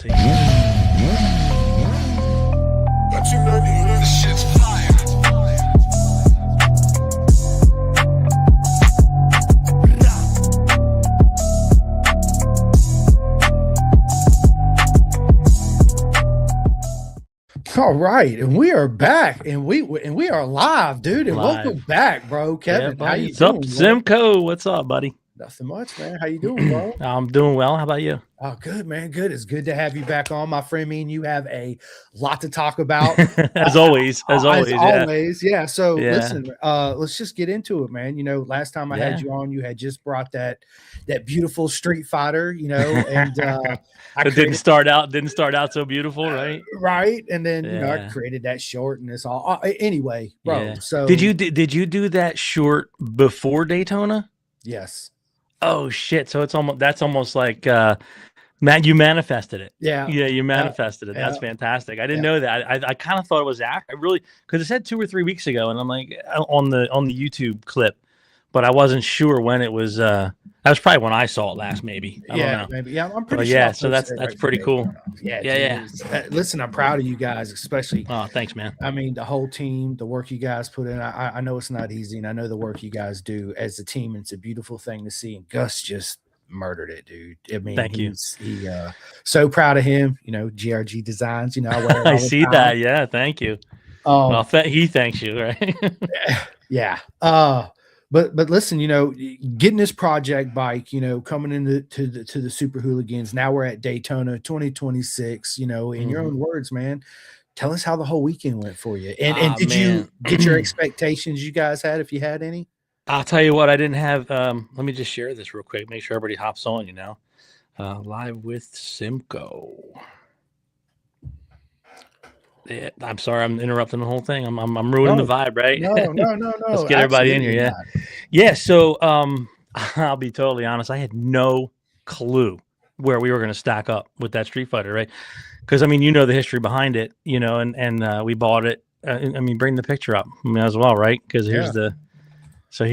So this shit's fire. All right, and we are back, and we are live, dude. And Live. welcome back, bro. Kevin, Yeah, how you what's up, doing, bro? Simcoe? What's up, buddy? Nothing much, man. How you doing, bro? I'm doing well. How about you? Oh, good, man. Good. It's good to have you back on, my friend. Me and you have a lot to talk about, as always. Yeah. So Yeah. listen, let's just get into it, man. You know, last time I had you on, you had just brought that beautiful Street Fighter, you know, and it didn't start out so beautiful, right? Right, and then you know I created that short, and it's all anyway, bro. Yeah. So did you do that short before Daytona? Yes. Oh shit! So that's almost like you manifested it. Yeah, you manifested it. That's fantastic. I didn't know that. I kind of thought it was after. I really, because it said 2 or 3 weeks ago, and I'm like on the YouTube clip, but I wasn't sure when it was. That was probably when I saw it last, maybe. I don't know. Maybe. Yeah, I'm pretty sure. Yeah, so that's pretty cool. Yeah. Listen, I'm proud of you guys, especially. Oh, thanks, man. I mean, the whole team, the work you guys put in. I know it's not easy, and I know the work you guys do as a team. It's a beautiful thing to see. And Gus just murdered it, dude. I mean, thank you. So proud of him. You know, GRG Designs. You know, I see that. Yeah, thank you. Well, he thanks you, right? Yeah. But listen, you know, getting this project bike, you know, coming into to the Super Hooligans. Now we're at Daytona 2026. You know, in your own words, man, tell us how the whole weekend went for you. And did you get your expectations you guys had, if you had any? I'll tell you what, I didn't have. Let me just share this real quick. Make sure everybody hops on. You know, live with Simcoe. Yeah, I'm sorry, I'm interrupting the whole thing. I'm ruining the vibe, right? No. Let's get everybody in here. Yeah. So I'll be totally honest. I had no clue where we were going to stack up with that Street Fighter, right? Because I mean, you know the history behind it, you know, and we bought it. I mean, bring the picture up as well, right? Because here's so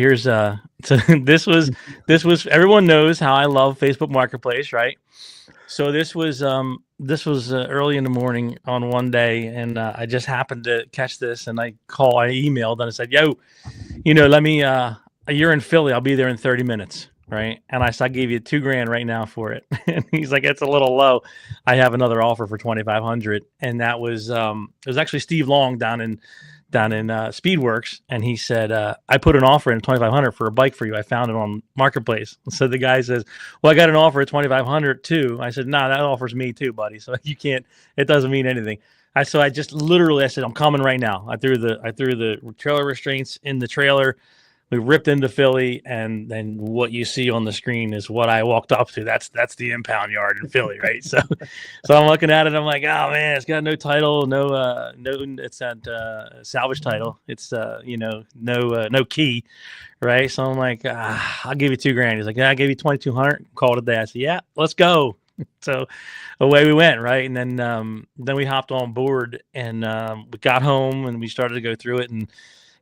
this was everyone knows how I love Facebook Marketplace, right? So this was early in the morning on one day, and I just happened to catch this, and I emailed, and I said, "Yo, you know, let me. You're in Philly. I'll be there in 30 minutes, right?" And I said, "I gave you $2,000 right now for it." And he's like, "It's a little low. I have another offer for $2,500." And that was it was actually Steve Long down in Speedworks, and he said, "I put an offer in $2,500 for a bike for you. I found it on Marketplace." So the guy says, "Well, I got an offer at $2,500 too." I said, "Nah, that offers me too, buddy. So you can't. It doesn't mean anything." I just literally said, "I'm coming right now." I threw the trailer restraints in the trailer. We ripped into Philly, and then what you see on the screen is what I walked up to. That's the impound yard in Philly, right? So I'm looking at it. I'm like, oh man, it's got no title, no, it's that salvage title. It's no key, right? So I'm like, I'll give you $2,000. He's like, yeah, I gave you $2,200. Called it a day. I said, yeah, let's go. So away we went, right? And then we hopped on board, and we got home, and we started to go through it, and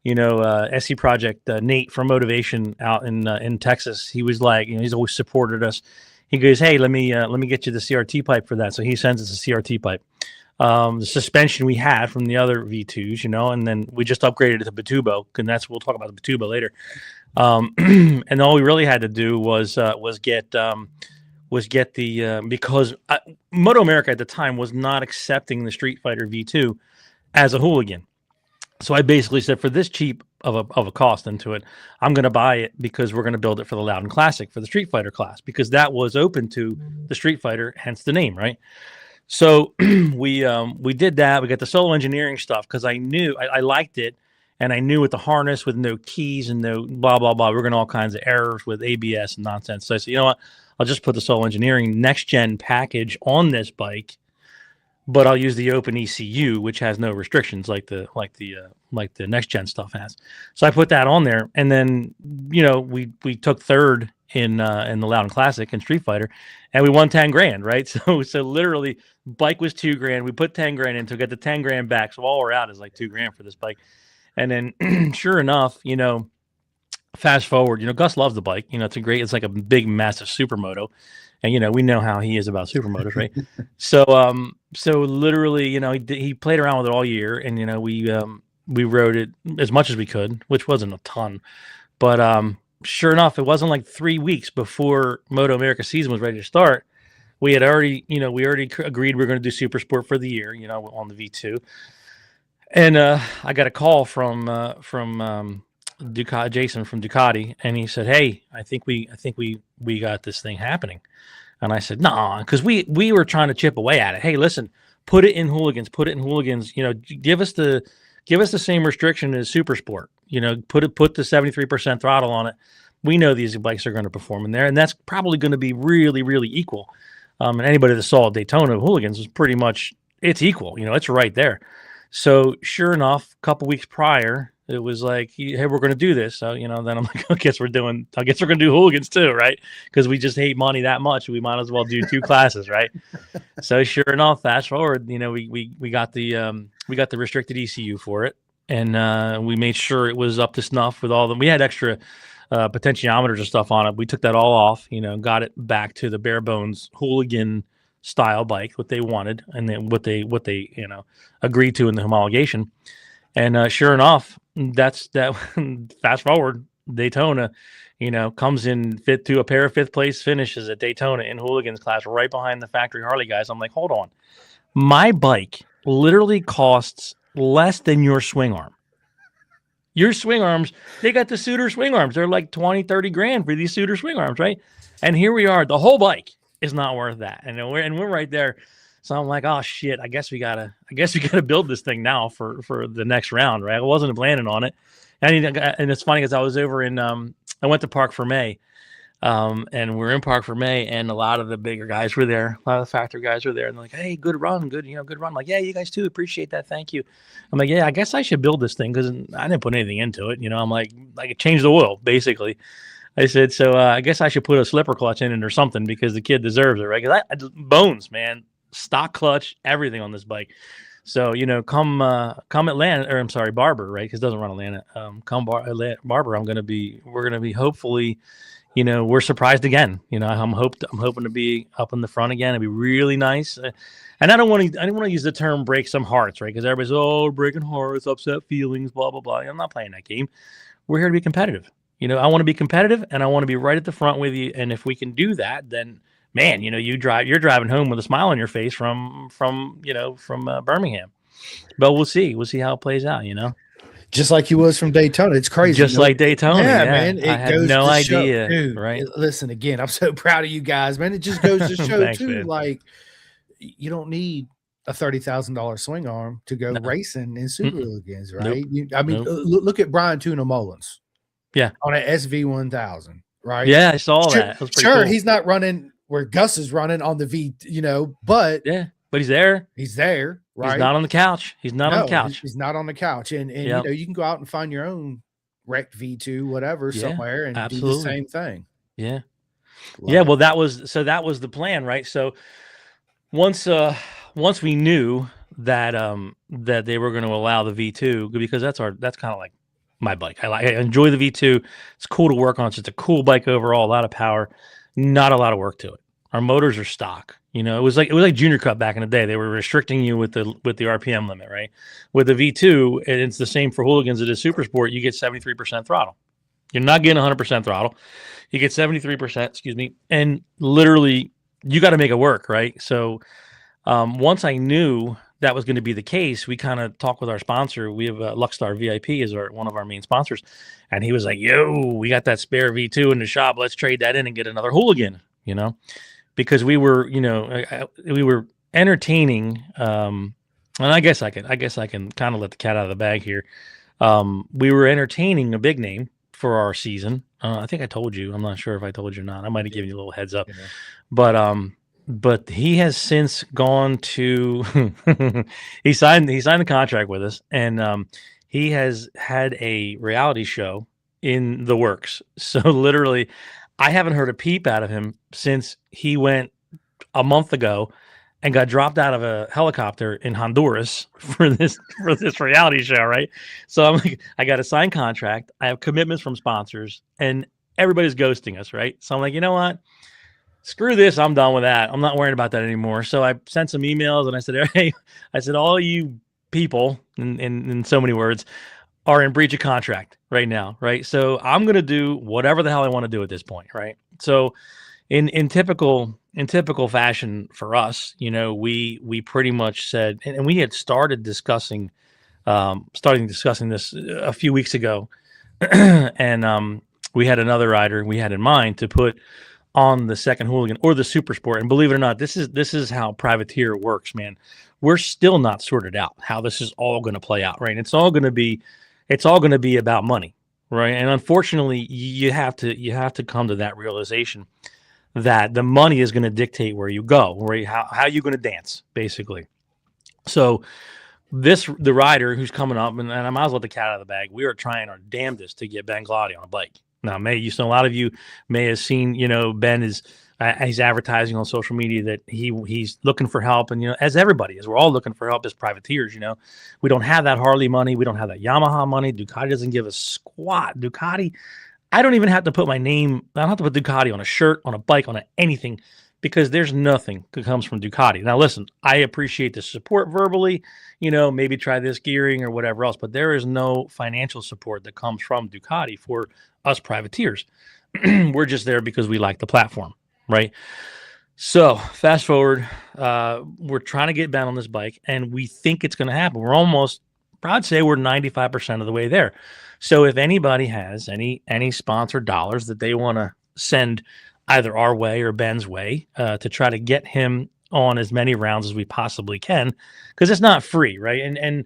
you know, SC Project, Nate from Motivation out in Texas, he was like, you know, he's always supported us. He goes, "Hey, let me get you the CRT pipe for that." So he sends us a CRT pipe. The suspension we had from the other V2s, you know, and then we just upgraded it to Bitubo, and we'll talk about the Bitubo later. And all we really had to do was get the because Moto America at the time was not accepting the Street Fighter V2 as a hooligan. So I basically said, for this cheap of a cost into it, I'm going to buy it because we're going to build it for the Loudon Classic, for the Street Fighter class, because that was open to the Street Fighter, hence the name, right? So we did that. We got the solo engineering stuff because I knew I liked it, and I knew with the harness, with no keys and no blah blah blah, we're going to all kinds of errors with ABS and nonsense. So I said, you know what? I'll just put the solo engineering next gen package on this bike, but I'll use the open ECU, which has no restrictions like the next gen stuff has. So I put that on there, and then you know we took third in the Loudon Classic and Street Fighter, and we won $10,000, right? So literally, bike was $2,000. We put $10,000 in to get the $10,000 back. So all we're out is like $2,000 for this bike, and then sure enough, you know, fast forward, you know, Gus loves the bike. You know, it's like a big, massive supermoto. And we know how he is about supermotors, right? So literally, he played around with it all year, and we rode it as much as we could, which wasn't a ton, but sure enough, it wasn't like 3 weeks before Moto America season was ready to start. We had already, we already agreed we were going to do Super Sport for the year, on the V2. And I got a call from Ducati, Jason from Ducati, and he said, "Hey, I think we got this thing happening." And I said, "Nah," because we were trying to chip away at it. Hey, listen, put it in Hooligans. Give us the same restriction as Super Sport. Put the 73% throttle on it. We know these bikes are going to perform in there, and that's probably going to be really, really equal. And anybody that saw Daytona Hooligans was pretty much, it's equal. It's right there. So sure enough, a couple weeks prior, it was like, hey, we're going to do this. So, then I'm like, I guess we're going to do Hooligans too, right? Because we just hate money that much. We might as well do 2 classes, right? So sure enough, fast forward, we got the restricted ECU for it. And we made sure it was up to snuff with all them. We had extra potentiometers and stuff on it. We took that all off, got it back to the bare bones Hooligan style bike, what they wanted, and then what they agreed to in the homologation. And sure enough, that's that. Fast forward, Daytona, comes in to a pair of 5th place finishes at Daytona in Hooligans class, right behind the factory Harley guys. I'm like, hold on, my bike literally costs less than your swing arm. Your swing arms, they got the Suter swing arms. They're like 20, 30 grand for these Suter swing arms, right? And here we are, the whole bike is not worth that. And we're right there. So I'm like, oh shit, I guess we gotta build this thing now for the next round, right? I wasn't planning on it. And it's funny because I was over in I went to Park for May. And we're in Park for May, and a lot of the bigger guys were there. A lot of the factory guys were there, and they're like, "Hey, good run, good run." I'm like, "Yeah, you guys too. Appreciate that. Thank you." I'm like, "Yeah, I guess I should build this thing because I didn't put anything into it. I'm like it changed the oil basically." I said, "So I guess I should put a slipper clutch in it or something because the kid deserves it, right?" Because bones, man, stock clutch, everything on this bike. So come Atlanta, or I'm sorry, Barber, right? Because it doesn't run Atlanta. Barber, we're gonna be hopefully. We're surprised again. I'm hoping to be up in the front again. It'd be really nice. And I don't want to use the term break some hearts, right? Because everybody's breaking hearts, upset feelings, blah blah blah. I'm not playing that game. We're here to be competitive. I want to be competitive, and I want to be right at the front with you. And if we can do that, then man, you're driving home with a smile on your face from Birmingham. But we'll see how it plays out. Just like he was from Daytona. It's crazy. Just like Daytona. Yeah, man. I had no idea. Dude, right? Listen, again, I'm so proud of you guys, man. It just goes to show, Thanks, too, man. like, you don't need a $30,000 swing arm to go racing in Super Hooligans, right? Nope. Look at Brian Tuna Mullins. Yeah. On an SV1000, right? Yeah, I saw that. Sure, cool. He's not running where Gus is running on the V, but but he's there. He's there, right? He's not on the couch. He's not on the couch. He's not on the couch. And you can go out and find your own wrecked V2, whatever, somewhere and do the same thing. Yeah. Well, that was the plan, right? So once we knew that that they were going to allow the V2, because that's kind of like my bike. I enjoy the V2. It's cool to work on. It's just a cool bike overall, a lot of power, not a lot of work to it. Our motors are stock. It was like Junior Cup back in the day. They were restricting you with the RPM limit, right? With the V2, and it's the same for Hooligans. It is Super Sport. You get 73% throttle. You're not getting 100% throttle. You get 73%. Excuse me. And literally, you got to make it work, right? So once I knew that was going to be the case, we kind of talked with our sponsor. We have Luckstar VIP is one of our main sponsors, and he was like, "Yo, we got that spare V2 in the shop. Let's trade that in and get another Hooligan." Because we were, we were entertaining, and I guess I can kind of let the cat out of the bag here. We were entertaining a big name for our season. I think I told you. I'm not sure if I told you or not. I might have given you a little heads up, but he has since gone to. he signed the contract with us, and he has had a reality show in the works. So literally, I haven't heard a peep out of him since he went a month ago and got dropped out of a helicopter in Honduras for this reality show, right? So I'm like, I got a signed contract. I have commitments from sponsors, and everybody's ghosting us, right? So I'm like, you know what? screw this. I'm done with that. I'm not worrying about that anymore. So I sent some emails and I said, hey, I said, all you people, in so many words, are in breach of contract right now, right? So I'm going to do whatever the hell I want to do at this point, right? So in typical fashion for us, we pretty much said, and we had started discussing this a few weeks ago, and we had another rider we had in mind to put on the second Hooligan or the Super Sport. And believe it or not, this is how privateer works, man. We're still not sorted out how this is all going to play out, right? It's all going to be about money, right? And unfortunately, you have to come to that realization that the money is going to dictate where you go, how you're going to dance, basically. So the rider who's coming up, and I might as well let the cat out of the bag. We are trying our damnedest to get Ben Gloddy on a bike. Now, a lot of you may have seen, Ben is he's advertising on social media that he's looking for help, and as everybody is, we're all looking for help as privateers. We don't have that Harley money, we don't have that Yamaha money. Ducati doesn't give a squat. Ducati, I don't even have to put my name. I don't have to put Ducati on a shirt, on a bike, on anything, because there's nothing that comes from Ducati. Now, listen, I appreciate the support verbally. Maybe try this gearing or whatever else, but there is no financial support that comes from Ducati for us privateers. We're just there because we like the platform, right? So fast forward, we're trying to get Ben on this bike, and we think it's going to happen. We're almost, I'd say we're 95% of the way there. So if anybody has any sponsored dollars that they want to send either our way or Ben's way to try to get him on as many rounds as we possibly can, because it's not free, right? And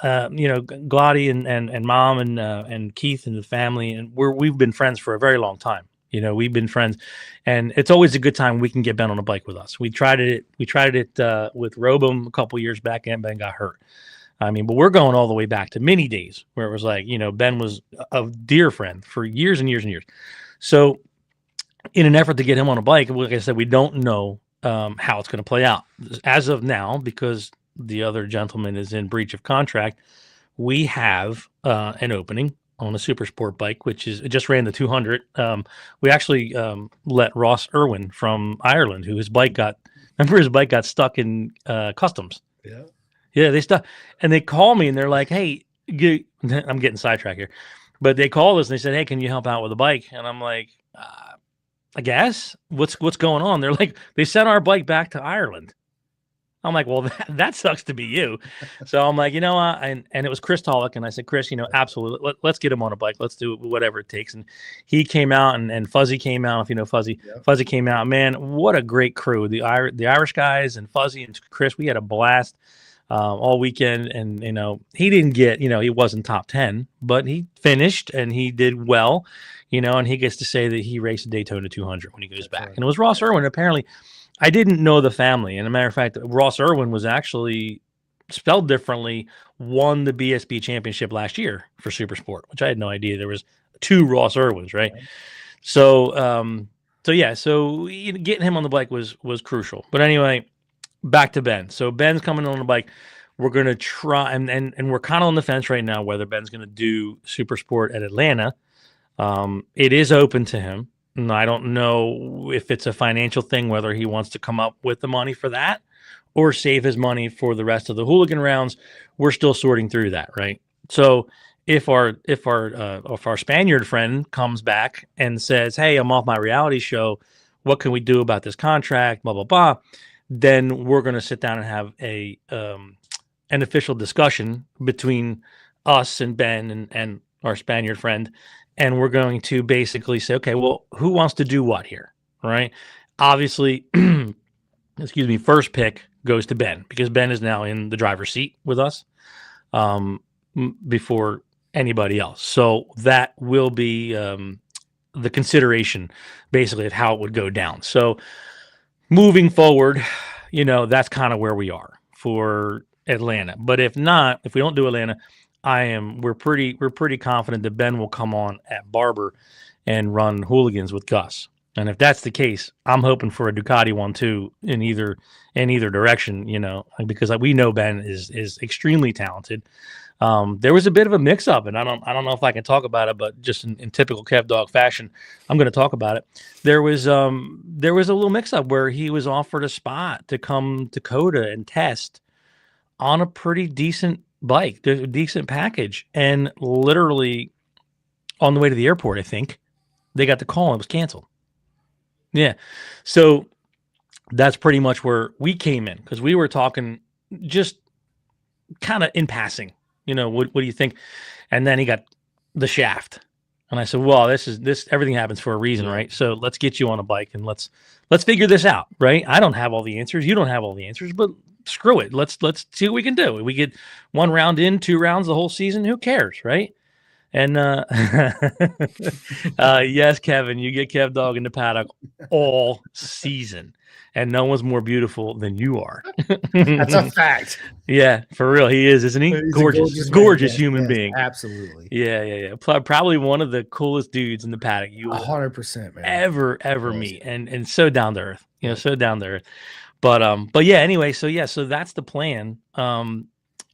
Gloddy and Mom and Keith and the family, and we've been friends for a very long time. We've been friends, and it's always a good time we can get Ben on a bike with us. We tried it with Robum a couple years back, and Ben got hurt. But we're going all the way back to mini days where it was like, Ben was a dear friend for years and years and years. So in an effort to get him on a bike, like I said, we don't know how it's going to play out as of now, because the other gentleman is in breach of contract. We have an opening on a super sport bike, which is, it just ran the 200. We actually let Ross Irwin from Ireland, who his bike got stuck in customs. Yeah, they stuck, and they call me and they're like, hey, I'm getting sidetracked here, but they called us and they said, hey, can you help out with the bike? And I'm like, I guess. What's going on? They're like, they sent our bike back to Ireland. I'm like, well, that sucks to be you. So I'm like, and it was Chris Tollick, and I said, Chris, absolutely, let's get him on a bike. Let's do whatever it takes. And he came out, and Fuzzy came out. If you know Fuzzy, yep. Fuzzy came out. Man, what a great crew! The Irish guys and Fuzzy and Chris. We had a blast all weekend, and he didn't get, he wasn't top 10, but he finished and he did well, and he gets to say that he raced a Daytona 200 when he goes back. And it was Ross Irwin. Apparently, I didn't know the family. And a matter of fact, Ross Irwin was actually spelled differently, won the BSB championship last year for Super Sport, which I had no idea. There was 2 Ross Irwins, right? So getting him on the bike was crucial. But anyway, back to Ben. So Ben's coming on the bike. We're going to try, and we're kind of on the fence right now whether Ben's going to do Super Sport at Atlanta. It is open to him. And I don't know if it's a financial thing, whether he wants to come up with the money for that or save his money for the rest of the hooligan rounds. We're still sorting through that, right? So if our Spaniard friend comes back and says, hey, I'm off my reality show, what can we do about this contract, blah, blah, blah, then we're going to sit down and have an official discussion between us and Ben and our Spaniard friend. And we're going to basically say, okay, well, who wants to do what here, right? Obviously, first pick goes to Ben, because Ben is now in the driver's seat with us before anybody else. So that will be the consideration, basically, of how it would go down. So moving forward, that's kind of where we are for Atlanta. But if we don't do Atlanta, we're pretty confident that Ben will come on at Barber and run Hooligans with Gus. And if that's the case, I'm hoping for a Ducati one too in either direction, because we know Ben is extremely talented. There was a bit of a mix-up, and I don't know if I can talk about it, but just in typical Kev Dog fashion, I'm going to talk about it. There was a little mix-up where he was offered a spot to come to Dakota and test on a pretty decent bike, a decent package, and literally on the way to the airport, I think they got the call and it was canceled. Yeah, so that's pretty much where we came in, because we were talking just kind of in passing. What do you think? And then he got the shaft, and I said, well, this everything happens for a reason, right? So let's get you on a bike and let's figure this out, right? I don't have all the answers, you don't have all the answers, but screw it, let's see what we can do. We get 1 round in, 2 rounds the whole season, who cares, right? And yes, Kevin, you get Kev Dog in the paddock all season, and no one's more beautiful than you are. That's a fact. Yeah, for real, he is, isn't he? He's gorgeous human being. Absolutely. Yeah. Probably one of the coolest dudes in the paddock you will 100%, man. ever meet, and so down to earth. So down to earth. But yeah. Anyway, so that's the plan.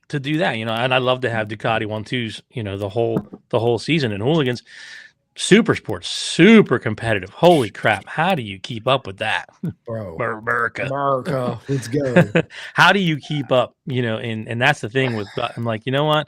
To do that, and I'd love to have Ducati 1.2s, the whole season in Hooligans. Super sports, super competitive. Holy crap. How do you keep up with that? Bro. America. Let's go. How do you keep up, and that's the thing with, I'm like, you know what?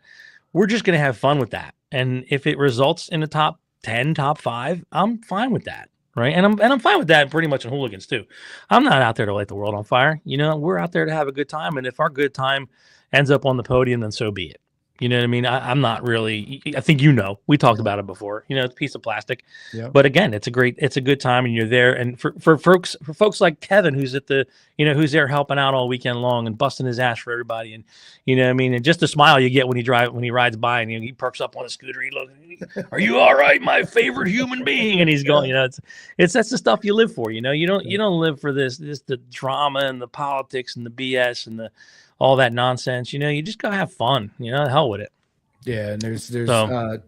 We're just going to have fun with that. And if it results in a top 10, top 5, I'm fine with that. Right. And I'm fine with that pretty much in Hooligans too. I'm not out there to light the world on fire. We're out there to have a good time. And if our good time ends up on the podium, then so be it. You know what I mean? I'm not really, I think, we talked about it before, it's a piece of plastic, but again, it's a good time, and you're there. And for folks like Kevin, who's at the, who's there helping out all weekend long and busting his ass for everybody. And, and just the smile you get when he rides by, and he perks up on a scooter. He looks, are you all right? My favorite human being. And he's going, it's that's the stuff you live for. You don't live for the drama and the politics and the BS and all that nonsense. You just gotta have fun. The hell with it. Yeah, and there's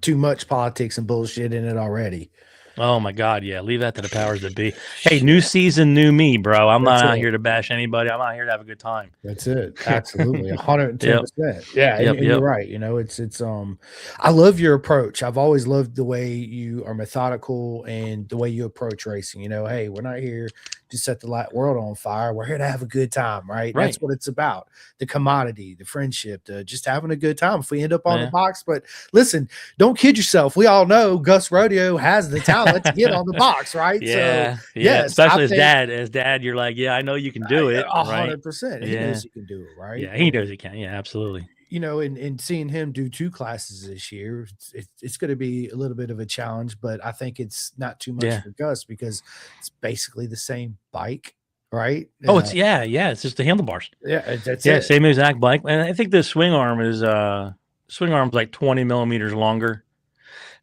too much politics and bullshit in it already. Oh my God, yeah. Leave that to the powers that be. Hey, new season, new me, bro. I'm not out here to bash anybody. I'm out here to have a good time. That's it. Absolutely. 110%. Yeah, and you're right. It's I love your approach. I've always loved the way you are methodical and the way you approach racing. Hey, we're not here to set the world on fire. We're here to have a good time, right? That's what it's about. The commodity, the friendship, just having a good time. If we end up on the box, but listen, don't kid yourself. We all know Gus Rodeo has the talent to get on the box, right? Yeah, so, yes, especially as dad, you're like, I know you can do it. 100%. He knows he can do it, right? Yeah, he knows he can. Yeah, absolutely. And seeing him do 2 classes this year, it's going to be a little bit of a challenge, but I think it's not too much for Gus, because it's basically the same bike, right? Oh, it's it's just the handlebars. Yeah, that's it. Same exact bike. And I think the swing arm's like 20 millimeters longer,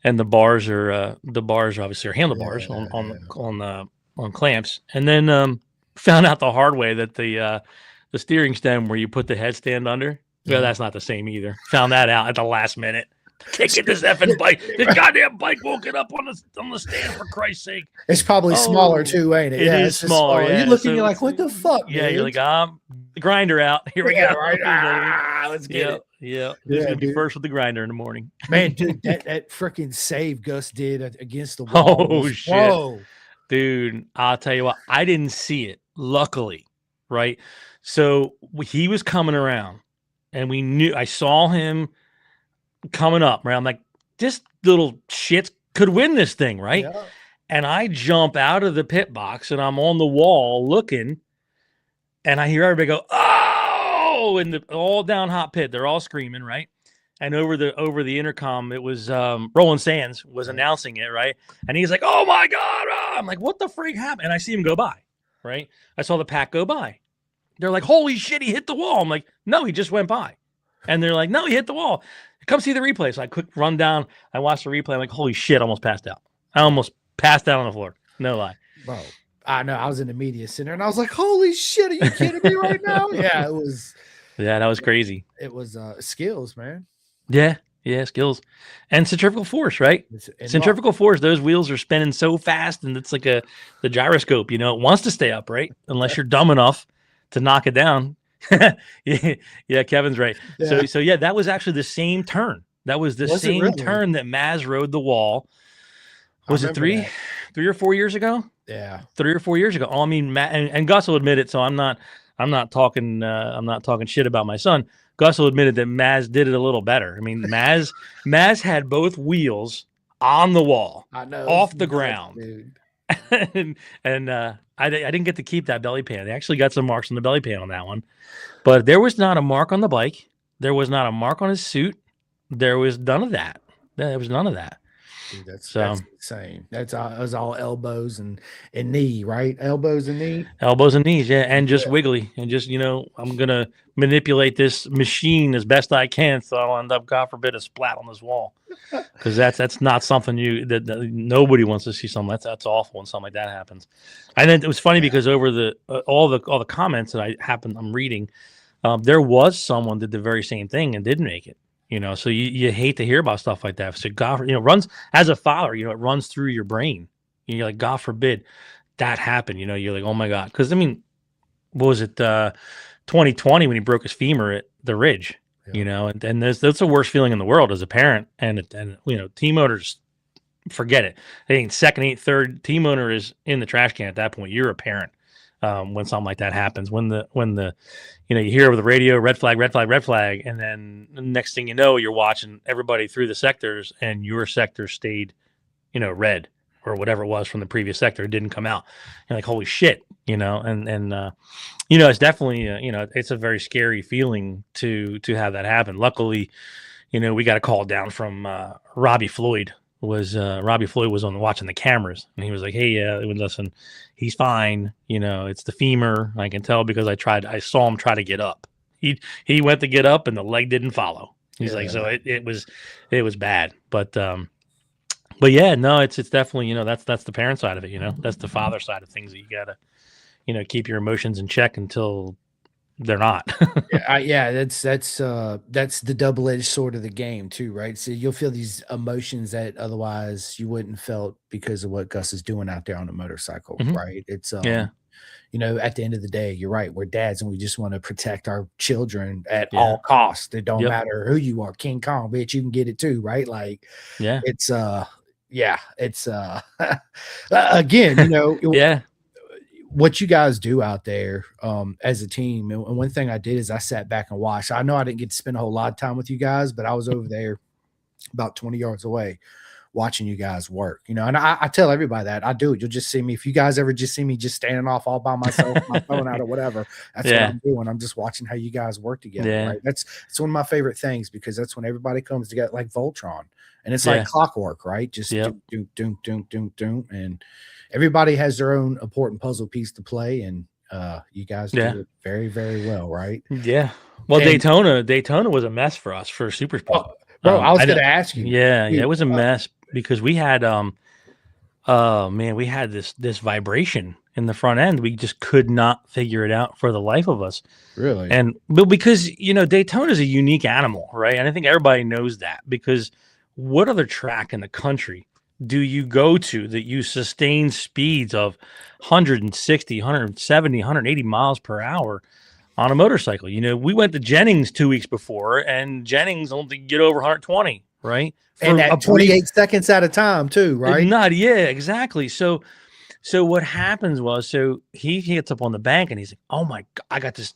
and the bars obviously are handlebars on clamps. And then found out the hard way that the steering stem where you put the headstand under. Yeah, that's not the same either. Found that out at the last minute. Can't get this effing bike. This goddamn bike won't get up on the stand, for Christ's sake. It's probably smaller too, ain't it? It is smaller. Yeah. You look and you're like, what the fuck? Yeah, dude? You're like, the grinder out. Here we go. Right. Let's get it. Yeah, who's gonna be first with the grinder in the morning? Man, dude, that freaking save Gus did against the wall. Oh shit, whoa. Dude! I'll tell you what, I didn't see it. Luckily, right? So he was coming around, and I saw him coming up, right? I'm like, this little shit could win this thing, right? Yeah. And I jump out of the pit box, and I'm on the wall looking, and I hear everybody go, "Oh!" And all down hot pit, they're all screaming, right? And over the intercom, it was Roland Sands was announcing it, right? And he's like, "Oh my God!" I'm like, "What the freak happened?" And I see him go by, right? I saw the pack go by. They're like, "Holy shit, he hit the wall!" I'm like, "No, he just went by." And they're like, "No, he hit the wall. Come see the replay." So I quick run down. I watched the replay. I'm like, "Holy shit!" I almost passed out. I almost passed out on the floor. No lie, bro. I know. I was in the media center, and I was like, "Holy shit, are you kidding me right now?" Yeah, it was. Yeah, that was crazy. It was skills, man. Yeah, Yeah, skills and centrifugal force, right? Centrifugal force, those wheels are spinning so fast, and it's like the gyroscope, it wants to stay up, right? Unless you're dumb enough to knock it down. Yeah, Kevin's right. Yeah. So yeah, that was actually the same turn. That was the same turn that Maz rode the wall. Was it 3 or 4 years ago? Yeah. 3 or 4 years ago. Oh, I mean, Matt and Gus will admit it, so I'm not talking shit about my son. Gus will admit that Maz did it a little better. I mean, Maz had both wheels on the wall, off the ground, dude. and I didn't get to keep that belly pan. They actually got some marks on the belly pan on that one, but there was not a mark on the bike. There was not a mark on his suit. There was none of that. There was none of that. Dude, that's insane. That's all elbows and knee, right? Elbows and knee. Elbows and knees, yeah, and just wiggly, and just I'm gonna manipulate this machine as best I can, so I'll end up, God forbid, a splat on this wall, because that's not something that nobody wants to see. Something that's awful when something like that happens. And then it was funny because over the all the comments that I'm reading, there was someone did the very same thing and didn't make it. So you hate to hear about stuff like that. So God, runs as a father, it runs through your brain. You're like, God forbid that happened. You're like, oh my God. Because I mean, what was it? 2020 when he broke his femur at the Ridge. Yeah. And that's the worst feeling in the world as a parent. And team owners, forget it. They ain't second, ain't third. Team owner is in the trash can at that point. You're a parent. When something like that happens, when the you hear over the radio, red flag, and then the next thing you know, you're watching everybody through the sectors, and your sector stayed, red or whatever it was from the previous sector. It didn't come out. You're like, holy shit, and it's definitely it's a very scary feeling to have that happen. Luckily, we got a call down from Robbie Floyd. Robbie Floyd was watching the cameras, and he was like, hey, listen, he's fine. It's the femur. I can tell because I saw him try to get up. He went to get up and the leg didn't follow. He's like, so it was bad. But yeah, no, it's definitely, that's the parent side of it, that's the father side of things that you gotta, keep your emotions in check until they're not. That's the double-edged sword of the game too, right? So you'll feel these emotions that otherwise you wouldn't felt because of what Gus is doing out there on the motorcycle, right? It's at the end of the day, you're right. We're dads and we just want to protect our children at all costs. It don't matter who you are, King Kong, bitch, you can get it too, right? Like, it's again, what you guys do out there as a team. And one thing I did is I sat back and watched. I know I didn't get to spend a whole lot of time with you guys, but I was over there about 20 yards away watching you guys work, and I tell everybody that I do it. You'll just see me. If you guys ever just see me just standing off all by myself, my phone out or whatever, that's what I'm doing. I'm just watching how you guys work together. Right? It's one of my favorite things because that's when everybody comes together like Voltron. And it's like clockwork, right? Just doom. And everybody has their own important puzzle piece to play. And you guys do it very, very well, right? Yeah. Well, Daytona was a mess for us for Super Sport. Bro, I was going to ask you. Yeah, it was a mess because we had we had this vibration in the front end. We just could not figure it out for the life of us. Really? But because Daytona is a unique animal, right? And I think everybody knows that, because what other track in the country do you go to that you sustain speeds of 160, 170, 180 miles per hour on a motorcycle? We went to Jennings 2 weeks before, and Jennings only get over 120, right? And at 28 seconds at a time too, right? Exactly. So what happens was, he gets up on the bank and he's like, oh my God, I got this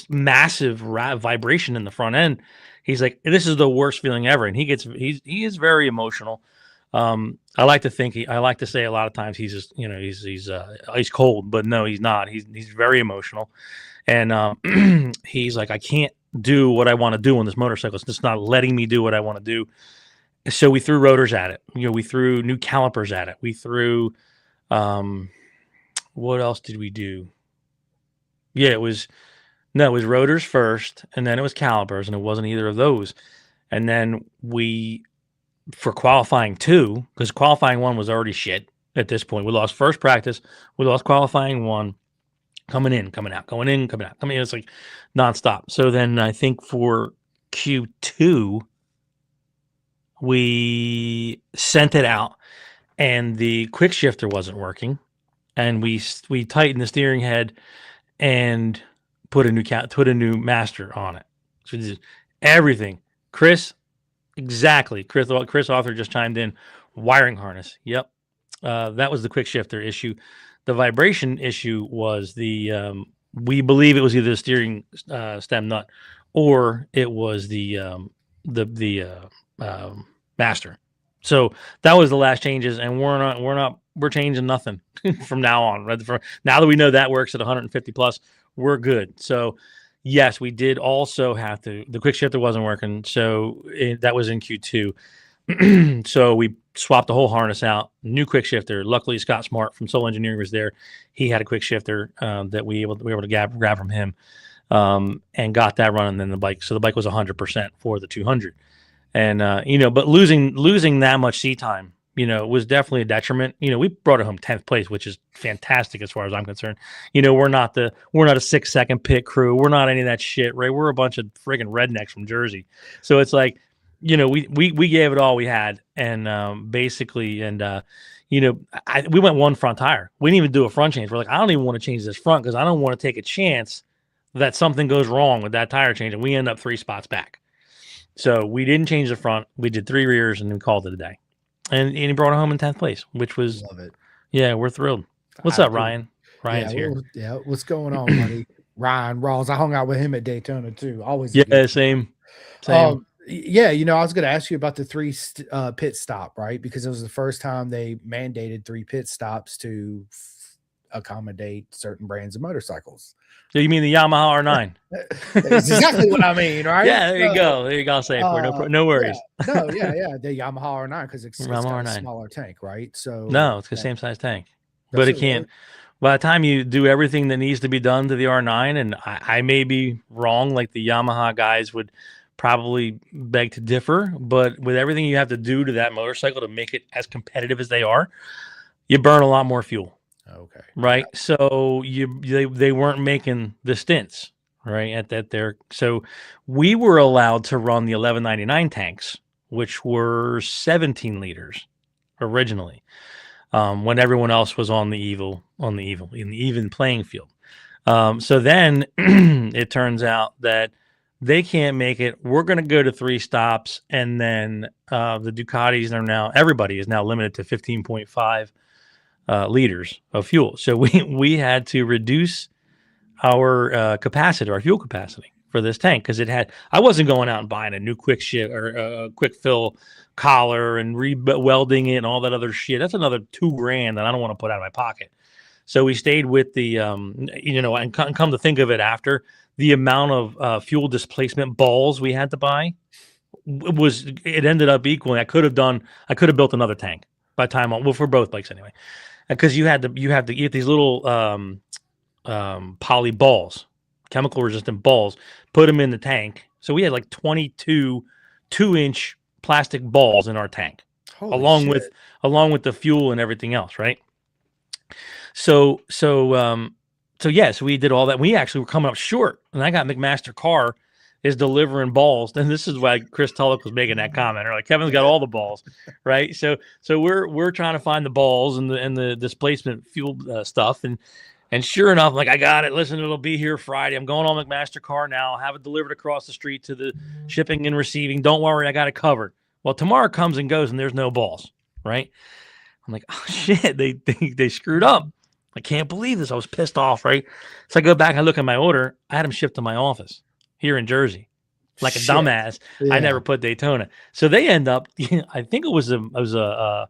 massive vibration in the front end. He's like, this is the worst feeling ever. And he is very emotional. I like to say a lot of times he's just, he's ice cold, but no, he's not. He's very emotional. And he's like, I can't do what I want to do on this motorcycle. It's just not letting me do what I want to do. So we threw rotors at it. We threw new calipers at it. We threw, what else did we do? Yeah, it was rotors first, and then it was calipers, and it wasn't either of those. And then for qualifying 2, because qualifying 1 was already shit at this point. We lost first practice. We lost qualifying 1. Coming in, coming out, going in, coming out. I mean, it's like nonstop. So then I think for Q2, we sent it out, and the quick shifter wasn't working, and we tightened the steering head and put a new master on it. So just everything. Chris Arthur just chimed in. Wiring harness. Yep. That was the quick shifter issue. The vibration issue was we believe it was either the steering stem nut or it was the master. So that was the last changes, and we're changing nothing from now on. Right? Now that we know that works at 150 plus, we're good. So yes, we did also have to. The quick shifter wasn't working, so that was in Q2. So we swapped the whole harness out. New quick shifter. Luckily, Scott Smart from Soul Engineering was there. He had a quick shifter that we were able to grab from him, and got that running. Then the bike. So the bike was 100% for the 200. And but losing that much seat time, was definitely a detriment. We brought it home 10th place, which is fantastic as far as I'm concerned. We're not a 6-second pit crew. We're not any of that shit, right? We're a bunch of friggin' rednecks from Jersey. So it's like, we gave it all we had, and basically, and we went one front tire. We didn't even do a front change. We're like, I don't even want to change this front because I don't want to take a chance that something goes wrong with that tire change, and we end up 3 spots back. So we didn't change the front. We did 3 rears, and we called it a day. And he brought it home in 10th place, which was, love it. Yeah, we're thrilled. What's up, Ryan? Ryan's here. Yeah, what's going on, buddy? Ryan Rawls. I hung out with him at Daytona too. Always. Yeah, same. Yeah, I was going to ask you about the 3 pit stop, right? Because it was the first time they mandated 3 pit stops to accommodate certain brands of motorcycles. So you mean the Yamaha R9? That's exactly what I mean, right? Yeah, there you go. There you go. I'll say it for no worries. Yeah. The Yamaha R9 because it's got a smaller tank, right? So no, it's the same size tank, but it can't. By the time you do everything that needs to be done to the R9, and I may be wrong, like the Yamaha guys would probably beg to differ, but with everything you have to do to that motorcycle to make it as competitive as they are, you burn a lot more fuel. Okay. Right. Yeah. So they weren't making the stints, right? At that there. So we were allowed to run the 1199 tanks, which were 17 liters originally, when everyone else was on the even playing field. So then it turns out that they can't make it. We're going to go to 3 stops, and then the Ducatis everybody is now limited to 15.5 liters of fuel. So we had to reduce our capacity, our fuel capacity for this tank, because I wasn't going out and buying a new quick shit or a quick fill collar and re-welding it and all that other shit. That's another $2,000 that I don't want to put out of my pocket. So we stayed with the, and come to think of it, after the amount of fuel displacement balls we had to buy, it ended up equaling. I could have built another tank by the time for both bikes anyway, because you have to get these little poly balls, chemical resistant balls, put them in the tank. So we had like 22 2-inch plastic balls in our tank, along with the fuel and everything else, right? So we did all that. We actually were coming up short, and I got McMaster Carr is delivering balls. And this is why Chris Tulloch was making that comment. Or like, Kevin's got all the balls, right? So we're trying to find the balls and the displacement fuel stuff, and sure enough, I'm like, I got it. Listen, it'll be here Friday. I'm going on McMaster Carr now. I'll have it delivered across the street to the shipping and receiving. Don't worry, I got it covered. Well, tomorrow comes and goes, and there's no balls, right? I'm like, oh shit, they screwed up. I can't believe this. I was pissed off, right? So I go back and I look at my order. I had them shipped to my office here in Jersey. Like a dumbass. Yeah. I never put Daytona. So they end up, I think it was a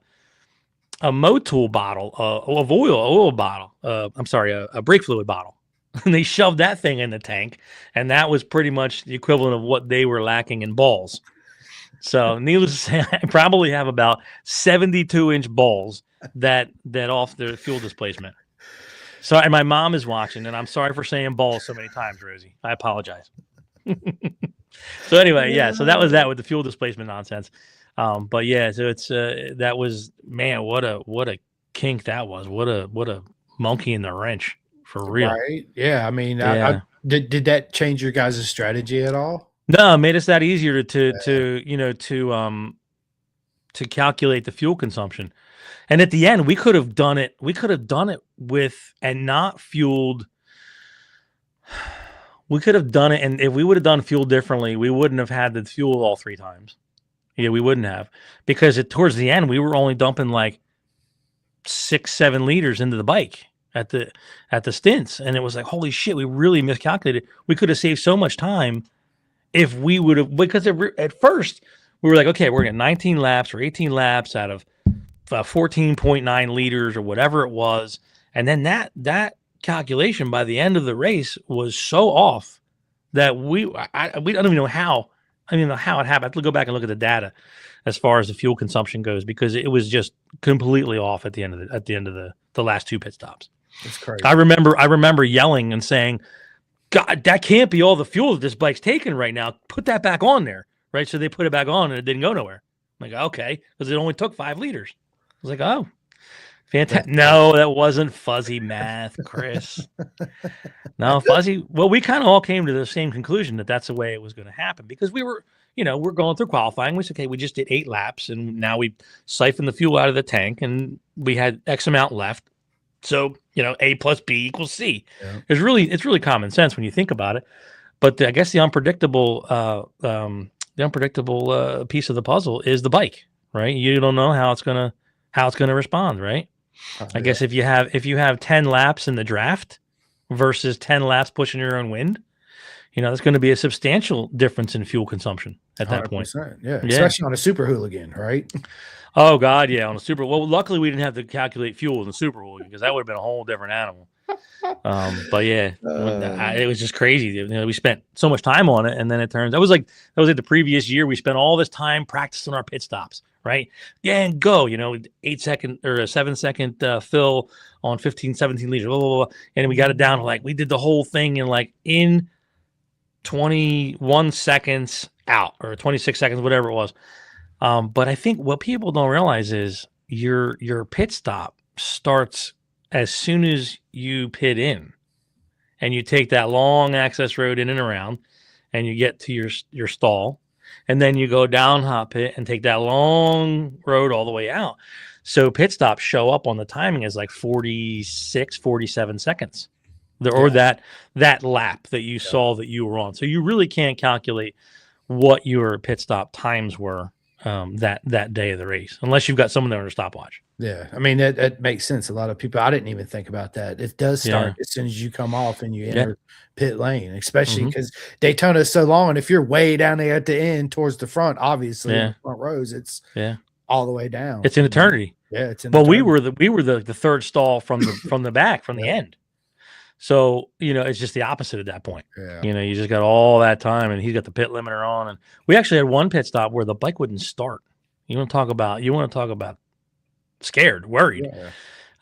Motul bottle of oil bottle. A brake fluid bottle. And they shoved that thing in the tank. And that was pretty much the equivalent of what they were lacking in balls. So needless to say, I probably have about 72-inch balls that off the fuel displacement. So, and my mom is watching, and I'm sorry for saying balls so many times, Rosie. I apologize. So anyway, yeah. So that was that with the fuel displacement nonsense. But yeah, so it's that was, man, what a kink that was. What a monkey in the wrench for real. Right? Yeah. I mean, yeah. Did that change your guys' strategy at all? No, it made us that easier to to calculate the fuel consumption. And at the end, we could have done it. We could have done it with and not fueled. We could have done it, and if we would have done fuel differently, we wouldn't have had the fuel all 3 times. Yeah, we wouldn't have, because towards the end we were only dumping like 6-7 liters into the bike at the stints, and it was like, holy shit, we really miscalculated. We could have saved so much time if we would have, because at first we were like, okay, we're getting 19 laps or 18 laps out of 14.9 liters or whatever it was, and then that calculation by the end of the race was so off that we don't even know how. I don't know how it happened. I have to go back and look at the data as far as the fuel consumption goes, because it was just completely off at the end of the last 2 pit stops. That's crazy. I remember yelling and saying, God, that can't be all the fuel that this bike's taking right now. Put that back on there, right? So they put it back on and it didn't go nowhere. I'm like, okay, because it only took 5 liters. I was like, oh, fantastic. No, that wasn't fuzzy math, Chris. No, fuzzy. Well, we kind of all came to the same conclusion that that's the way it was going to happen, because we were, we're going through qualifying. We said, okay, we just did 8 laps and now we siphoned the fuel out of the tank and we had X amount left. So, A plus B equals C. Yeah. It's really common sense when you think about it. But I guess the unpredictable piece of the puzzle is the bike, right? You don't know how it's gonna respond, right? I guess if you have 10 laps in the draft versus 10 laps pushing your own wind, there's going to be a substantial difference in fuel consumption at that point. Yeah, especially on a Super Hooligan, right? Oh God, yeah, on a Super. Well, luckily we didn't have to calculate fuel in the Super Hooligan, because that would have been a whole different animal. But yeah, it was just crazy. We spent so much time on it, and then that was like the previous year. We spent all this time practicing our pit stops, right? Yeah, and go, 8 second or a 7 second fill on 15, 17 liters, blah, blah, blah. And we got it down to we did the whole thing in 21 seconds out, or 26 seconds, whatever it was. But I think what people don't realize is your pit stop starts as soon as you pit in, and you take that long access road in and around, and you get to your stall, and then you go down hot pit and take that long road all the way out. So pit stops show up on the timing as 46, 47 seconds, or that lap that you saw that you were on. So you really can't calculate what your pit stop times were that day of the race, unless you've got someone there on a stopwatch. Yeah, I mean that makes sense. A lot of people, I didn't even think about that. It does start as soon as you come off and you enter pit lane, especially because Daytona is so long, and if you're way down there at the end towards the front, obviously in the front rows, it's all the way down. It's an eternity. Yeah, it's an well, eternity. we were the third stall from the back, from the end. So, it's just the opposite at that point. Yeah. You just got all that time, and he's got the pit limiter on. And we actually had one pit stop where the bike wouldn't start. You want to talk about scared, worried.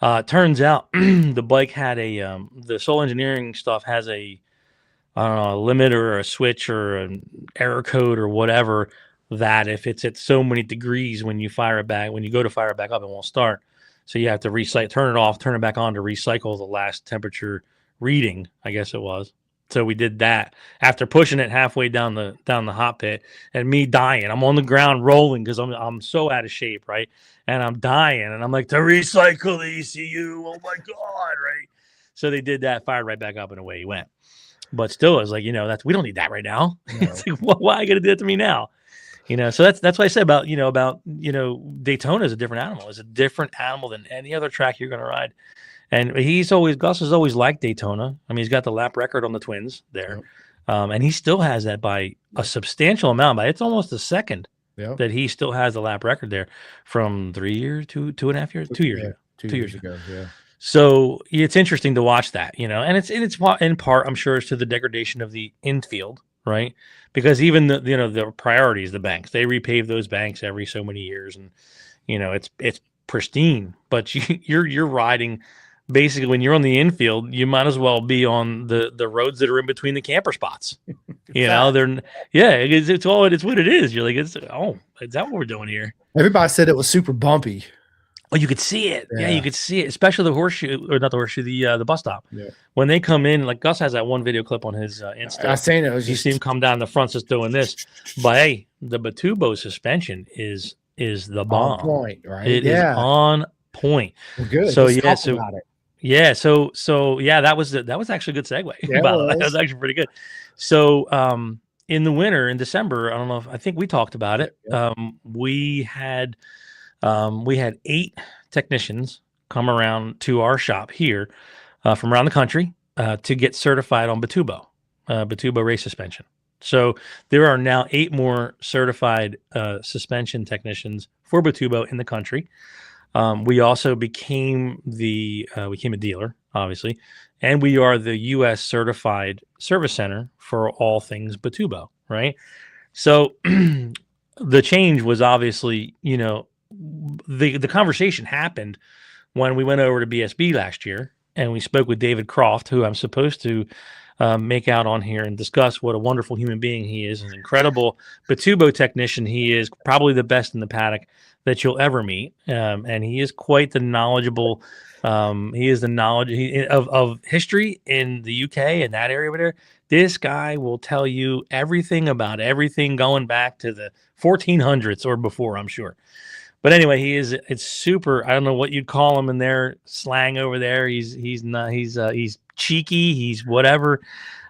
Yeah. Turns out the bike had the Soul Engineering stuff has a limiter or a switch or an error code or whatever, that if it's at so many degrees when you go to fire it back up, it won't start. So you have to turn it off, turn it back on to recycle the last temperature reading, I guess it was. So we did that after pushing it halfway down the hot pit, and me dying. I'm on the ground rolling because I'm so out of shape, right? And I'm dying, and I'm like, to recycle the ECU. Oh my God, right? So they did that, fired right back up, and away he went. But still, it's we don't need that right now. No. It's why are you gonna do that to me now? So that's what I said about Daytona is a different animal. It's a different animal than any other track you're gonna ride. And Gus has always liked Daytona. I mean, he's got the lap record on the twins there. And he still has that by a substantial amount. But it's almost a second that he still has the lap record there from 3 years, 2.5 years, 2 years ago. 2 years ago, yeah. So it's interesting to watch that, and it's in part, I'm sure, it's to the degradation of the infield, right? Because even the priorities, the banks, they repave those banks every so many years, and it's pristine. But you're riding. Basically, when you're on the infield, you might as well be on the roads that are in between the camper spots. It's what it is. You're like, is that what we're doing here? Everybody said it was super bumpy. Oh, you could see it. Yeah, you could see it, especially the horseshoe, or not the horseshoe, the bus stop. Yeah. When they come in, Gus has that one video clip on his Insta. I seen it. You see him come down the front just doing this. But hey, the Bitubo suspension is is the On bomb. point, right? It is on point. Well, good. So Let's yeah, talk about it. yeah, so yeah, that was actually a good segue. Yeah, By the way, that was actually pretty good. So in the winter, in December, I don't know if I think we talked about it. We had 8 technicians come around to our shop here from around the country to get certified on Bitubo race suspension. So there are now 8 more certified suspension technicians for Bitubo in the country. We also became a dealer, obviously, and we are the U.S. certified service center for all things Bitubo, right? So the change was obviously, the conversation happened when we went over to BSB last year and we spoke with David Croft, who I'm supposed to make out on here and discuss what a wonderful human being he is, an incredible Bitubo technician. He is probably the best in the paddock that you'll ever meet, and he is quite the knowledgeable. He is the knowledge of history in the UK and that area over there. This guy will tell you everything about everything going back to the 1400s or before, I'm sure. But anyway, it's super. I don't know what you'd call him in their slang over there. He's cheeky. He's whatever.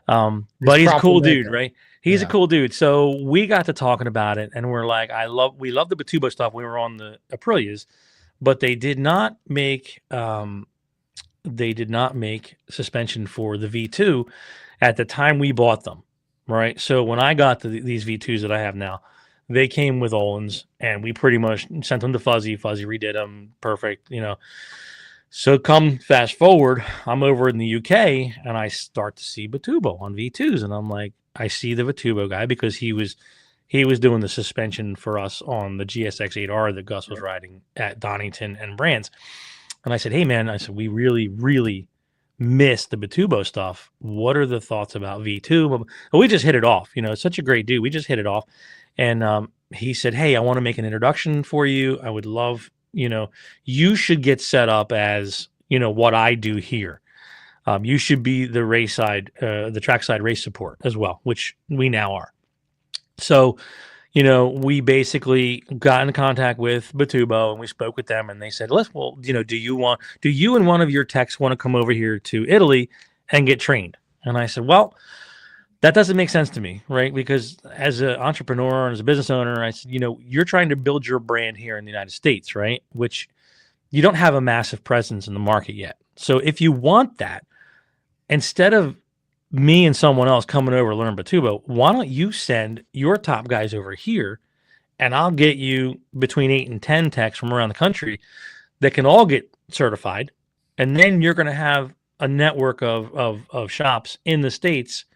But he's a cool dude, right? He's a cool dude. So we got to talking about it, and we're like, we love the Bitubo stuff. We were on the Aprilias, but they did not make suspension for the V2 at the time we bought them, right? So when I got these V2s that I have now, they came with Öhlins, and we pretty much sent them to Fuzzy. Fuzzy redid them, perfect, So come fast forward, I'm over in the UK, and I start to see Bitubo on V2s, and I'm like, I see the Bitubo guy because he was doing the suspension for us on the GSX-8R that Gus was riding at Donington and Brands. And I said, hey, man, we really, really miss the Bitubo stuff. What are the thoughts about V2? And we just hit it off. Such a great dude. We just hit it off. And he said, hey, I want to make an introduction for you. I would love, you should get set up as, what I do here. You should be the the trackside race support as well, which we now are. So, we basically got in contact with Bitubo and we spoke with them, and they said, do you and one of your techs want to come over here to Italy and get trained? And I said, well, that doesn't make sense to me, right? Because as an entrepreneur and as a business owner, I said, you're trying to build your brand here in the United States, right? Which you don't have a massive presence in the market yet. So if you want that, instead of me and someone else coming over to learn Bitubo, why don't you send your top guys over here, and I'll get you between 8 and 10 techs from around the country that can all get certified. And then you're going to have a network of shops in the States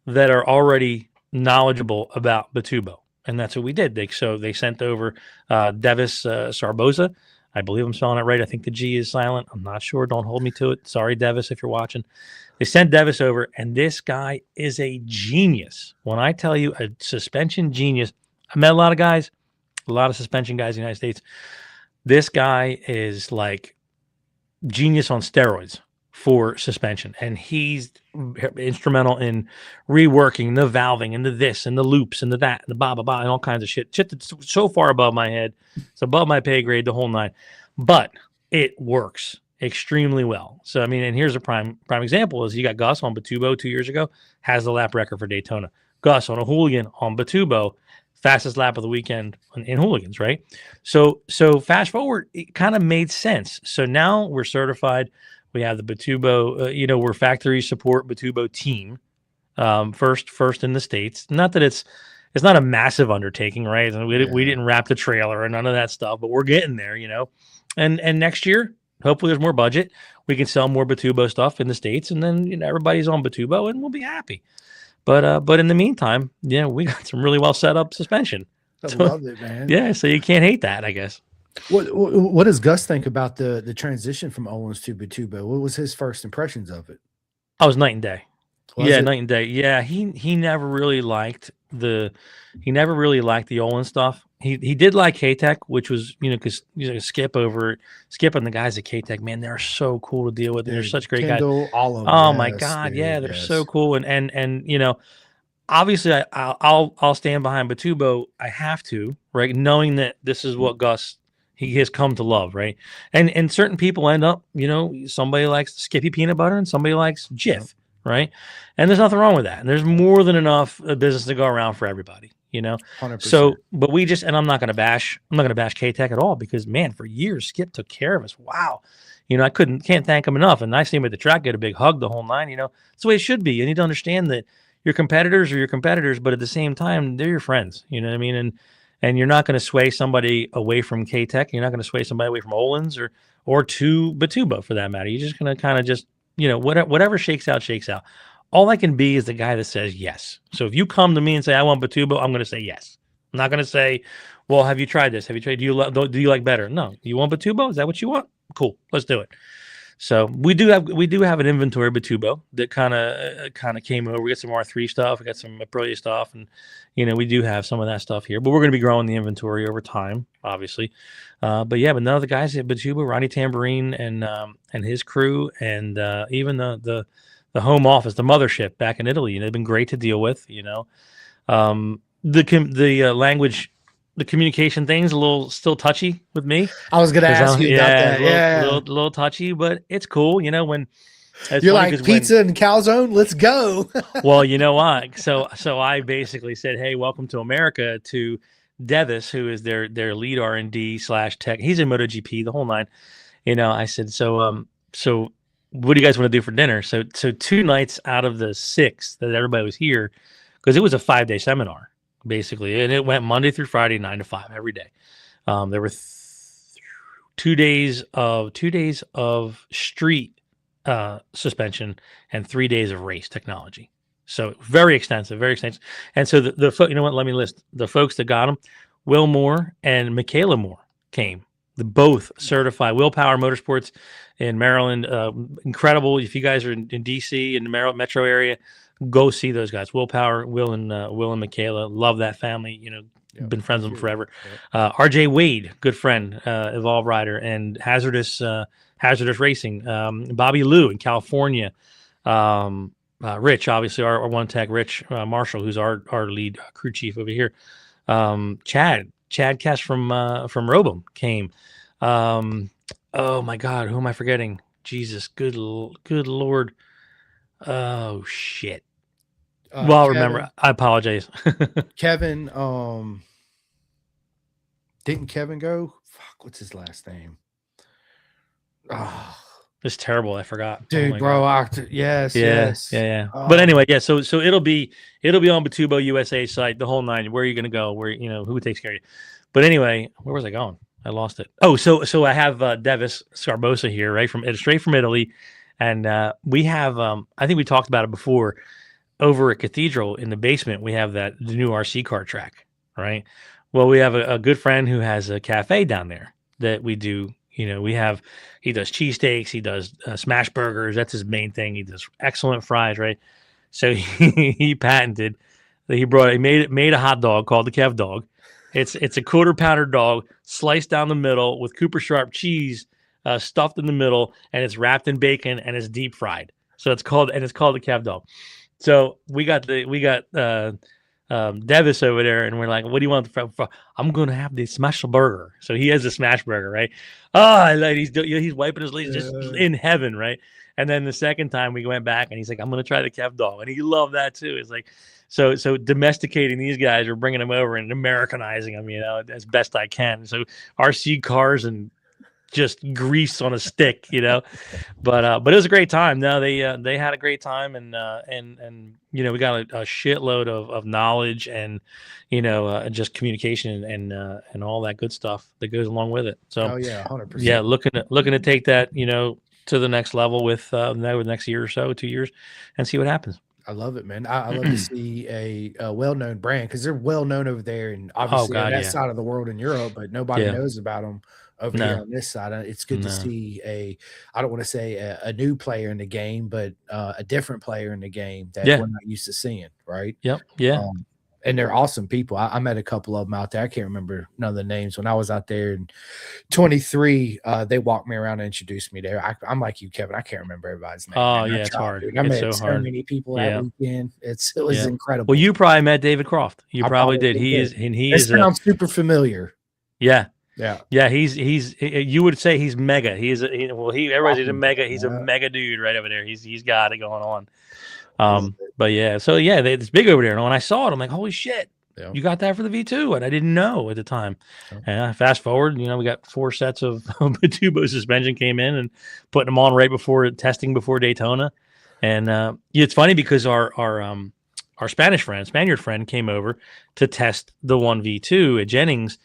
that are already knowledgeable about Bitubo. And that's what we did. They sent over Devis Sarboza. I believe I'm spelling it right. I think the G is silent. I'm not sure. Don't hold me to it. Sorry, Devis, if you're watching. They sent Devis over, and this guy is a genius. When I tell you a suspension genius, I met a lot of guys, a lot of suspension guys in the United States. This guy is like genius on steroids for suspension, and he's instrumental in reworking the valving and the this and the loops and the that and the blah blah blah and all kinds of shit that's so far above my head. It's above my pay grade, the whole nine, but it works extremely well. So I mean, and here's a prime example: is you got Gus on Bitubo 2 years ago, has the lap record for Daytona. Gus on a Hooligan on Bitubo, fastest lap of the weekend in Hooligans, right? So fast forward, it kind of made sense. So now we're certified. We have the Bitubo, we're factory support Bitubo team, first in the States. Not that it's not a massive undertaking, right? We didn't wrap the trailer or none of that stuff, but we're getting there, And next year, hopefully there's more budget. We can sell more Bitubo stuff in the States, and then everybody's on Bitubo, and we'll be happy. But in the meantime, we got some really well set up suspension. I love it, man. Yeah, so you can't hate that, I guess. What does Gus think about the transition from Öhlins to Bitubo? What was his first impressions of it? I was night and day. Night and day. Yeah, he never really liked the Öhlins stuff. He did like K-Tech, which was because Skip and the guys at K-Tech, man, they're so cool to deal with. They're such great Kendall, guys. All of them. Oh my God, yeah, they're so cool. And obviously I'll stand behind Bitubo. I have to, right? Knowing that this is what Gus he has come to love, right? And certain people end up, somebody likes Skippy peanut butter and somebody likes Jif, right? And there's nothing wrong with that. And there's more than enough business to go around for everybody, 100%. So, but and I'm not going to bash K-Tech at all, because man, for years Skip took care of us. Wow. I can't thank him enough. And I see him at the track, get a big hug, the whole nine, it's the way it should be. You need to understand that your competitors are your competitors, but at the same time, they're your friends, you know what I mean? And you're not going to sway somebody away from K-Tech. You're not going to sway somebody away from Olin's or to Bitubo, for that matter. You're just going to kind of just, whatever shakes out, shakes out. All I can be is the guy that says yes. So if you come to me and say, I want Bitubo, I'm going to say yes. I'm not going to say, well, have you tried this? Have you tried, do you like better? No. You want Bitubo? Is that what you want? Cool. Let's do it. So we do have an inventory of Bitubo that kind of came over. We got some R3 stuff, we got some Aprilia stuff, and we do have some of that stuff here. But we're going to be growing the inventory over time, obviously. But none of the guys at Bitubo, Ronnie Tambourine and his crew, and even the home office, the mothership back in Italy, they've been great to deal with. The language. The communication thing's a little still touchy with me. I was going to ask you about that. A little touchy, but it's cool. When you're like pizza and calzone, let's go. Well, you know what? So I basically said, hey, welcome to America, to Devis, who is their lead R&D / tech. He's in MotoGP, the whole nine. I said, so what do you guys want to do for dinner? So 2 nights out of the 6 that everybody was here, because it was a 5-day seminar, basically, and it went Monday through Friday, 9 to 5 every day. There were 2 days of street suspension and 3 days of race technology. So very extensive. And so the you know what? Let me list the folks that got them. Will Moore and Michaela Moore came. The both certified. Willpower Motorsports in Maryland. Incredible. If you guys are in DC, in the Maryland metro area, go see those guys. Willpower, Will and Michaela. Love that family. Been friends with them forever. RJ Wade, good friend, Evolve rider, and Hazardous Racing. Bobby Lou in California. Rich, obviously our one tech, Rich Marshall, who's our lead crew chief over here. Chad Cash from Robum came. Oh my God, who am I forgetting? Jesus, good Lord. Oh shit. Well, I'll remember. I apologize. Kevin, didn't Kevin go? Fuck, what's his last name? Oh, it's terrible. I forgot. Dude, bro. Yes. Yeah. But anyway, yeah. So it'll be on Bitubo USA site, the whole nine. Where are you going to go? Where who takes care of you? But anyway, where was I going? I lost it. Oh, so I have Devis Scarbosa here, right, straight from Italy, and we have I think we talked about it before. Over at Cathedral in the basement, we have the new RC car track, right? Well, we have a good friend who has a cafe down there that we do. He does cheesesteaks, he does smash burgers. That's his main thing. He does excellent fries, right? So he patented that he made a hot dog called the Kev Dog. It's a 1/4 pounder dog sliced down the middle with Cooper Sharp cheese stuffed in the middle, and it's wrapped in bacon and it's deep fried. So it's called the Kev Dog. So we got Devis over there, and we're like, "What do you want?" I'm going to have the smash burger. So he has a smash burger, right? He's wiping his lips, just in heaven, right? And then the second time we went back, and he's like, "I'm going to try the Kev Dog," and he loved that too. It's like, so domesticating these guys, or bringing them over and Americanizing them, as best I can. So RC cars and just grease on a stick, but it was a great time. No, they had a great time, and we got a shitload of knowledge and just communication and all that good stuff that goes along with it. So 100%. Yeah, looking to take that to the next level with the next year or so, 2 years, and see what happens. I love it, man. I love to see a well-known brand, because they're well-known over there, and obviously on that side of the world in Europe, but nobody knows about them over here on this side. It's good to see I don't want to say a new player in the game, but a different player in the game that we're not used to seeing, right? Yep. Yeah. and they're awesome people. I met a couple of them out there. I can't remember none of the names when I was out there in 23. They walked me around and introduced me there. I'm like you, Kevin. I can't remember everybody's name. Oh, yeah, it's hard. I met so hard. many people that weekend. It was incredible. Well, you probably met David Croft. You probably did. He sounds super familiar. Yeah. He's you would say he's mega. Everybody's a mega. He's a mega dude right over there. He's got it going on. But it's big over there. And when I saw it, I'm like, holy shit, you got that for the V2, and I didn't know at the time. And fast forward, we got 4 sets of Bitubo suspension came in and putting them on right before testing before Daytona. And it's funny because our Spaniard friend came over to test the 1V2 at Jennings.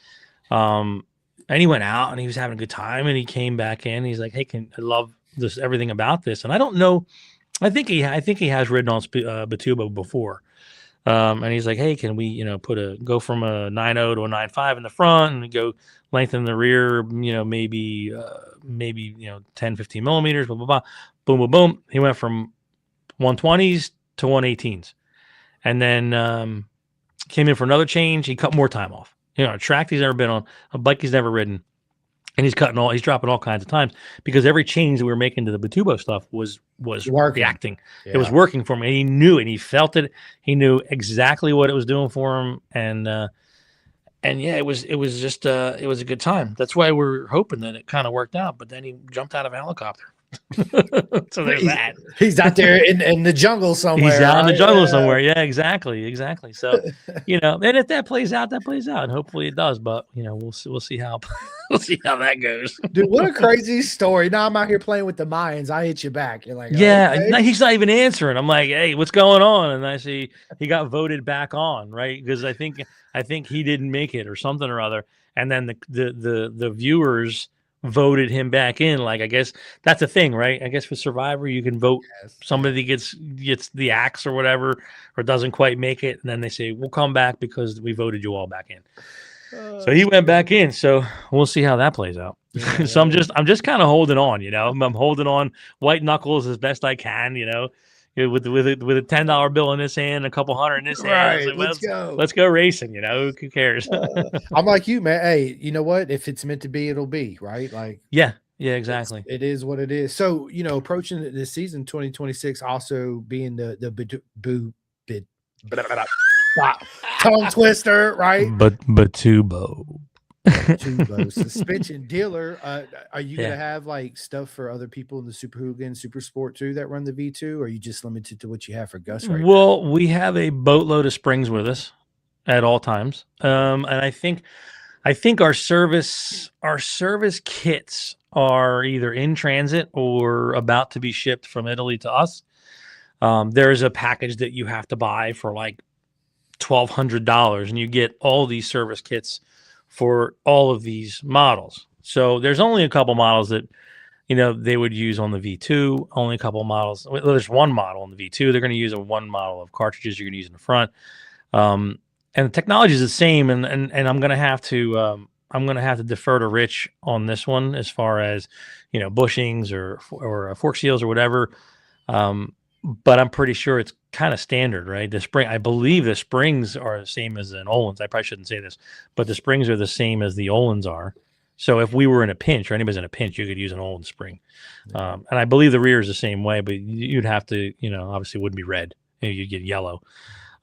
And he went out and he was having a good time, and he came back in. And he's like, "Hey, I love this, everything about this." And I don't know. I think he has ridden on Bitubo before. And he's like, "Hey, can we, go from a 9.0 to a 9.5 in the front and go lengthen the rear, maybe 10, 15 millimeters, blah, blah, blah." Boom, boom, boom. He went from 120s to 118s, and then came in for another change. He cut more time off. A track he's never been on, a bike he's never ridden, and he's dropping all kinds of times because every change that we were making to the Bitubo stuff was reacting. Yeah. It was working for him, and he knew it. And he felt it. He knew exactly what it was doing for him, and it was just it was a good time. That's why we're hoping that it kind of worked out. But then he jumped out of a helicopter. So there's that. He's out there in the jungle somewhere. He's out in the jungle somewhere. Yeah, exactly. So, and if that plays out, and hopefully it does. But we'll see how that goes. Dude, what a crazy story! Now I'm out here playing with the Mayans. I hit you back. You're like, okay. He's not even answering. I'm like, hey, what's going on? And I see he got voted back on, right? Because I think he didn't make it or something or other. And then the viewers voted him back in. Like, I guess that's a thing, right? I guess for Survivor you can vote. Somebody gets the axe or whatever, or doesn't quite make it, and then they say we'll come back because we voted you all back in. So he went back in. So we'll see how that plays out. So I'm just kind of holding on. I'm holding on white knuckles as best I can. With a $10 bill in this hand, a couple hundred in this hand. Right, like, let's go racing. Who cares? I'm like you, man. Hey, you know what? If it's meant to be, it'll be, right? Like, yeah, exactly. It is what it is. So, approaching the season 2026, also being the tongue twister, right? Bitubo. Suspension dealer. Are you gonna have like stuff for other people in the Super Hooligans, Super Sport too that run the V2, or are you just limited to what you have for Gus right now? We have a boatload of springs with us at all times. And I think our service kits are either in transit or about to be shipped from Italy to us. There's a package that you have to buy for like $1,200, and you get all these service kits for all of these models. So there's only a couple models that they would use on the V2. Only a couple models. Well, there's one model on the V2. They're going to use one model of cartridges you're going to use in the front. And the technology is the same. And I'm going to have to defer to Rich on this one as far as bushings or fork seals or whatever. But I'm pretty sure it's kind of standard, right? I believe the springs are the same as an Öhlins. I probably shouldn't say this, but the springs are the same as the Öhlins are. So if we were in a pinch, or anybody's in a pinch, you could use an Öhlins spring. And I believe the rear is the same way, but you'd have to, obviously it wouldn't be red. You'd get yellow.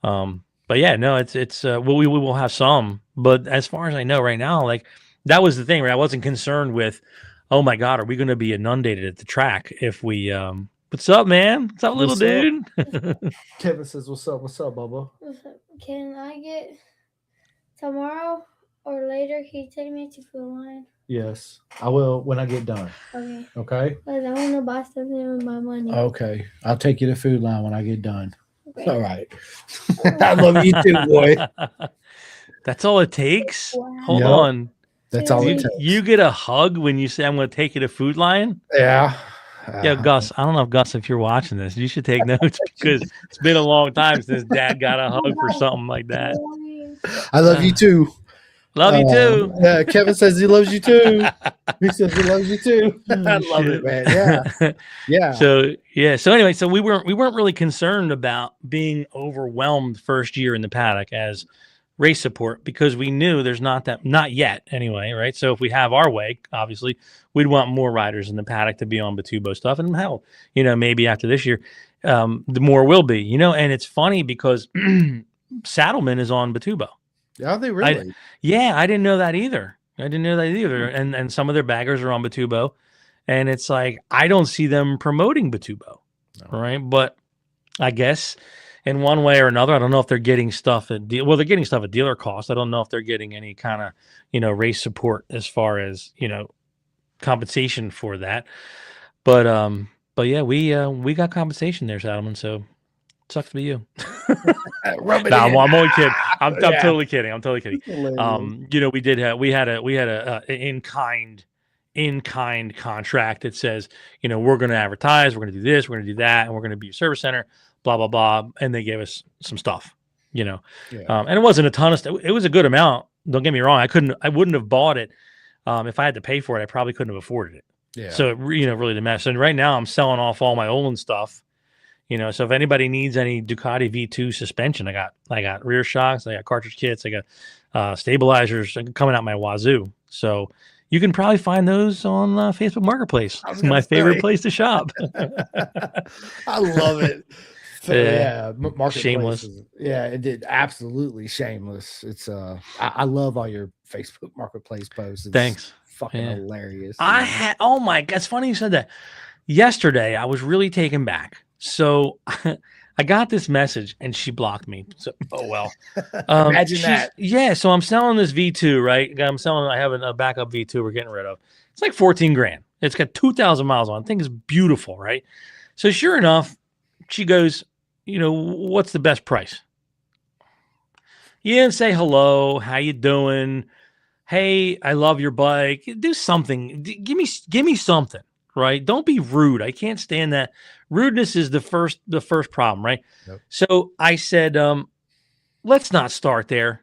But yeah, no, it's we will have some, but as far as I know right now, like that was the thing, right? I wasn't concerned with, oh my God, are we going to be inundated at the track if we, what's up, man? What's up, little dude? Kevin says, what's up, Bubba? Can I get tomorrow or later? Can you take me to Food Line? Yes, I will when I get done. Okay? Because I want to buy something with my money. Okay. I'll take you to Food Line when I get done. Okay. All right. I love you too, boy. That's all it takes? Wow. Hold on. That's all it takes. You get a hug when you say, I'm going to take you to Food Line? Yeah. Yeah, Gus, I don't know if you're watching this. You should take notes because it's been a long time since Dad got a hug for something like that. I love you too. Love you too. Yeah, Kevin says he loves you too. He says he loves you too. I love it, man. Yeah. Yeah. So anyway, so we weren't really concerned about being overwhelmed first year in the paddock as race support, because we knew there's not yet anyway, right? So if we have our way, obviously we'd want more riders in the paddock to be on Bitubo stuff, and hell, maybe after this year, the more will be, and it's funny because Saddleman is on Bitubo. Are they really? I didn't know that either. And some of their baggers are on Bitubo, and it's like I don't see them promoting Bitubo, right? But I guess in one way or another, I don't know if they're getting stuff at they're getting stuff at dealer cost. I don't know if they're getting any kind of race support as far as compensation for that. But yeah, we got compensation there, Saddleman. So sucks to be you. I'm only kidding. I'm totally kidding. I'm totally kidding. We had a in kind contract that says, we're going to advertise, we're going to do this, we're going to do that, and we're going to be a service center, blah blah blah, and they gave us some stuff, and it wasn't a ton of stuff. It was a good amount. Don't get me wrong. I wouldn't have bought it if I had to pay for it. I probably couldn't have afforded it. Yeah. So it really the mess. And right now I'm selling off all my Olin stuff. So if anybody needs any Ducati V2 suspension, I got rear shocks, I got cartridge kits, I got stabilizers coming out my wazoo. So you can probably find those on Facebook Marketplace. It's my favorite place to shop. I love it. Marketplace. Shameless. It did absolutely shameless. It's I love all your Facebook Marketplace posts. Thanks. Fucking hilarious. Oh my God, it's funny you said that. Yesterday I was really taken back. So I got this message and she blocked me. So, oh well. Imagine that. Yeah. So I'm selling this V2, right? I have a backup V2 we're getting rid of. It's like 14 grand. It's got 2,000 miles on it. I think it's beautiful, right? So sure enough, she goes, what's the best price? You didn't say hello. How you doing? Hey, I love your bike. Do something. Give me something. Right? Don't be rude. I can't stand that. Rudeness is the first problem, right? Yep. So I said, let's not start there.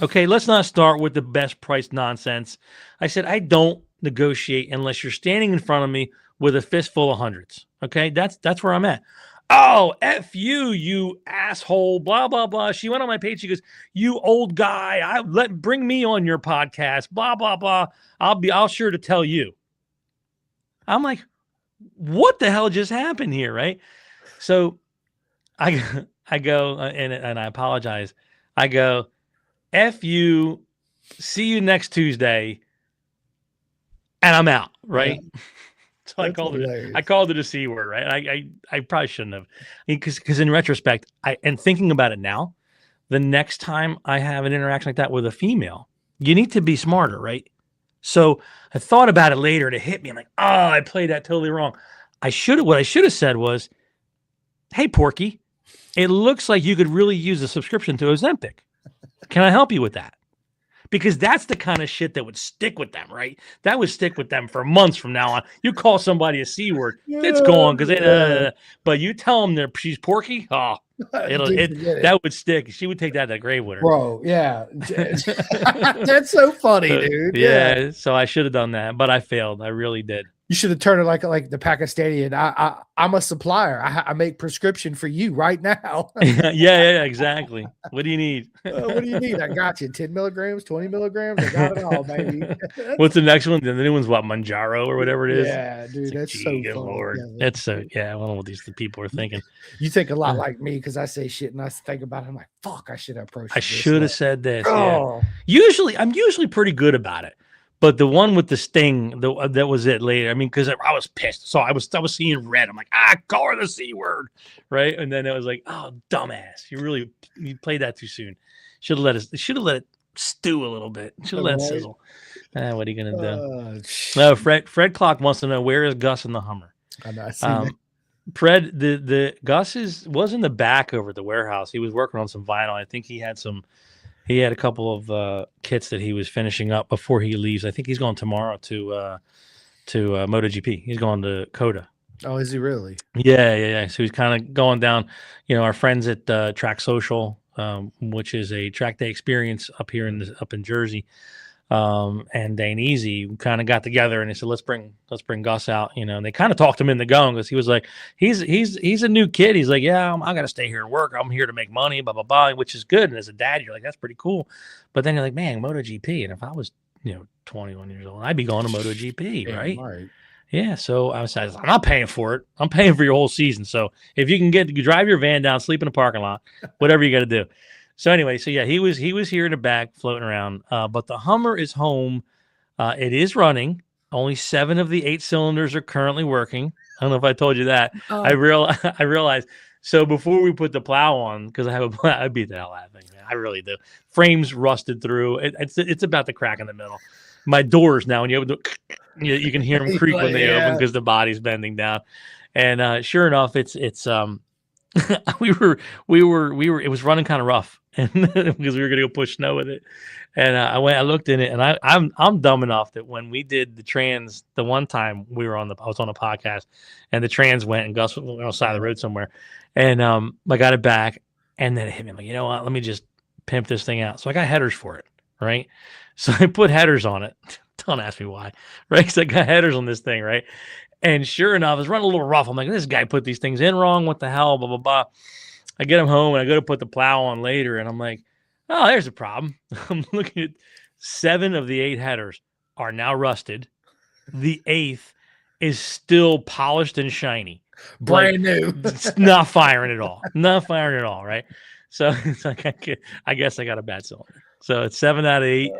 Okay, let's not start with the best price nonsense. I said, I don't negotiate unless you're standing in front of me with a fistful of hundreds. Okay, that's where I'm at. Oh, F you, you asshole, blah, blah, blah. She went on my page. She goes, you old guy, bring me on your podcast, blah, blah, blah. I'll sure to tell you. I'm like, what the hell just happened here, right? So I go, and I apologize. I go, F you, see you nenext Tuesday, and I'm out, right? Yeah. So I called it a C word, right? I probably shouldn't have. Because in retrospect, and thinking about it now, the next time I have an interaction like that with a female, you need to be smarter, right? So I thought about it later and it hit me. I'm like, oh, I played that totally wrong. What I should have said was, hey, Porky, it looks like you could really use a subscription to Ozempic. Can I help you with that? Because that's the kind of shit that would stick with them, right? That would stick with them for months from now on. You call somebody a C word, it's gone. But you tell them she's Porky, that would stick. She would take that to the grave with her. Bro, yeah. That's so funny, dude. Yeah. So I should have done that, but I failed. I really did. You should have turned it like the Pakistani. I'm a supplier. I make prescription for you right now. yeah, exactly. What do you need? What do you need? I got you. 10 milligrams, 20 milligrams. I got it all, baby. What's the next one? The new one's what? Manjaro or whatever it is. Yeah, dude. That's so funny. Lord. That's so. Yeah, I don't know what these people are thinking. You think a lot like me because I say shit and I think about it. I'm like, fuck, I should have approached. I should have said this. Oh. Yeah. I'm usually pretty good about it. But the one with the sting, that was it later. I mean, because I was pissed. So I was seeing red. I'm like, call her the C word. Right. And then it was like, oh, dumbass. You played that too soon. Should have let it stew a little bit. Should have let it sizzle. What are you going to do? No, Fred Clock wants to know, where is Gus in the Hummer? I'm not seeing it. Fred, the Gus was in the back over at the warehouse. He was working on some vinyl. I think he had a couple of kits that he was finishing up before he leaves. I think he's going tomorrow to MotoGP. He's going to Coda. Oh, is he really? Yeah. So he's kind of going down. Our friends at Track Social, which is a track day experience up here up in Jersey. And Dane Easy kind of got together and they said, let's bring Gus out, and they kind of talked him into going because he was like, he's a new kid. He's like, yeah, I got to stay here and work. I'm here to make money, blah, blah, blah, which is good. And as a dad, you're like, that's pretty cool. But then you're like, man, MotoGP. And if I was, 21 years old, I'd be going to MotoGP, right? Yeah. So I was I'm not paying for it. I'm paying for your whole season. So if you can drive your van down, sleep in a parking lot, whatever you got to do. So anyway, he was here in the back floating around, but the Hummer is home. It is running. Only 7 of the 8 cylinders are currently working. I don't know if I told you that. Oh. I realized. So before we put the plow on, because I beat the hell out of things, man. I really do. Frames rusted through. It's about to crack in the middle. My doors now, when you open you can hear them creak when they open because the body's bending down. And sure enough, it's we were it was running kind of rough and because we were going to go push snow with it. And I looked in it, and I'm dumb enough that when we did the trans the one time I was on a podcast, and the trans went and Gus went on the side of the road somewhere, and I got it back, and then it hit me. I'm like, you know what? Let me just pimp this thing out. So I got headers for it, right? So I put headers on it. Don't ask me why, right? Because I got headers on this thing, right? And sure enough, it's running a little rough. I'm like, this guy put these things in wrong. What the hell? Blah, blah, blah. I get him home and I go to put the plow on later. And I'm like, oh, there's a problem. I'm looking at 7 of the 8 headers are now rusted. The 8th is still polished and shiny. Brand new. It's not firing at all. Not firing at all, right? So it's like, I guess I got a bad cylinder. So it's 7 out of 8.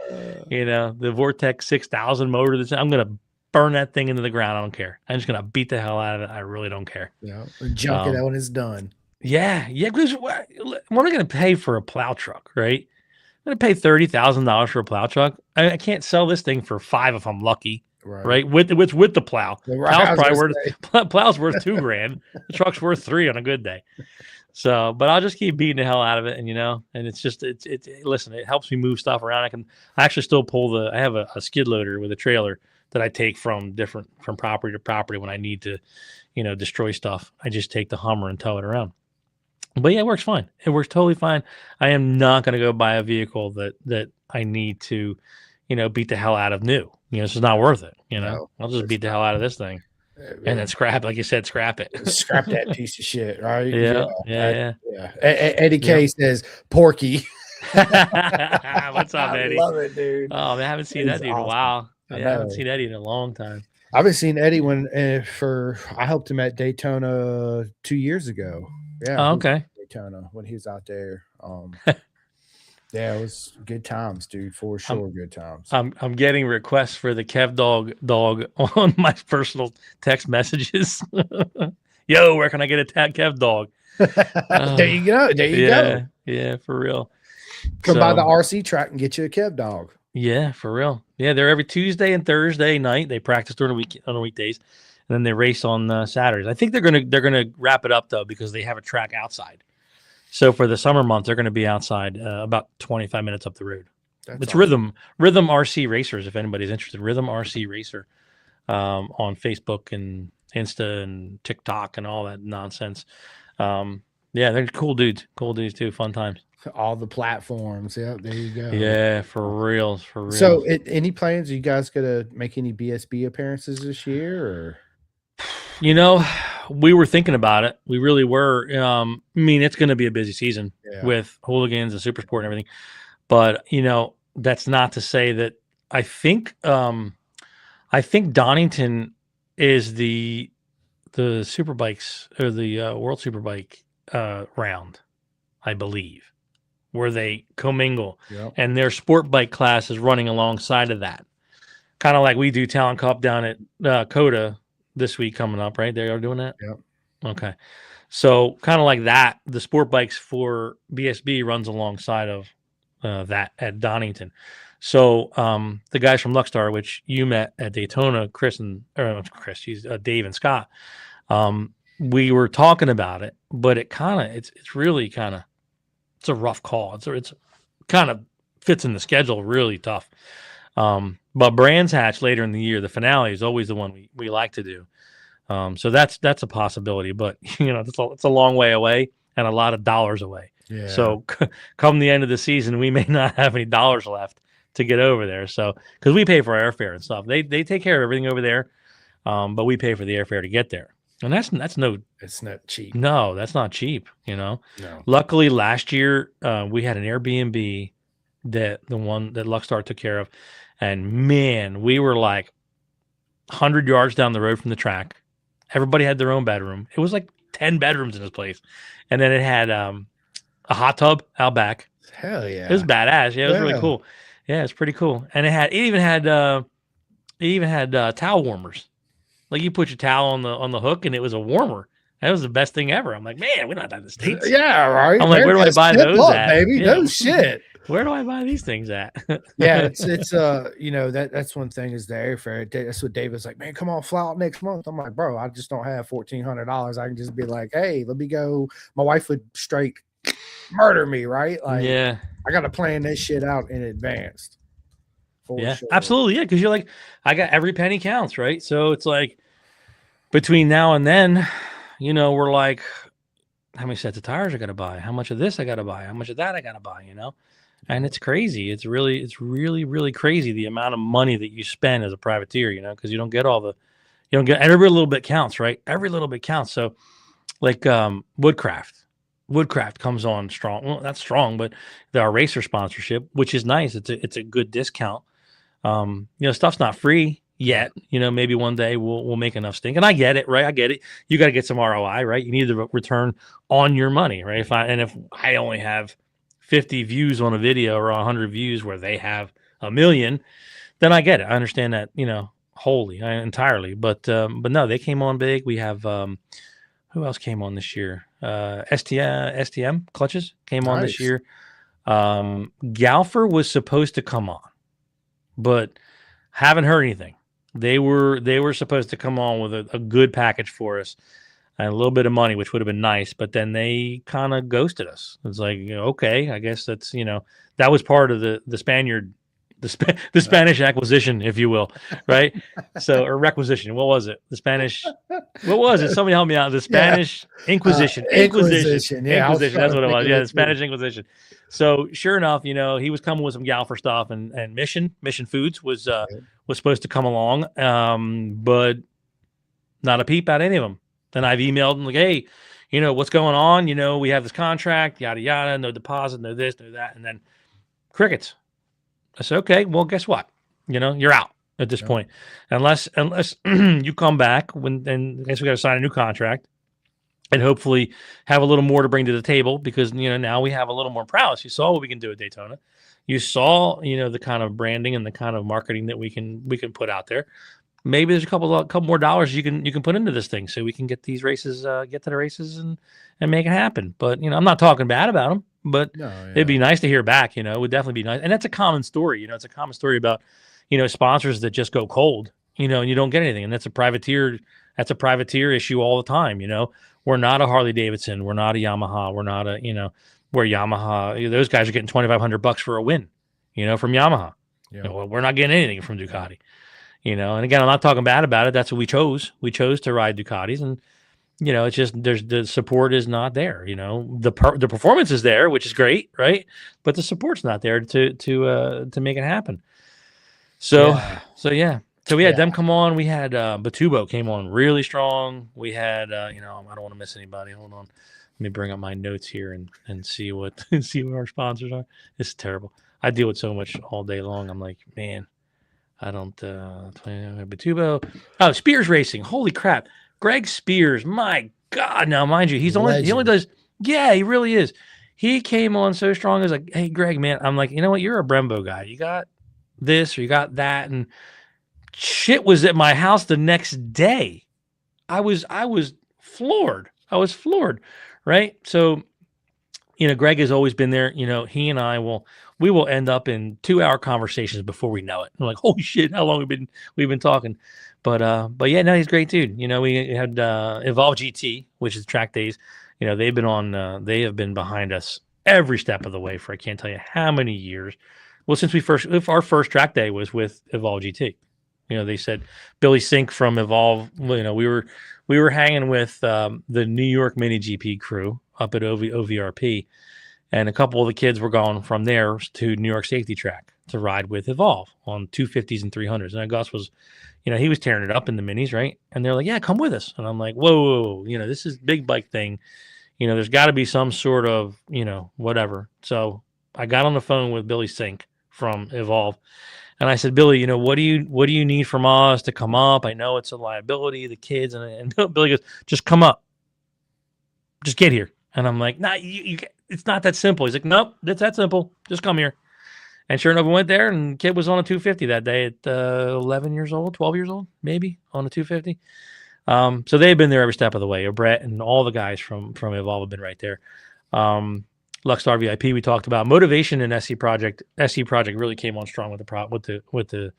The Vortex 6000 motor. I'm going to burn that thing into the ground. I don't care. I'm just going to beat the hell out of it. I really don't care. Yeah. Junk it out when it's done. Yeah. Because what am I going to pay for a plow truck, right? I'm going to pay $30,000 for a plow truck. I can't sell this thing for $5 if I'm lucky, right? With the plow. Plow's worth $2,000. The truck's worth $3,000 on a good day. So, but I'll just keep beating the hell out of it, and and it's just listen, it helps me move stuff around. I actually still I have a skid loader with a trailer that I take from property to property when I need to, destroy stuff. I just take the Hummer and tow it around. But yeah, it works fine. It works totally fine. I am not going to go buy a vehicle that I need to, beat the hell out of new. It's just not worth it. No, I'll just beat the hell out of this thing. And then scrap, like you said, scrap it. Scrap that piece of shit, right? Yeah. Eddie K says Porky. What's up, Eddie? I love it, dude. Oh, man, I haven't seen that dude in a while. I haven't seen Eddie in a long time. I haven't seen Eddie I helped him at Daytona 2 years ago. Yeah. Oh, okay. Daytona when he was out there. Yeah, it was good times, dude. For sure, good times. I'm getting requests for the Kev Dog on my personal text messages. Yo, where can I get a Kev Dog? There you go. There you go. Yeah, for real. Come by the RC track and get you a Kev Dog. Yeah, for real. Yeah, they're every Tuesday and Thursday night. They practice during the weekdays, and then they race on Saturdays. I think they're gonna wrap it up though because they have a track outside. So for the summer months, they're going to be outside about 25 minutes up the road. It's awesome. Rhythm RC Racers, if anybody's interested. Rhythm RC Racer on Facebook and Insta and TikTok and all that nonsense. Yeah, they're cool dudes. Cool dudes too. Fun times. All the platforms. Yeah, there you go. Yeah, for real. So any plans? Are you guys going to make any BSB appearances this year? Or? We were thinking about it. We really were. It's going to be a busy season with Hooligans and Super Sport and everything. But, that's not to say that I think Donington is the Superbikes or the World Superbike round, I believe, where they commingle. Yep. And their sport bike class is running alongside of that. Kind of like we do Talent Cup down at Coda this week coming up, right? They are doing that? Yep. Okay. So kind of like that, the sport bikes for BSB runs alongside of that at Donington. So the guys from Luckstar, which you met at Daytona, Dave and Scott, we were talking about it, but it's really kind of, it's a rough call. It's kind of fits in the schedule really tough. But Brands Hatch later in the year, the finale is always the one we like to do. So that's a possibility, but it's a long way away and a lot of dollars away. Yeah. So come the end of the season, we may not have any dollars left to get over there. So because we pay for airfare and stuff, they take care of everything over there, but we pay for the airfare to get there, and that's no. It's not cheap. No, that's not cheap. No. Luckily, last year we had an Airbnb that the one that Luckstar took care of, and man, we were like 100 yards down the road from the track. Everybody had their own bedroom. It was like 10 bedrooms in this place, and then it had a hot tub out back. Hell yeah! It was badass. Yeah, it was really cool. Yeah, it's pretty cool. And it even had towel warmers. Like you put your towel on the hook, and it was a warmer. That was the best thing ever. I'm like, man, we don't have that in the States. Yeah, right. I'm like, where do I buy those at? Baby, Yeah. no shit. Where do I buy these things at? Yeah, it's that's one thing is the airfare. That's what David's like, man, come on, fly out next month. I'm like, bro, I just don't have $1,400. I can just be like, hey, let me go. My wife would straight murder me, right? Like, yeah, I got to plan this shit out in advance. Yeah, sure. absolutely. Yeah, because you're like, I got every penny counts, right? So it's like between now and then, we're like, how many sets of tires I got to buy? How much of this I got to buy? How much of that I got to buy? And it's crazy. It's really, really crazy the amount of money that you spend as a privateer. Because you don't get every little bit counts, right? Every little bit counts. So, like Woodcraft comes on strong. Well, not strong, but our racer sponsorship, which is nice. It's a good discount. Stuff's not free yet. Maybe one day we'll make enough stink. And I get it, right? I get it. You got to get some ROI, right? You need the return on your money, right? If I only have 50 views on a video or 100 views where they have 1 million, then I get it. I understand that, wholly, entirely. But no, they came on big. We have who else came on this year? STM clutches came on this year. Galfer was supposed to come on, but haven't heard anything. They were supposed to come on with a good package for us and a little bit of money, which would have been nice, but then they kind of ghosted us. It's like, okay, I guess that's, that was part of the Spaniard, the Spanish acquisition, if you will, right? Or requisition. What was it? The Spanish, what was it? Somebody help me out. The Spanish Inquisition. Inquisition. Yeah, Inquisition. That's what it was. Yeah, the Spanish Inquisition. So sure enough, he was coming with some Galfer stuff, and Mission Foods was supposed to come along, but not a peep out of any of them. Then I've emailed them like, hey, what's going on? We have this contract, yada yada, no deposit, no this, no that, and then crickets. I said, okay, well, guess what? You're out at this point, unless you come back then I guess we got to sign a new contract and hopefully have a little more to bring to the table because now we have a little more prowess. You saw what we can do at Daytona. You saw the kind of branding and the kind of marketing that we can put out there. Maybe there's a couple more dollars you can put into this thing so we can get these races, get to the races and make it happen. But I'm not talking bad about them, but it'd be nice to hear back. It would definitely be nice, and that's a common story. It's a common story about sponsors that just go cold, and you don't get anything, and that's a privateer issue all the time. We're not a Harley Davidson, we're not a Yamaha, we're not a where Yamaha, those guys are getting $2,500 for a win, from Yamaha. We're not getting anything from Ducati. And again, I'm not talking bad about it. That's what we chose. We chose to ride Ducatis, and it's just the support is not there. The performance is there, which is great, right? But the support's not there to make it happen. So we had them come on. We had Bitubo came on really strong. We had I don't want to miss anybody. Hold on, let me bring up my notes here and see what our sponsors are. It's terrible. I deal with so much all day long. I'm like, man. I don't Bitubo. Oh, Spears Racing. Holy crap. Greg Spears. My God. Now, mind you, he only does. Yeah, he really is. He came on so strong. I was like, hey, Greg, man. I'm like, you know what? You're a Brembo guy. You got this or you got that. And shit was at my house the next day. I was floored. Right. So, Greg has always been there. He and I we will end up in 2-hour conversations before we know it. I'm like, holy shit, how long we've been talking. But yeah, no, he's a great dude. We had Evolve GT, which is track days. They've been on. They have been behind us every step of the way for I can't tell you how many years. Well, since our first track day was with Evolve GT. They said Billy Sink from Evolve. We were hanging with the New York Mini GP crew up at OVRP. And a couple of the kids were going from there to New York Safety Track to ride with Evolve on 250s and 300s. And Gus was, he was tearing it up in the minis, right? And they're like, yeah, come with us. And I'm like, whoa, this is big bike thing. There's got to be some sort of, whatever. So I got on the phone with Billy Sink from Evolve. And I said, Billy, what do you need from us to come up? I know it's a liability, the kids. And Billy goes, just come up. Just get here. And I'm like, nah, it's not that simple. He's like, nope, it's that simple. Just come here. And sure enough, we went there, and the kid was on a 250 that day at 11 years old, 12 years old, maybe, on a 250. So they've been there every step of the way. Brett and all the guys from Evolve have been right there. Luckstar VIP we talked about. Motivation and SC Project really came on strong with the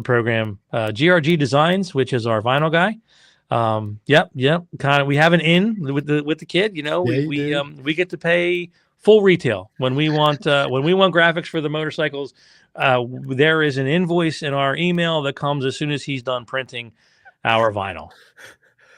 program. GRG Designs, which is our vinyl guy. Yep. Kind of, we have an in with the kid. We get to pay full retail when we want graphics for the motorcycles. There is an invoice in our email that comes as soon as he's done printing our vinyl.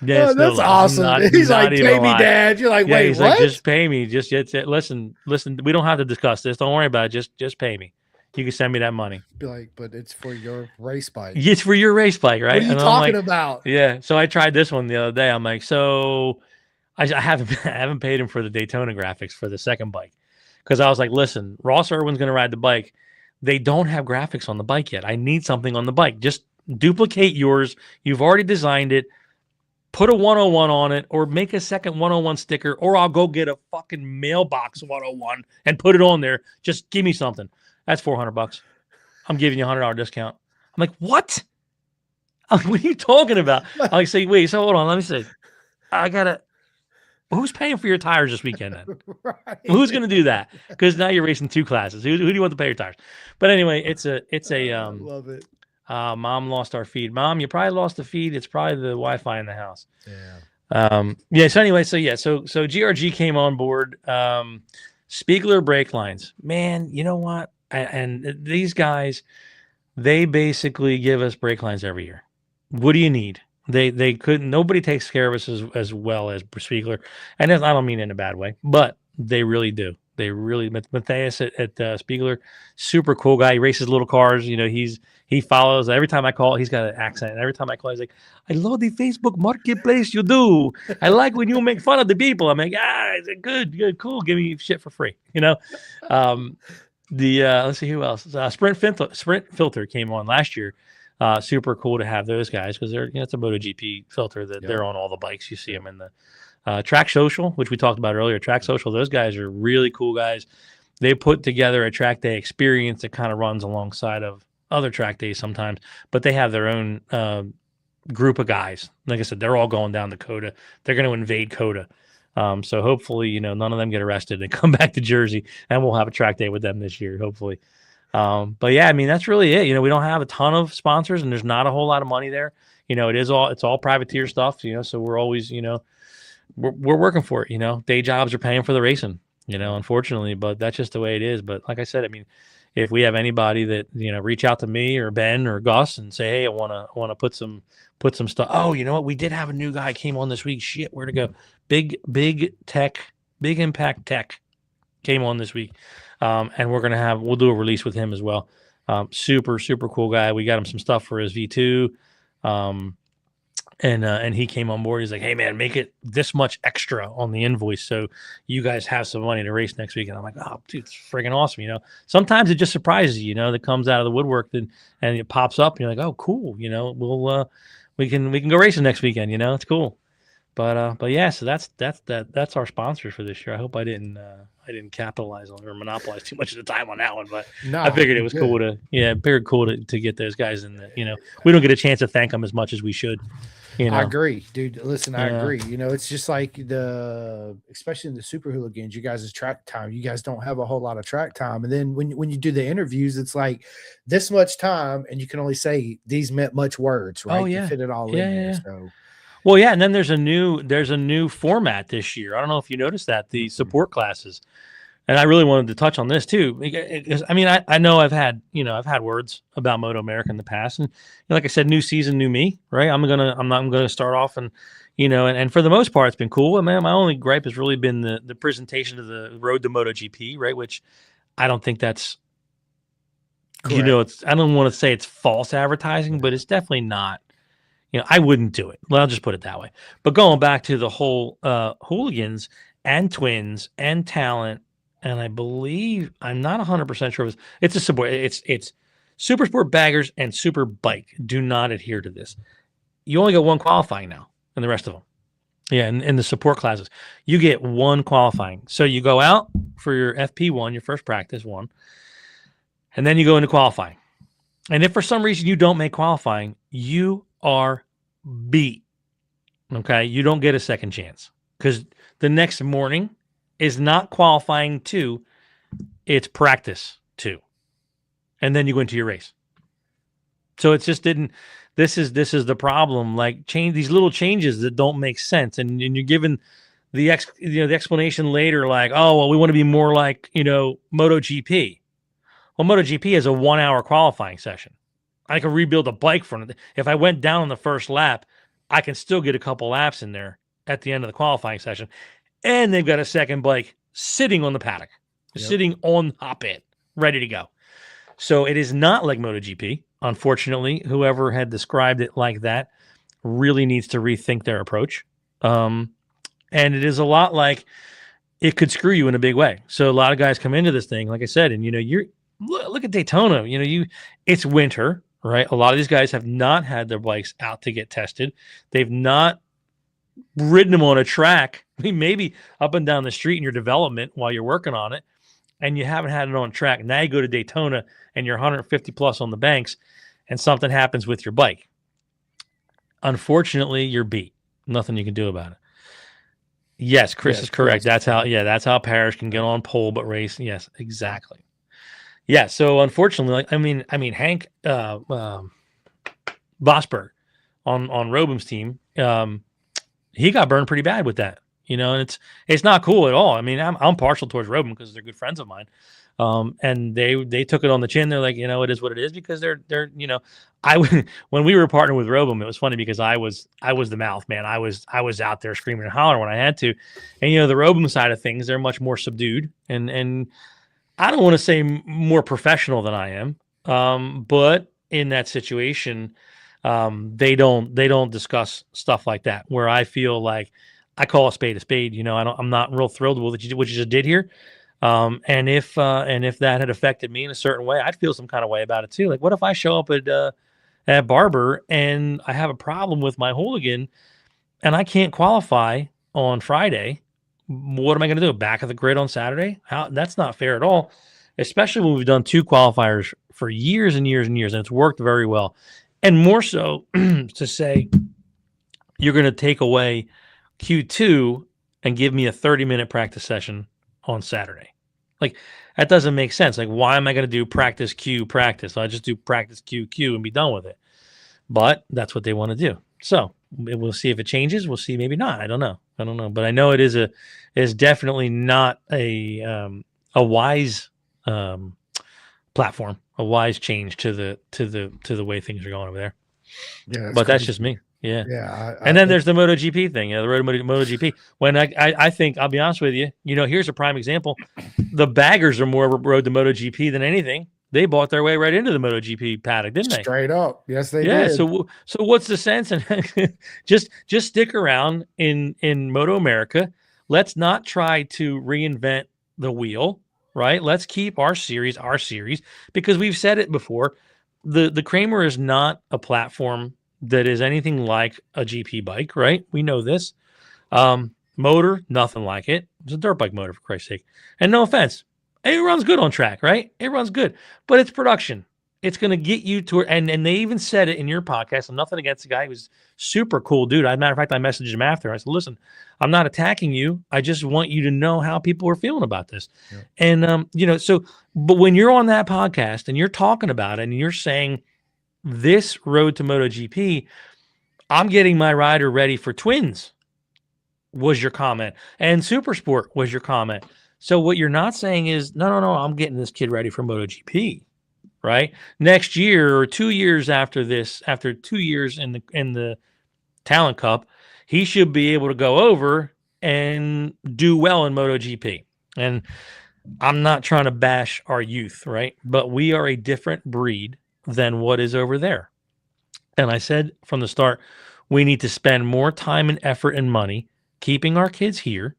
Yeah, that's awesome. He's like, pay me, Dad. You're like, wait, he's what? Like, just pay me. Listen. We don't have to discuss this. Don't worry about it. Just pay me. You can send me that money. Be like, but it's for your race bike. It's for your race bike, right? What are you talking about? Yeah. So I tried this one the other day. I'm like, so I haven't paid him for the Daytona graphics for the second bike, because I was like, listen, Ross Irwin's going to ride the bike. They don't have graphics on the bike yet. I need something on the bike. Just duplicate yours. You've already designed it. Put a 101 on it, or make a second 101 sticker, or I'll go get a fucking mailbox 101 and put it on there. Just give me something. That's $400. I'm giving you a $100 discount. I'm like, what? What are you talking about? I like, say, wait, so hold on. Let me say, who's paying for your tires this weekend then? Right. Who's going to do that? Because now you're racing two classes. Who do you want to pay your tires? But anyway, it's a love it. Mom lost our feed. Mom, you probably lost the feed. It's probably the Wi-Fi in the house. Yeah. So anyway, so GRG came on board. Spiegler brake lines. Man, you know what? And these guys, they basically give us brake lines every year. What do you need? They couldn't. Nobody takes care of us as well as Spiegler, and I don't mean in a bad way, but they really do. They really. Matthias at Spiegler, super cool guy. He races little cars. He follows. Every time I call, he's got an accent. And every time I call, he's like, I love the Facebook marketplace you do. I like when you make fun of the people. I'm like, he's like, good, cool. Give me shit for free. Let's see who else. Sprint Filter came on last year. Super cool to have those guys, because they're it's a MotoGP filter that they're on all the bikes. You see them in the Track Social, which we talked about earlier. Track Social, those guys are really cool guys. They put together a track day experience that kind of runs alongside of other track days sometimes, but they have their own group of guys. Like I said, they're all going down to COTA. They're going to invade COTA. So hopefully, none of them get arrested and come back to Jersey, and we'll have a track day with them this year, hopefully. But yeah, I mean, that's really it. We don't have a ton of sponsors, and there's not a whole lot of money there. It's all privateer stuff, so we're always, we're working for it, day jobs are paying for the racing, unfortunately, but that's just the way it is. But like I said, I mean, if we have anybody that, reach out to me or Ben or Gus and say, hey, I want to put some stuff. Oh, you know what? We did have a new guy came on this week. Shit, where to go? Big Impact Tech came on this week. And we'll do a release with him as well. Super, super cool guy. We got him some stuff for his V2. And he came on board. He's like, hey man, make it this much extra on the invoice so you guys have some money to race next week. And I'm like, oh dude, it's friggin' awesome. Sometimes it just surprises you, that comes out of the woodwork and it pops up and you're like, oh cool. We can go racing next weekend, it's cool. But yeah, so that's our sponsors for this year. I hope I didn't capitalize on or monopolize too much of the time on that one, but no, I figured it was cool to get those guys in the, we don't get a chance to thank them as much as we should. I agree, dude. Listen, I agree. It's just like especially in the Super Hooligans, you guys' track time. You guys don't have a whole lot of track time, and then when you do the interviews, it's like this much time, and you can only say these meant much words, right? Oh yeah, to fit it all in there. So. Well, yeah, and then there's a new format this year. I don't know if you noticed that, the support classes, and I really wanted to touch on this too. I mean, I know I've had words about Moto America in the past, and like I said, new season, new me, right? I'm gonna start off and and for the most part, it's been cool. Man, my only gripe has really been the presentation of the road to MotoGP, right? Which I don't think that's, Correct. I don't want to say it's false advertising, but it's definitely not. I wouldn't do it. Well, I'll just put it that way. But going back to the whole hooligans and twins and talent, and I believe I'm not 100% sure it's a support. It's super sport baggers and super bike do not adhere to this. You only get one qualifying now, and the rest of them, in the support classes, you get one qualifying. So you go out for your FP1, your first practice one, and then you go into qualifying. And if for some reason you don't make qualifying, you are beat. Okay, you don't get a second chance because the next morning is not qualifying 2, it's practice 2, and then you go into your race. So it just didn't. This is the problem. Like change these little changes that don't make sense, and you're given the the explanation later, like, oh well, we want to be more like MotoGP. Well, MotoGP is a 1-hour qualifying session. I can rebuild a bike from it. If I went down on the first lap, I can still get a couple laps in there at the end of the qualifying session. And they've got a second bike sitting on the paddock, sitting on hop it, ready to go. So it is not like MotoGP. Unfortunately, whoever had described it like that really needs to rethink their approach. And it is a lot like it could screw you in a big way. So a lot of guys come into this thing, like I said, and you're look at Daytona. It's winter, right? A lot of these guys have not had their bikes out to get tested. They've not ridden them on a track, maybe up and down the street in your development while you're working on it, and you haven't had it on track. Now you go to Daytona and you're 150 plus on the banks, and something happens with your bike. Unfortunately, you're beat. Nothing you can do about it. Yes, Chris is correct. That's how Parrish can get on pole but race. Yes, exactly. Yeah, so unfortunately, Hank Bosberg on Robum's team, he got burned pretty bad with that, and it's not cool at all. I mean, I'm partial towards Robum because they're good friends of mine, and they took it on the chin. They're like, it is what it is because they're when we were partnered with Robum, it was funny because I was the mouth man. I was out there screaming and hollering when I had to, and the Robum side of things, they're much more subdued and I don't want to say more professional than I am, but in that situation, they don't discuss stuff like that. Where I feel like I call a spade a spade. I'm not real thrilled with what you just did here. And if that had affected me in a certain way, I'd feel some kind of way about it too. Like, what if I show up at Barber and I have a problem with my hooligan, and I can't qualify on Friday? What am I going to do? Back of the grid on Saturday? That's not fair at all, especially when we've done 2 qualifiers for years and years and years, and it's worked very well. And more so to say you're going to take away Q2 and give me a 30-minute practice session on Saturday. Like, that doesn't make sense. Like, why am I going to do practice Q practice? I'll just do practice Q and be done with it. But that's what they want to do. So we'll see if it changes. We'll see. Maybe not. I don't know. But I know it is definitely not a wise platform, a wise change to the way things are going over there. Yeah, but that's just me. Yeah. Yeah. And then there's the MotoGP thing. The road to MotoGP. When I think, I'll be honest with you, here's a prime example. The baggers are more road to MotoGP than anything. They bought their way right into the MotoGP paddock, didn't they? Straight up. Yes, they did. So what's the sense? And just stick around in Moto America. Let's not try to reinvent the wheel, right? Let's keep our series, because we've said it before. The Kramer is not a platform that is anything like a GP bike, right? We know this. Motor, nothing like it. It's a dirt bike motor, for Christ's sake. And no offense, it runs good on track, right? It runs good, but it's production. It's going to get you to it. And they even said it in your podcast. I'm nothing against the guy who's super cool dude. As a matter of fact, I messaged him after. I said, listen, I'm not attacking you. I just want you to know how people are feeling about this. Yeah. And, but when you're on that podcast and you're talking about it and you're saying this road to MotoGP, I'm getting my rider ready for twins, was your comment. And Super Sport was your comment. So what you're not saying is, no, I'm getting this kid ready for MotoGP, right? Next year or 2 years after this, after 2 years in the Talent Cup, he should be able to go over and do well in MotoGP. And I'm not trying to bash our youth, right? But we are a different breed than what is over there. And I said from the start, we need to spend more time and effort and money keeping our kids here.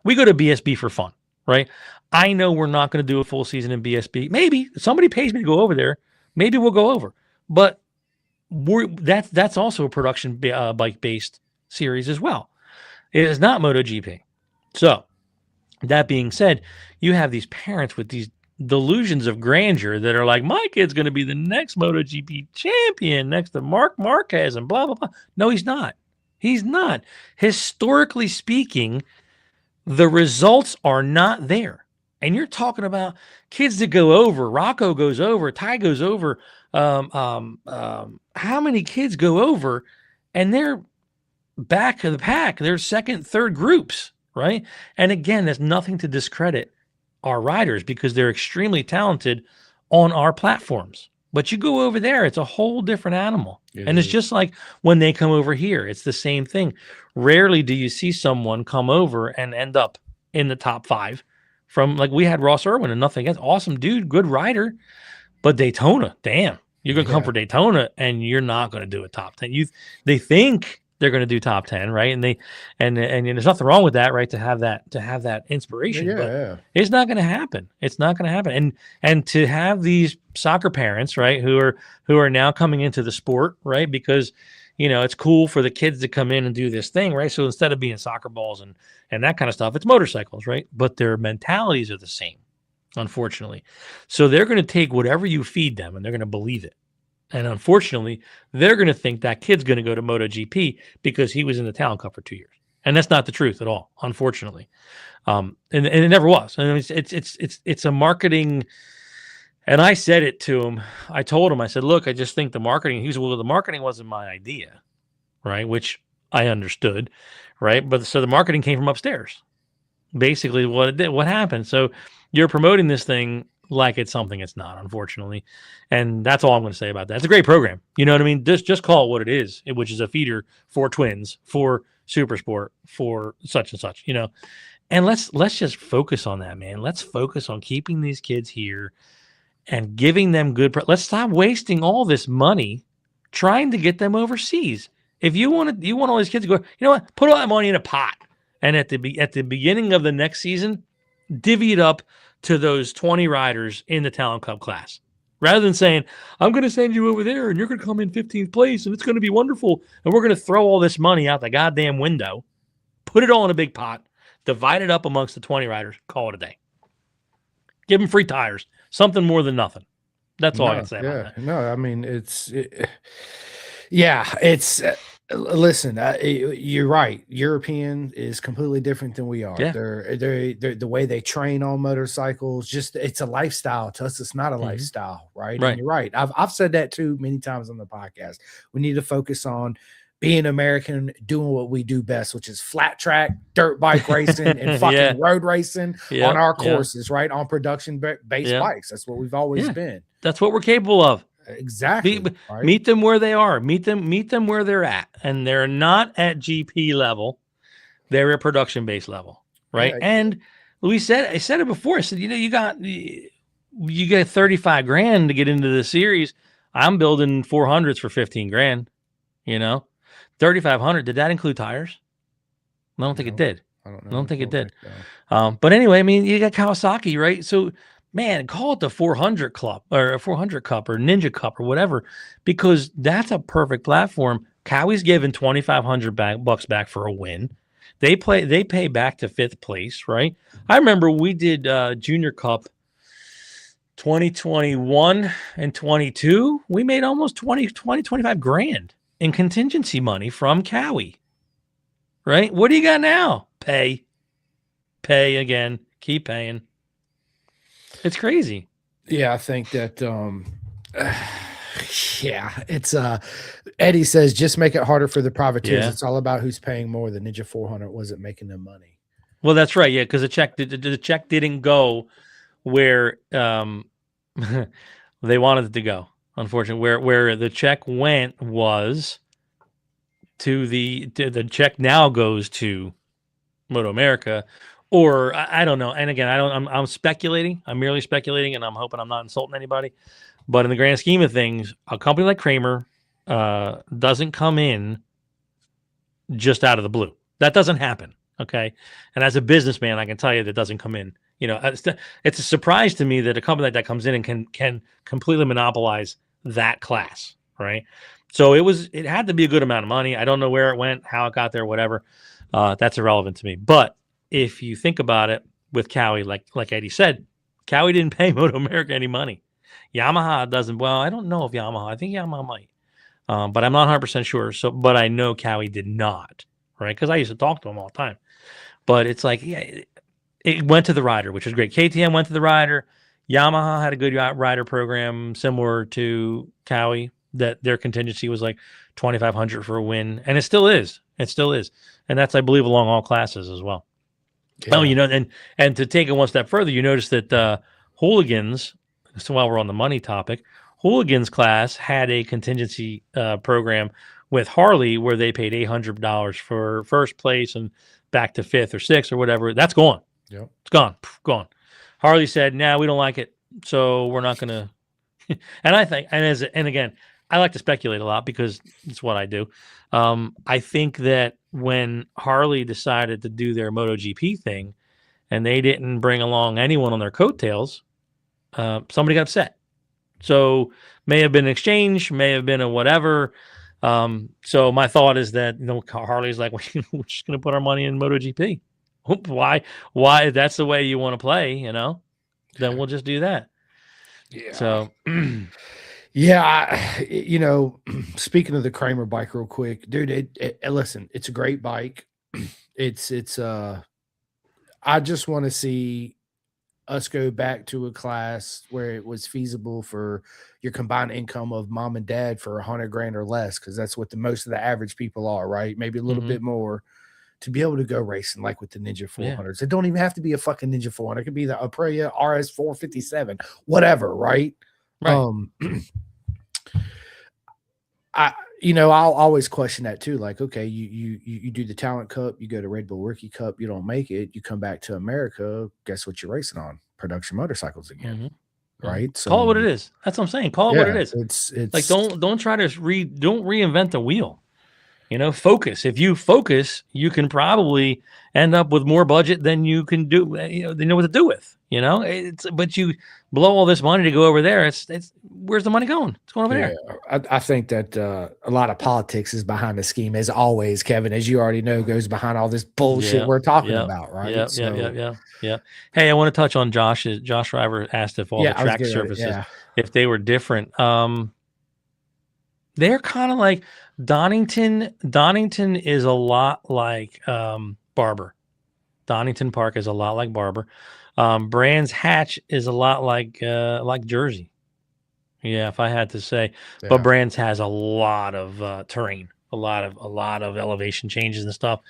We go to BSB for fun, right? I know we're not going to do a full season in BSB. Maybe somebody pays me to go over there. Maybe we'll go over. But that's also a production bike-based series as well. It is not MotoGP. So that being said, you have these parents with these delusions of grandeur that are like, my kid's going to be the next MotoGP champion next to Mark Marquez and blah, blah, blah. No, he's not. He's not. Historically speaking, the results are not there. And you're talking about kids that go over. Rocco goes over. Ty goes over. How many kids go over? And they're back of the pack. They're second, third groups, right? And again, there's nothing to discredit our riders because they're extremely talented on our platforms. But you go over there, it's a whole different animal. It's just like when they come over here, it's the same thing. Rarely do you see someone come over and end up in the top 5 from, like, we had Ross Irwin and nothing against. Awesome dude, good rider. But Daytona, damn, you're going to come for Daytona and you're not going to do a top 10. They think they're going to do top 10, right? And there's nothing wrong with that, right? To have that inspiration, but it's not going to happen. It's not going to happen. And to have these soccer parents, right, who are now coming into the sport, right? Because, it's cool for the kids to come in and do this thing, right? So instead of being soccer balls and that kind of stuff, it's motorcycles, right? But their mentalities are the same, unfortunately. So they're going to take whatever you feed them and they're going to believe it. And unfortunately, they're going to think that kid's going to go to MotoGP because he was in the Talent Cup for 2 years. And that's not the truth at all, unfortunately. And it never was. And it's a marketing. And I said it to him. I told him, I said, look, I just think the marketing. He said, well, the marketing wasn't my idea, right? Which I understood, right? But so the marketing came from upstairs. Basically, what it did, what happened. So you're promoting this thing like it's something it's not, unfortunately. And that's all I'm going to say about that. It's a great program. You know what I mean? Just call it what it is, which is a feeder for twins, for super sport, for such and such, And let's just focus on that, man. Let's focus on keeping these kids here and giving them good. Let's stop wasting all this money trying to get them overseas. If you want all these kids to go, you know what? Put all that money in a pot. And at the beginning of the next season, divvy it up to those 20 riders in the Talent Cup class. Rather than saying, I'm going to send you over there and you're going to come in 15th place and it's going to be wonderful. And we're going to throw all this money out the goddamn window, put it all in a big pot, divide it up amongst the 20 riders, call it a day. Give them free tires, something more than nothing. That's all I can say about that. No, I mean, listen, you're right. European is completely different than we are. Yeah. They're the way they train on motorcycles. Just it's a lifestyle. To us, it's not a lifestyle, right? And you're right. I've said that too many times on the podcast. We need to focus on being American, doing what we do best, which is flat track, dirt bike racing, and fucking road racing on our courses, right? On production based bikes. That's what we've always been. That's what we're capable of. Exactly. Meet them where they are. Meet them where they're at. And they're not at GP level. They're at production based level. Right. Yeah. And I said it before. I said, you get 35 grand to get into the series. I'm building 400s for 15 grand, 3,500. Did that include tires? I don't think it did. I don't think it did. So. But anyway, I mean, you got Kawasaki, right? So, man, call it the 400 Club or a 400 Cup or Ninja Cup or whatever, because that's a perfect platform. Cowie's given $2,500 back for a win. They pay back to 5th place, right? I remember we did Junior Cup 2021 and 22. We made almost 25 grand in contingency money from Cowie, right? What do you got now? Pay again, keep paying. It's crazy. Yeah, I think that it's Eddie says just make it harder for the privateers. It's all about who's paying more. The Ninja 400 wasn't making them money. Well, that's right. Yeah, because the check didn't go where they wanted it to go. Unfortunately, where the check went was the check now goes to Moto America, or I don't know. And again, I'm speculating. I'm merely speculating, and I'm hoping I'm not insulting anybody. But in the grand scheme of things, a company like Kramer doesn't come in just out of the blue. That doesn't happen. Okay. And as a businessman, I can tell you that doesn't come in. It's a surprise to me that a company like that comes in and can completely monopolize that class. Right. So it had to be a good amount of money. I don't know where it went, how it got there, whatever. That's irrelevant to me. But if you think about it with Cowie, like Eddie said, Cowie didn't pay Moto America any money. Yamaha doesn't. Well, I don't know if Yamaha. I think Yamaha might, but I'm not 100% sure. So, but I know Cowie did not, right? Because I used to talk to him all the time. But it's like, yeah, it went to the rider, which was great. KTM went to the rider. Yamaha had a good rider program similar to Cowie. That their contingency was like 2,500 for a win, and it still is. It still is, and that's, I believe, along all classes as well. Yeah. Oh, and to take it one step further, you notice that Hooligans. So while we're on the money topic, Hooligans class had a contingency program with Harley where they paid $800 for first place and back to 5th or 6th or whatever. That's gone. Yep. It's gone. Harley said, "No, we don't like it, so we're not going to." And I think, and again, I like to speculate a lot because it's what I do. I think that when Harley decided to do their MotoGP thing, and they didn't bring along anyone on their coattails, somebody got upset. So may have been an exchange, may have been a whatever. So my thought is that Harley's like, we're just going to put our money in MotoGP. Why? If that's the way you want to play, then we'll just do that. Yeah. So, yeah, speaking of the Kramer bike real quick, dude, listen, it's a great bike. I just want to see us go back to a class where it was feasible for your combined income of mom and dad for $100,000 or less. Cause that's what most of the average people are, right? Maybe a little bit more, to be able to go racing like with the Ninja 400s. Yeah. It don't even have to be a fucking Ninja 400. It could be the Aprilia RS 457, whatever. Right. I'll always question that too. Like, okay, you do the Talent Cup, you go to Red Bull Rookie Cup, you don't make it, you come back to America, guess what you're racing on? Production motorcycles again. Right. So call it what it is. That's what I'm saying. Call it what it is. It's like, don't try to don't reinvent the wheel. Focus. If you focus, you can probably end up with more budget than you can do. They know what to do with. But you blow all this money to go over there. It's where's the money going? It's going over there. I think that a lot of politics is behind the scheme, as always. Kevin, as you already know, goes behind all this bullshit we're talking about, right? Yeah. Hey, I want to touch on Josh. Josh Shriver asked if all the track surfaces, if they were different. They're kind of like Donington. Donington is a lot like Barber. Donington Park is a lot like Barber. Brands Hatch is a lot like Jersey. Yeah, if I had to say. Yeah. But Brands has a lot of terrain, a lot of elevation changes and stuff.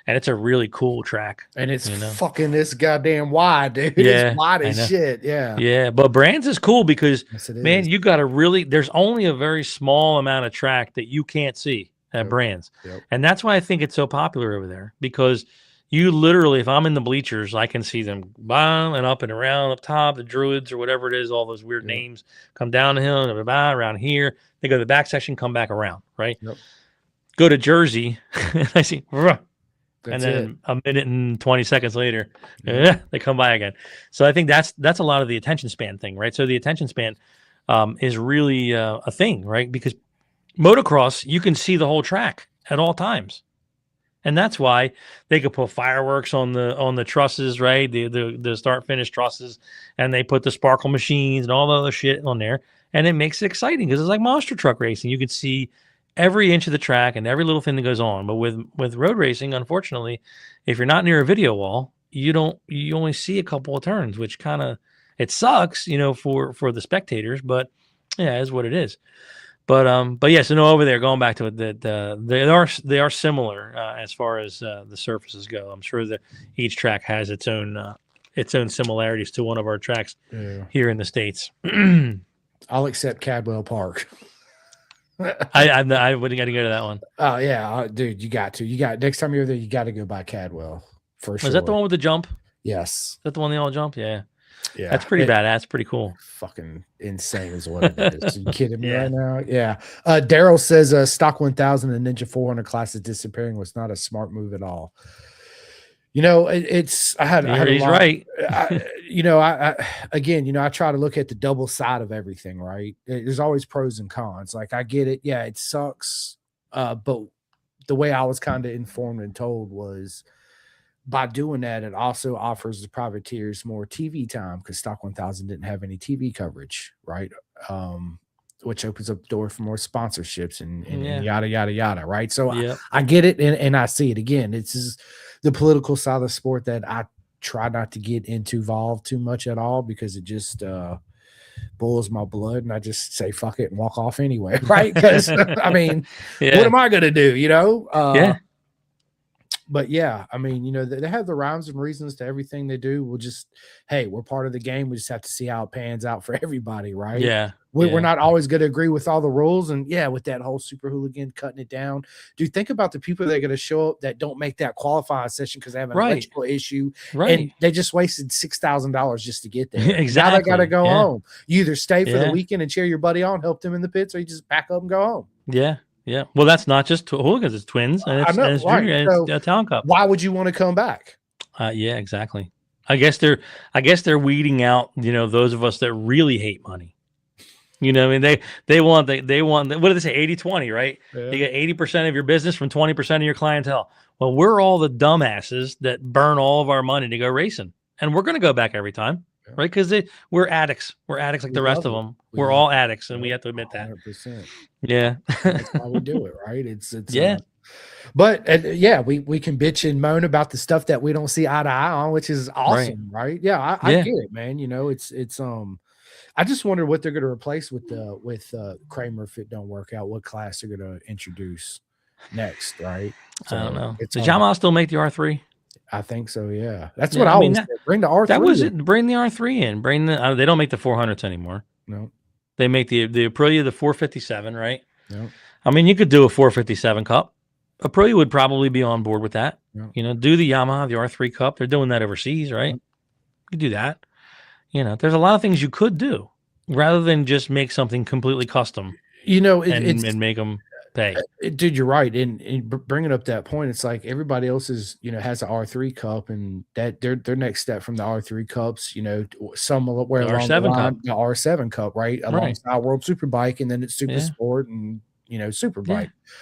And it's a really cool track. And it's fucking this goddamn wide, dude. Yeah, it's wide as shit. Yeah. Yeah. But Brands is cool because, man, you got to there's only a very small amount of track that you can't see at Brands. Yep. And that's why I think it's so popular over there, because you literally, if I'm in the bleachers, I can see them and up and around up top, the Druids or whatever it is, all those weird names come down the hill and around here. They go to the back section, come back around, right? Yep. Go to Jersey, and I see, and then a minute and 20 seconds later, they come by again. So I think that's a lot of the attention span thing, right? So the attention span is really a thing, right? Because motocross, you can see the whole track at all times. And that's why they could put fireworks on the trusses, right? The start finish trusses, and they put the sparkle machines and all the other shit on there, and it makes it exciting because it's like monster truck racing. You could see every inch of the track and every little thing that goes on. But with road racing, unfortunately, if you're not near a video wall, you only see a couple of turns, which kind of it sucks, for the spectators. But yeah, it is what it is. But yeah, so over there, going back to it, that they are similar as far as the surfaces go. I'm sure that each track has its own similarities to one of our tracks here in the States. I'll accept Cadwell Park. I wouldn't got to go to that one. Oh yeah, dude, you got next time you're there, you got to go by Cadwell for sure. Was that the one with the jump? Yes. Is that the one they all jump? Yeah. Yeah. That's pretty badass. Pretty cool. Fucking insane is what it is. Are you kidding me right now? Yeah. Daryl says stock 1000 and Ninja 400 class is disappearing was not a smart move at all. You know, he's right. I try to look at the double side of everything, right? There's always pros and cons. Like I get it. Yeah, it sucks. But the way I was kind of informed and told was by doing that, it also offers the privateers more TV time because Stock 1000 didn't have any TV coverage, right? Which opens up the door for more sponsorships and yada, yada, yada, right? So I get it and I see it again. It's just the political side of the sport that I try not to get involved too much at all because it just boils my blood and I just say fuck it and walk off anyway, right? Because I mean, what am I going to do, you know? But yeah, I mean, you know, they have the rhymes and reasons to everything they do. We'll just, hey, we're part of the game. We just have to see how it pans out for everybody, right? Yeah. We're not always going to agree with all the rules. And yeah, with that whole Super Hooligan cutting it down, dude, think about the people that are going to show up that don't make that qualifying session because they have an electrical issue. Right. And they just wasted $6,000 just to get there. Exactly. Now they got to go home. You either stay for the weekend and cheer your buddy on, help them in the pits, or you just back up and go home. Yeah. Yeah. Well, that's not just Hooligans, it's twins and it's junior and it's a Talent Cup. Why would you want to come back? Yeah, exactly. I guess they're weeding out, you know, those of us that really hate money. You know, I mean, they want what do they say? 80-20, right? Yeah. You get 80% of your business from 20% of your clientele. Well, we're all the dumbasses that burn all of our money to go racing. And we're going to go back every time. Yeah. Right, because we're addicts. We're addicts like the rest of them. We're all addicts, and we have to admit that. 100%. Yeah, that's how we do it, right? It's but we can bitch and moan about the stuff that we don't see eye to eye on, which is awesome, right? Yeah, I get it, man. You know, it's I just wonder what they're going to replace with Kramer if it don't work out. What class they're going to introduce next, right? So I don't know. Does Yamaha still make the R3? I think so. Yeah, that's what I always said. Bring the R3. That was it. Bring the R3 in. Bring the. They don't make the 400s anymore. No, they make the Aprilia, the 457, right? No, I mean you could do a 457 Cup. Aprilia would probably be on board with that. No. You know, do the Yamaha, the R3 Cup. They're doing that overseas, right? No. You could do that. You know, there's a lot of things you could do rather than just make something completely custom. You know, and make them pay. Dude, you're right. And bringing up that point, it's like everybody else is, you know, has an R3 Cup, and that their next step from the R3 Cups, you know, somewhere along the line, the R7 Cup, right, alongside World Superbike, and then it's Super Sport and you know Superbike. Yeah.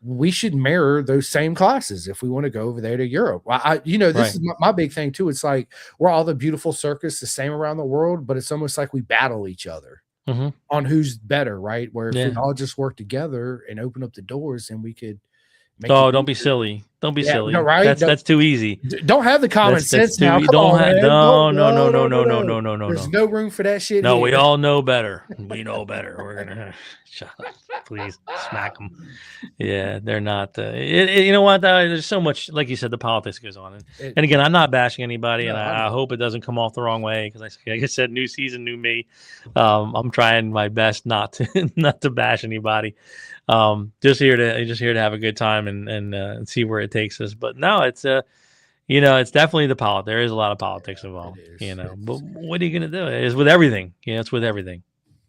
We should mirror those same classes if we want to go over there to Europe. This is my big thing too. It's like we're all the beautiful circus, the same around the world, but it's almost like we battle each other. Mm-hmm. On who's better, right? Where if we all just work together and open up the doors, and we could. Don't be silly. Don't be silly. No, right? That's too easy. Don't have the common sense now. No. There's no room for that shit. No, here. We all know better. We know better. We're gonna shut up. Please smack them. Yeah, they're not. You know what? There's so much, like you said, the politics goes on. And again, I'm not bashing anybody, and I hope it doesn't come off the wrong way because, like I said, new season, new me. I'm trying my best not to bash anybody. Just here to have a good time and see where it takes us. But no, it's it's definitely the politics. There is a lot of politics involved. But what are you gonna do? It's with everything. It's with everything.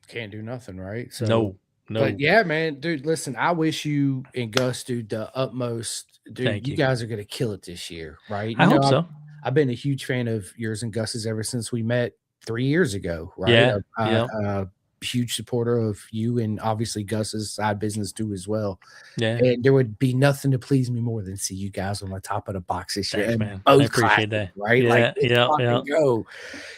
Can't do nothing, right? So no. But yeah, man, dude, listen, I wish you and Gus, dude, the utmost. Dude, you guys are gonna kill it this year, right? I hope so. I've been a huge fan of yours and Gus's ever since we met 3 years ago, right? Yeah. Huge supporter of you and obviously Gus's side business too as well. Yeah, and there would be nothing to please me more than see you guys on the top of the box this year. Thanks, man. I appreciate that. Right? Yeah, go.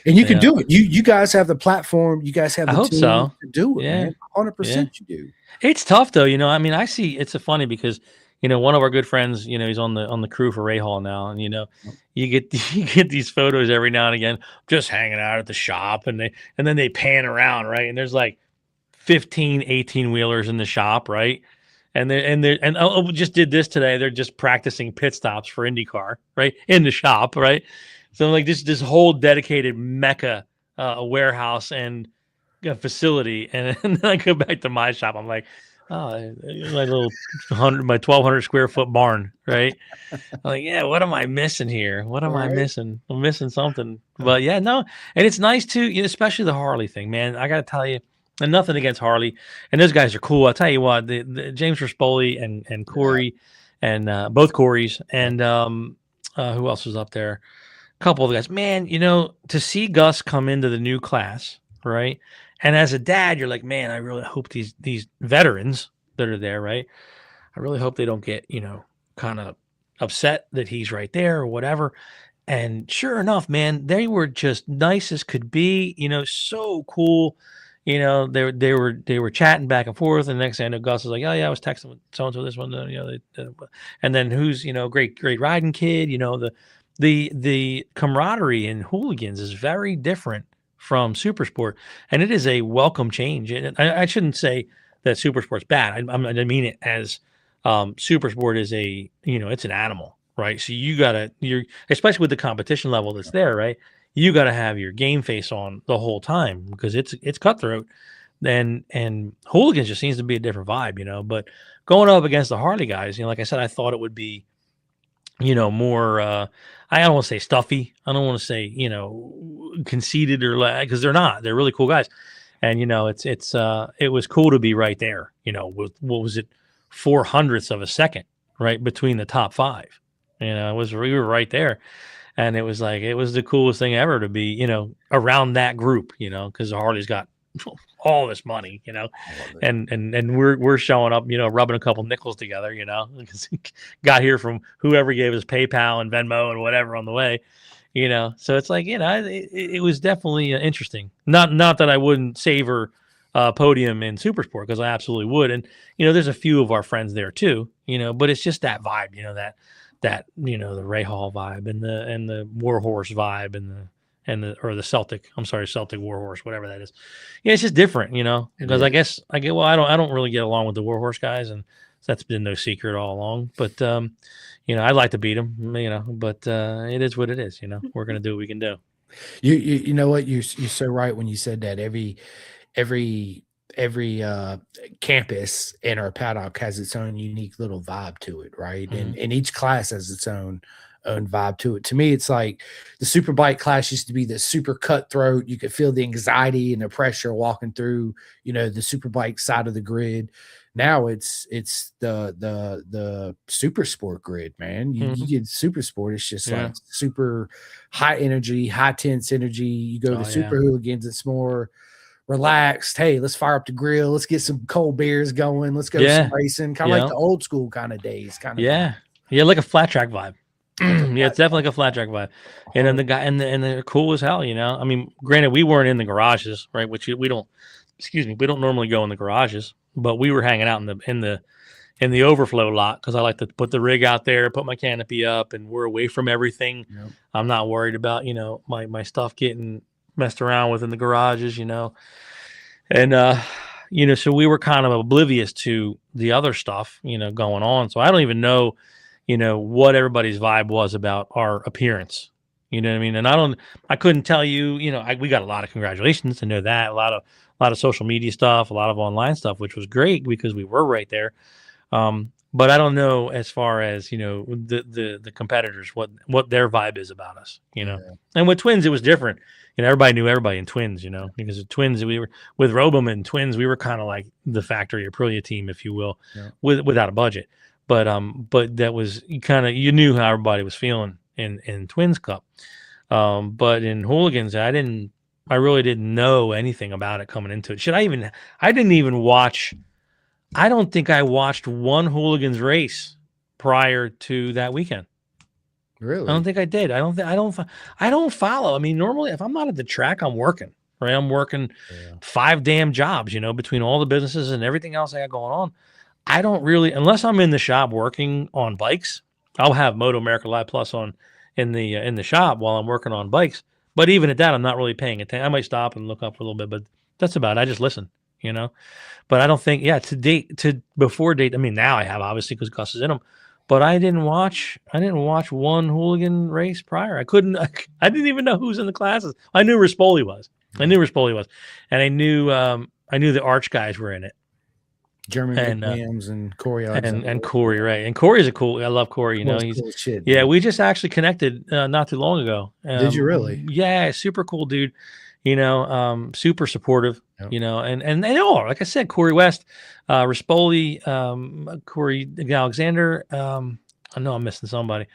And you can do it. You guys have the platform. You guys have the team to do it. Yeah, man. 100% you do. It's tough though. I mean, I see. It's funny because one of our good friends, he's on the crew for Ray Hall now, and you get these photos every now and again, just hanging out at the shop, and then they pan around, right, and there's like 15 18-wheelers in the shop, right, and we just did this today. They're just practicing pit stops for IndyCar, right, in the shop, right. So like this whole dedicated mecca, warehouse and facility, and then I go back to my shop. I'm like, my little 1,200 square foot barn, right? I'm like, yeah, what am I missing here? What am I missing? I'm missing something. But yeah, no, and it's nice too, especially the Harley thing, man. I got to tell you, and nothing against Harley, and those guys are cool. I'll tell you what, the James Rispoli and Corey, and both Corys, and who else was up there? A couple of the guys, man. To see Gus come into the new class, right? And as a dad, you're like, man, I really hope these veterans that are there, right? I really hope they don't get, kind of upset that he's right there or whatever. And sure enough, man, they were just nice as could be, so cool. They were chatting back and forth, and the next thing I know, Gus was like, "Oh yeah, I was texting with so and so this one, and then who's great riding kid." The camaraderie in Hooligans is very different from Supersport, and it is a welcome change. And I shouldn't say that Supersport's bad. I didn't mean it as Supersport is it's an animal, right? So you're especially with the competition level that's there, right? You got to have your game face on the whole time because it's cutthroat, and Hooligans just seems to be a different vibe, But going up against the Harley guys, like I said, I thought it would be, more. I don't want to say stuffy. I don't want to say conceited or because they're not. They're really cool guys, and it was cool to be right there. With what was it, 0.04 of a second, right between the top five. We were right there. And it was the coolest thing ever to be, around that group, because Harley's got all this money, and we're showing up, rubbing a couple nickels together, because got here from whoever gave us PayPal and Venmo and whatever on the way, So it's like, it was definitely interesting. Not that I wouldn't savor podium in Supersport because I absolutely would, and there's a few of our friends there too, but it's just that vibe, that the Ray Hall vibe and the Warhorse vibe and the Celtic Warhorse, whatever that is. Yeah, it's just different, because I don't really get along with the Warhorse guys, and that's been no secret all along. But I'd like to beat them, but it is what it is. We're gonna do what we can do. You know what, you're so right when you said that every campus in our paddock has its own unique little vibe to it, right? Mm-hmm. And each class has its own vibe to it. To me, it's like the Superbike class used to be the super cutthroat. You could feel the anxiety and the pressure walking through, the Superbike side of the grid. Now it's the super sport grid, man. You get super sport, it's just like super high energy, high tense energy. You go to Super Hooligans, it's more relaxed. Hey, let's fire up the grill. Let's get some cold beers going. Let's go some racing. Kind of like the old school kind of days. Yeah, like a flat track vibe. Yeah, it's definitely like a flat track vibe. And then the guy and they're cool as hell. I mean, granted, we weren't in the garages, right? Which we don't normally go in the garages, but we were hanging out in the overflow lot because I like to put the rig out there, put my canopy up, and we're away from everything. Yep. I'm not worried about my stuff getting messed around with in the garages, and so we were kind of oblivious to the other stuff going on. So I don't even know what everybody's vibe was about our appearance, what I mean? And I couldn't tell you, we got a lot of congratulations. I know that a lot of social media stuff, a lot of online stuff, which was great because we were right there. But I don't know as far as, the competitors, what their vibe is about us, And with Twins, it was different. Everybody knew everybody in Twins, because of Twins, we were with Robum and Twins, we were kind of like the factory Aprilia team, if you will, without a budget. But that was you knew how everybody was feeling in Twins Cup. But in Hooligans, I really didn't know anything about it coming into it. I didn't even watch. I don't think I watched one Hooligans race prior to that weekend. Really? I don't think I did. I don't follow. I mean, normally if I'm not at the track, I'm working, right? I'm working 5 damn jobs, between all the businesses and everything else I got going on. I don't really, unless I'm in the shop working on bikes, I'll have Moto America Live Plus on in the shop while I'm working on bikes. But even at that, I'm not really paying attention. I might stop and look up for a little bit, but that's about it. I just listen, But I don't think, before date. I mean, now I have, obviously, because Gus is in them. But I didn't watch one Hooligan race prior. I didn't even know who was in the classes. I knew Rispoli was. And I knew the Arch guys were in it. German and McWilliams and Corey and Corey, right? And Corey's a cool. I love Corey. You know, he's cool shit. Yeah, we just actually connected not too long ago. Did you really? Yeah, super cool dude. You know, super supportive. Yep. You know, and they all, like I said, Corey West, Rispoli, Corey Alexander. I know I'm missing somebody,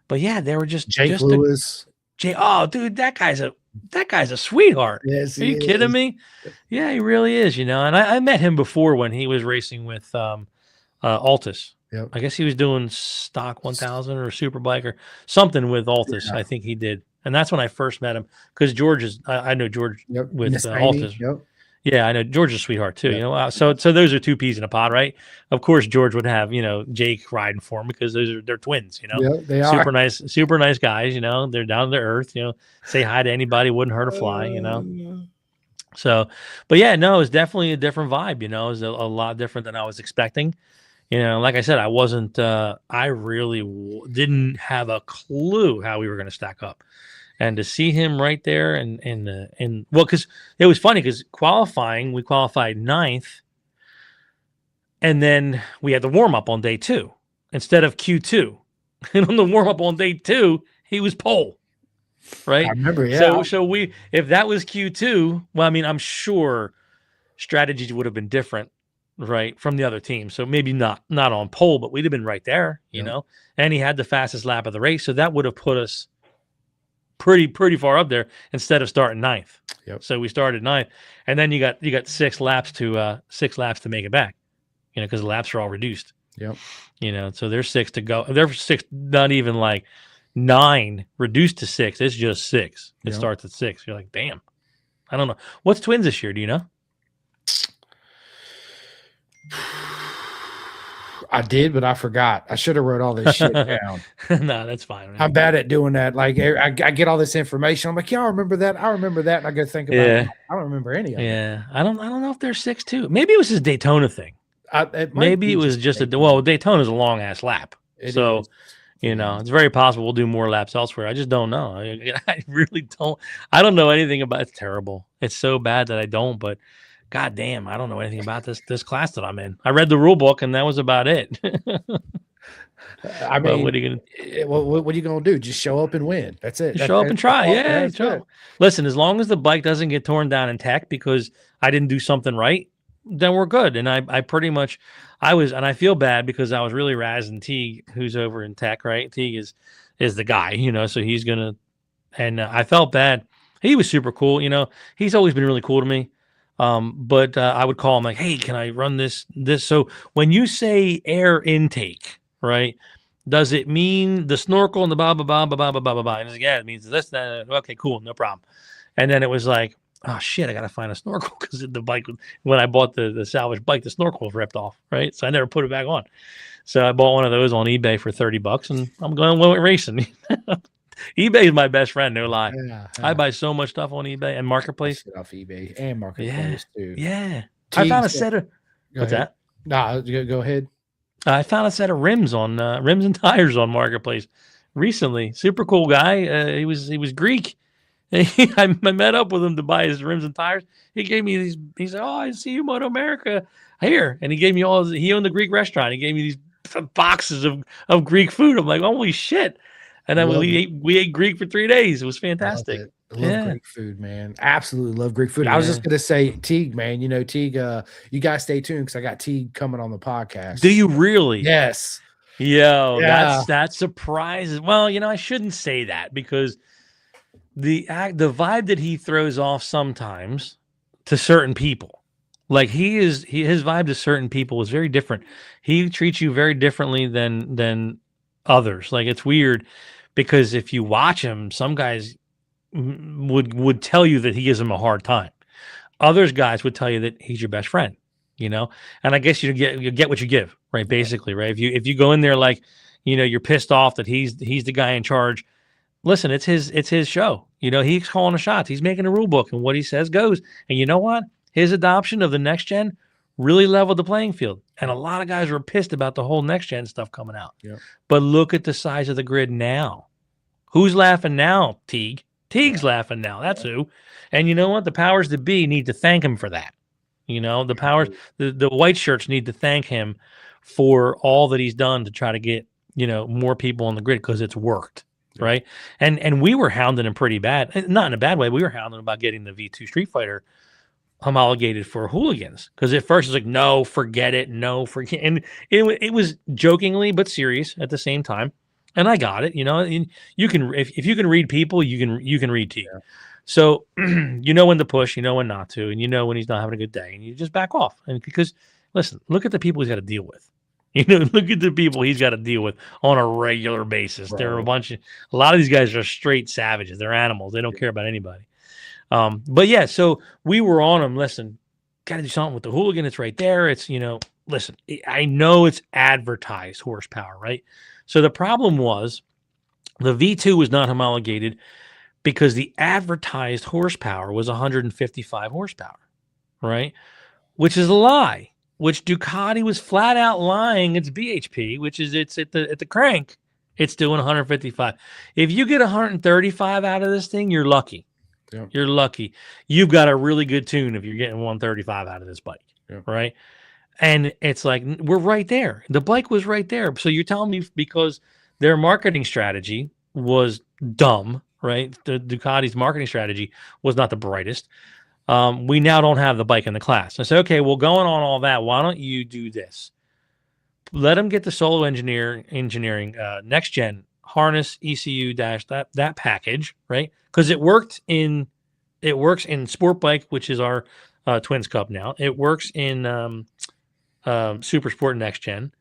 but yeah, they were Jake Lewis. Oh, dude, that guy's a sweetheart. Yes, are you kidding me? Yeah, he really is. You know, and I met him before when he was racing with Altus. Yep. I guess he was doing stock 1000 or Superbike or something with Altus. Yeah. I think he did, and that's when I first met him because George is. I know George with Altus. Yep. Yeah, I know George is a sweetheart too. Yep. You know, so those are two peas in a pod, right? Of course, George would have Jake riding for him because they're twins. You know, yep, they are super nice guys. You know, they're down to earth. You know, say hi to anybody, wouldn't hurt a fly. You know. So, but yeah, no, it was definitely a different vibe. You know, it was a lot different than I was expecting. You know, like I said, I wasn't. I really didn't have a clue how we were going to stack up. And to see him right there and well, because it was funny because qualifying, we qualified 9th, and then we had the warm up on day 2 instead of Q2. And on the warm up on day 2, he was pole, right? I remember, yeah. So if that was Q2, well, I mean, I'm sure strategies would have been different, right, from the other team. So maybe not on pole, but we'd have been right there, you know. And he had the fastest lap of the race, so that would have put us pretty far up there instead of starting 9th. Yep. So we started 9th, and then you got 6 laps to make it back, you know, because the laps are all reduced. Yep. You know, so there's 6 to go. There's 6, not even like 9 reduced to 6. It's just 6. It starts at 6. You're like, damn. I don't know. What's twins this year? Do you know? I did, but I forgot. I should have wrote all this shit down. No, that's fine. I'm bad at doing that. Like I get all this information. I'm like, yeah, I remember that. And I go think about it. I don't remember any of it. Yeah. I don't know if they're 6'2". Maybe it was his Daytona thing. Maybe it was just Daytona is a long ass lap. So, you know, it's very possible we'll do more laps elsewhere. I just don't know. I really don't. I don't know anything about it. It's terrible. It's so bad that I don't, but God damn, I don't know anything about this class that I'm in. I read the rule book and that was about it. I mean, what are you gonna do? Just show up and win. That's it. Show up and try. Yeah. Listen, as long as the bike doesn't get torn down in tech because I didn't do something right, then we're good. And I pretty much and I feel bad because I was really razzing Teague, who's over in tech, right? Teague is the guy, you know, so he's gonna, and I felt bad. He was super cool, you know. He's always been really cool to me. But I would call him like, hey, can I run this? So when you say air intake, right, does it mean the snorkel and the blah, blah, blah, blah, blah, blah, blah, blah? And he's like, yeah, it means this, that. Okay, cool, no problem. And then it was like, oh, shit, I got to find a snorkel because the bike, when I bought the salvage bike, the snorkel was ripped off, right? So I never put it back on. So I bought one of those on eBay for $30 and I'm going racing. eBay is my best friend, no lie. Yeah. I buy so much stuff on eBay and Marketplace. Off eBay and Marketplace too. Yeah. I found a set of what's that? No, go ahead. I found a set of rims on rims and tires on Marketplace recently. Super cool guy. He was Greek. I met up with him to buy his rims and tires. He gave me these. He said, "Oh, I see you, Moto America here," and he gave me he owned the Greek restaurant. He gave me these boxes of Greek food. I'm like, holy shit. And then we ate Greek for 3 days. It was fantastic. I love Greek food, man. Absolutely love Greek food. Yeah. I was just gonna say, Teague, man. You know, Teague. You guys stay tuned because I got Teague coming on the podcast. Do you really? Yes. Yo, that's surprising. Well, you know, I shouldn't say that because the vibe that he throws off sometimes to certain people, like his vibe to certain people is very different. He treats you very differently than others. Like it's weird. Because if you watch him, some guys would tell you that he gives them a hard time. Others guys would tell you that he's your best friend, you know. And I guess you get what you give, right? Basically, right? If you go in there like, you know, you're pissed off that he's the guy in charge. Listen, it's his show. You know, he's calling the shots. He's making a rule book, and what he says goes. And you know what? His adoption of the next gen really leveled the playing field. And a lot of guys were pissed about the whole next gen stuff coming out. Yep. But look at the size of the grid now. Who's laughing now, Teague? Teague's laughing now. That's who. And you know what? The powers that be need to thank him for that. You know, the powers, the white shirts need to thank him for all that he's done to try to get, you know, more people on the grid because it's worked. Yeah. Right. And we were hounding him pretty bad, not in a bad way. We were hounding him about getting the V2 Street Fighter homologated for hooligans. Because at first it's like, no, forget it. No, forget. And it was jokingly, but serious at the same time. And I got it, you know, you can, if you can read people, you can read T. Yeah. So you know when to push, you know when not to, and you know when he's not having a good day, and you just back off. And because listen, look at the people he's got to deal with. You know, look at the people he's got to deal with on a regular basis. Right. There are a lot of these guys are straight savages. They're animals. They don't care about anybody. But yeah, so we were on him. Listen, got to do something with the hooligan. It's right there. It's, you know, listen, I know it's advertised horsepower, right? So the problem was the V2 was not homologated because the advertised horsepower was 155 horsepower, right? Which is a lie, which Ducati was flat out lying. It's BHP, which is it's at the crank. It's doing 155. If you get 135 out of this thing, you're lucky. Yeah. You're lucky. You've got a really good tune if you're getting 135 out of this bike, yeah. Right? And it's like, we're right there. The bike was right there. So you're telling me because their marketing strategy was dumb, right? The Ducati's marketing strategy was not the brightest. We now don't have the bike in the class. I said, okay, well, going on all that, why don't you do this? Let them get the solo engineering next gen harness ECU dash that package, right? Because it works in Sport Bike, which is our Twins Cup now. It works in Super Sport Next Gen.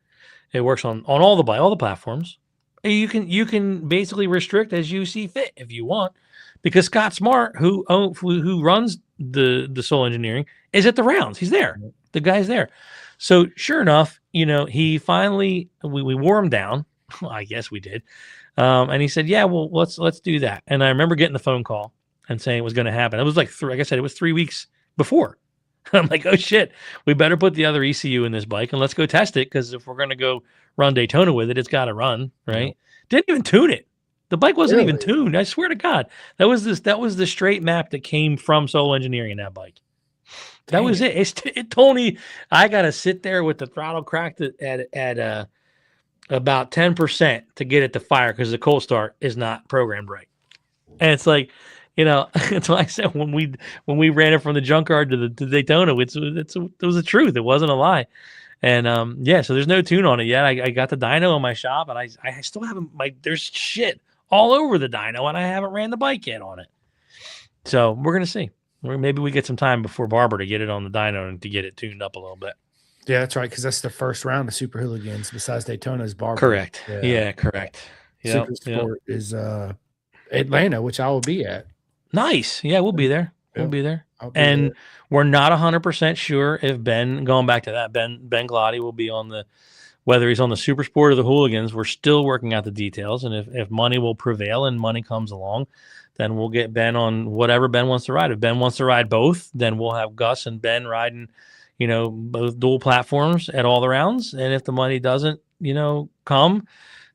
It works on all the platforms. You can basically restrict as you see fit if you want, because Scott Smart, who runs the sole engineering, is at the rounds. He's there. The guy's there. So sure enough, you know, he finally we wore him down. Well, I guess we did. And he said, yeah, well, let's do that. And I remember getting the phone call and saying it was going to happen. It was like like I said, it was 3 weeks before. I'm like, oh shit, we better put the other ECU in this bike and let's go test it, because if we're going to go run Daytona with it, it's got to run, right? Yeah. Didn't even tune it. The bike wasn't even tuned. I swear to God, that was the straight map that came from Solo Engineering in that bike. That was it. It told me I got to sit there with the throttle cracked at about 10% to get it to fire, because the cold start is not programmed right. And it's like, you know, that's why I said when we ran it from the Junkyard to the Daytona, it was the truth. It wasn't a lie. And yeah, so there's no tune on it yet. I got the dyno in my shop, and I still haven't. There's shit all over the dyno, and I haven't ran the bike yet on it. So we're gonna see. Maybe we get some time before Barber to get it on the dyno and to get it tuned up a little bit. Yeah, that's right, because that's the first round of Super Hooligans besides Daytona is Barber. Correct. Yeah, correct. Super Sport is Atlanta, which I will be at. Nice. Yeah, we'll be there. We'll be there. And we're not 100% sure if Ben, going back to that, Ben Gloddy will be on whether he's on the Super Sport or the Hooligans. We're still working out the details. And if money will prevail and money comes along, then we'll get Ben on whatever Ben wants to ride. If Ben wants to ride both, then we'll have Gus and Ben riding, you know, both dual platforms at all the rounds. And if the money doesn't, you know, come,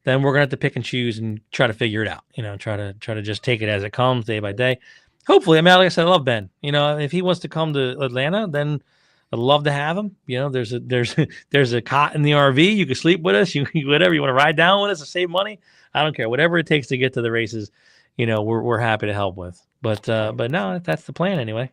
then we're gonna have to pick and choose and try to figure it out. You know, try to just take it as it comes, day by day. Hopefully, I mean, like I said, I love Ben. You know, if he wants to come to Atlanta, then I'd love to have him. You know, there's a cot in the RV. You can sleep with us. You whatever you want to ride down with us to save money. I don't care. Whatever it takes to get to the races, you know, we're happy to help with. But no, that's the plan anyway.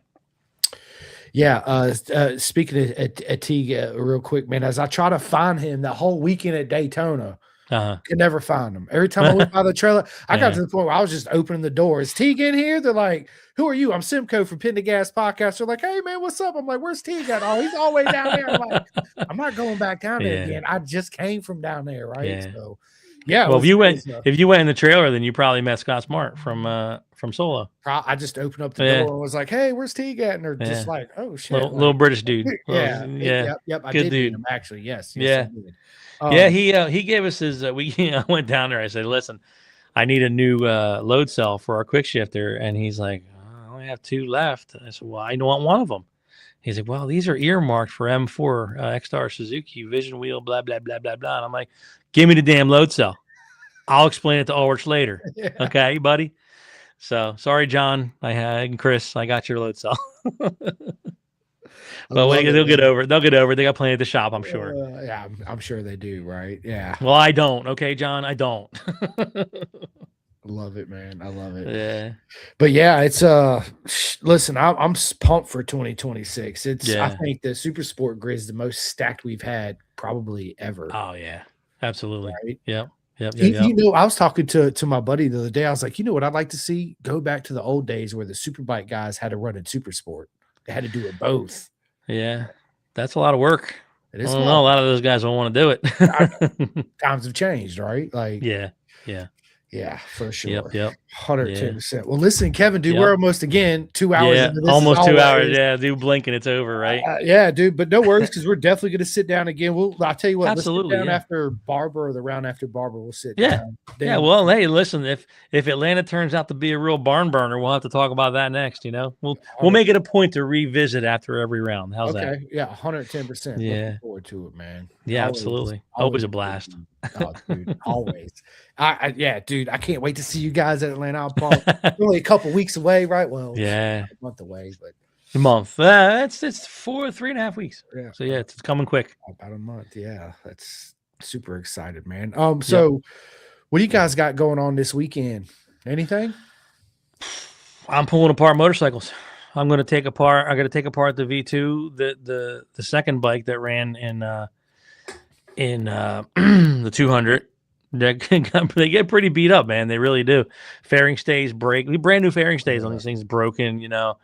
Yeah. Speaking of T, real quick, man, as I try to find him that whole weekend at Daytona. Could never find him. Every time I went by the trailer, I got to the point where I was just opening the door. Is Teague in here? They're like, who are you? I'm Simcoe from Pin to Gas Podcast. They're like, hey, man, what's up? I'm like, where's Teague at? Oh, he's all the way down there. I'm like, I'm not going back down there again. I just came from down there, right? Yeah. So, yeah. Well, if you went in the trailer, then you probably met Scott Smart from Solo. I just opened up the door and was like, hey, where's Teague at? And they're just like, oh, shit. Little British dude. Yep. I Good did dude. him, actually. Yes. Yeah. Yeah, he gave us his. I went down there. I said, "Listen, I need a new load cell for our quick shifter," and he's like, "I only have 2 left." I said, "Well, I want one of them." He's like, "Well, these are earmarked for M4 X-Star Suzuki Vision Wheel, blah blah blah blah blah." And I'm like, "Give me the damn load cell. I'll explain it to Ulrich later." Yeah. Okay, buddy. So sorry, John. And Chris, I got your load cell. But they'll get over it. They'll get over it. They got plenty at the shop, I'm sure. Yeah, I'm sure they do, right? Yeah. Well, I don't. Okay, John, I don't. I love it, man. I love it. Yeah. But yeah, it's listen, I'm pumped for 2026. I think the Super Sport grid is the most stacked we've had probably ever. Oh yeah, absolutely. Right? Yep. You know, I was talking to my buddy the other day. I was like, you know what I'd like to see? Go back to the old days where the Superbike guys had to run in Super Sport. They had to do it both. Yeah, that's a lot of work. It is. I don't know. A lot of those guys don't want to do it. Times have changed, right? Like, yeah, for sure. Yep. 110%. Well, listen, Kevin, dude, we're almost again 2 hours. Yeah, almost 2 hours. Yeah, dude, blinking, it's over, right? Yeah, dude, but no worries because we're definitely going to sit down again. I'll tell you what, absolutely, let's sit down after Barber or the round after Barber. We'll sit down. Yeah, well, hey, listen, if Atlanta turns out to be a real barn burner, we'll have to talk about that next. You know, we'll make it a point to revisit after every round. How's that? Yeah, 110%. Yeah, looking forward to it, man. Yeah, absolutely. Always a blast. Oh, dude, always. Dude, I can't wait to see you guys at Atlanta. Only a couple weeks away, right? Well, a month away, but a month. It's 3.5 weeks. Yeah. So yeah, it's coming quick. About a month. Yeah, that's super excited, man. So what do you guys got going on this weekend? Anything? I'm pulling apart motorcycles. I'm going to take apart. I got to take apart the V2, the second bike that ran in the 200. They get pretty beat up, man. They really do. Fairing stays break. Brand new fairing stays on these things broken. You know,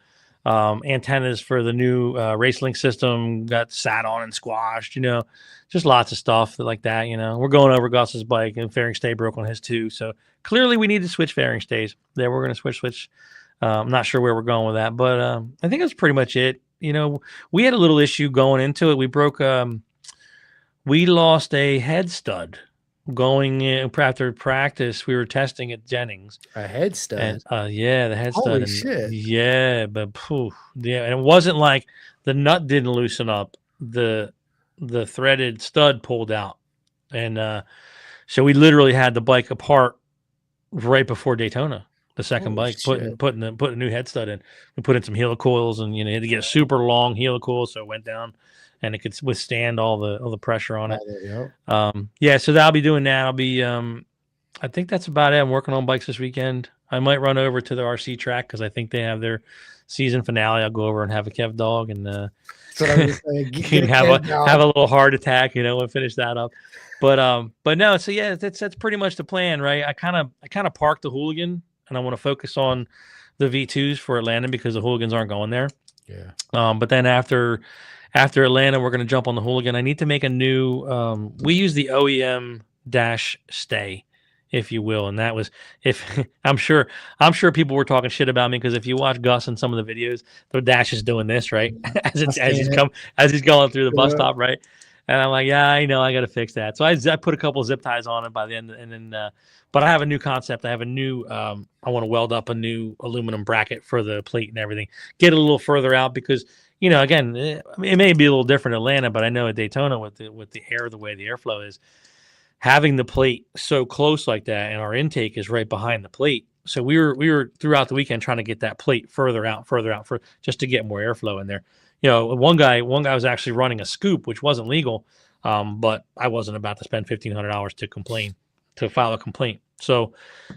antennas for the new RaceLink system got sat on and squashed. You know, just lots of stuff like that. You know, we're going over Gus's bike and fairing stay broke on his too. So clearly we need to switch fairing stays. There, we're going to switch. I'm not sure where we're going with that, but I think that's pretty much it. You know, we had a little issue going into it. We broke. We lost a head stud. Going in after practice, we were testing at Jennings. A head stud? And, the head stud. Holy shit. Yeah, but and it wasn't like the nut didn't loosen up. The threaded stud pulled out. And so we literally had the bike apart right before Daytona, the second bike, putting a new head stud in. We put in some helicoils and, you know, had to get a super long helicoil, so it went down. And it could withstand all the pressure on it. So I'll be doing that. I'll be I think that's about it. I'm working on bikes this weekend. I might run over to the RC track because I think they have their season finale. I'll go over and have a Kev Dog and have a little heart attack, you know, and finish that up. But no, so yeah, that's pretty much the plan, right? I kind of parked the Hooligan and I want to focus on the V2s for Atlanta because the Hooligans aren't going there. Yeah. But then after Atlanta, we're going to jump on the Hooligan. I need to make a new. We use the OEM dash stay, if you will, and that was I'm sure people were talking shit about me because if you watch Gus in some of the videos, the dash is doing this right as he's going through the bus stop, right, and I'm like, yeah, I know, I got to fix that. So I put a couple of zip ties on it by the end, and then but I have a new concept. I have a new. I want to weld up a new aluminum bracket for the plate and everything. Get it a little further out because. You know, again, it may be a little different in Atlanta, but I know at Daytona with the air, the way the airflow is, having the plate so close like that, and our intake is right behind the plate. So we were throughout the weekend trying to get that plate further out for just to get more airflow in there. You know, one guy was actually running a scoop, which wasn't legal, but I wasn't about to spend $1,500 to file a complaint. So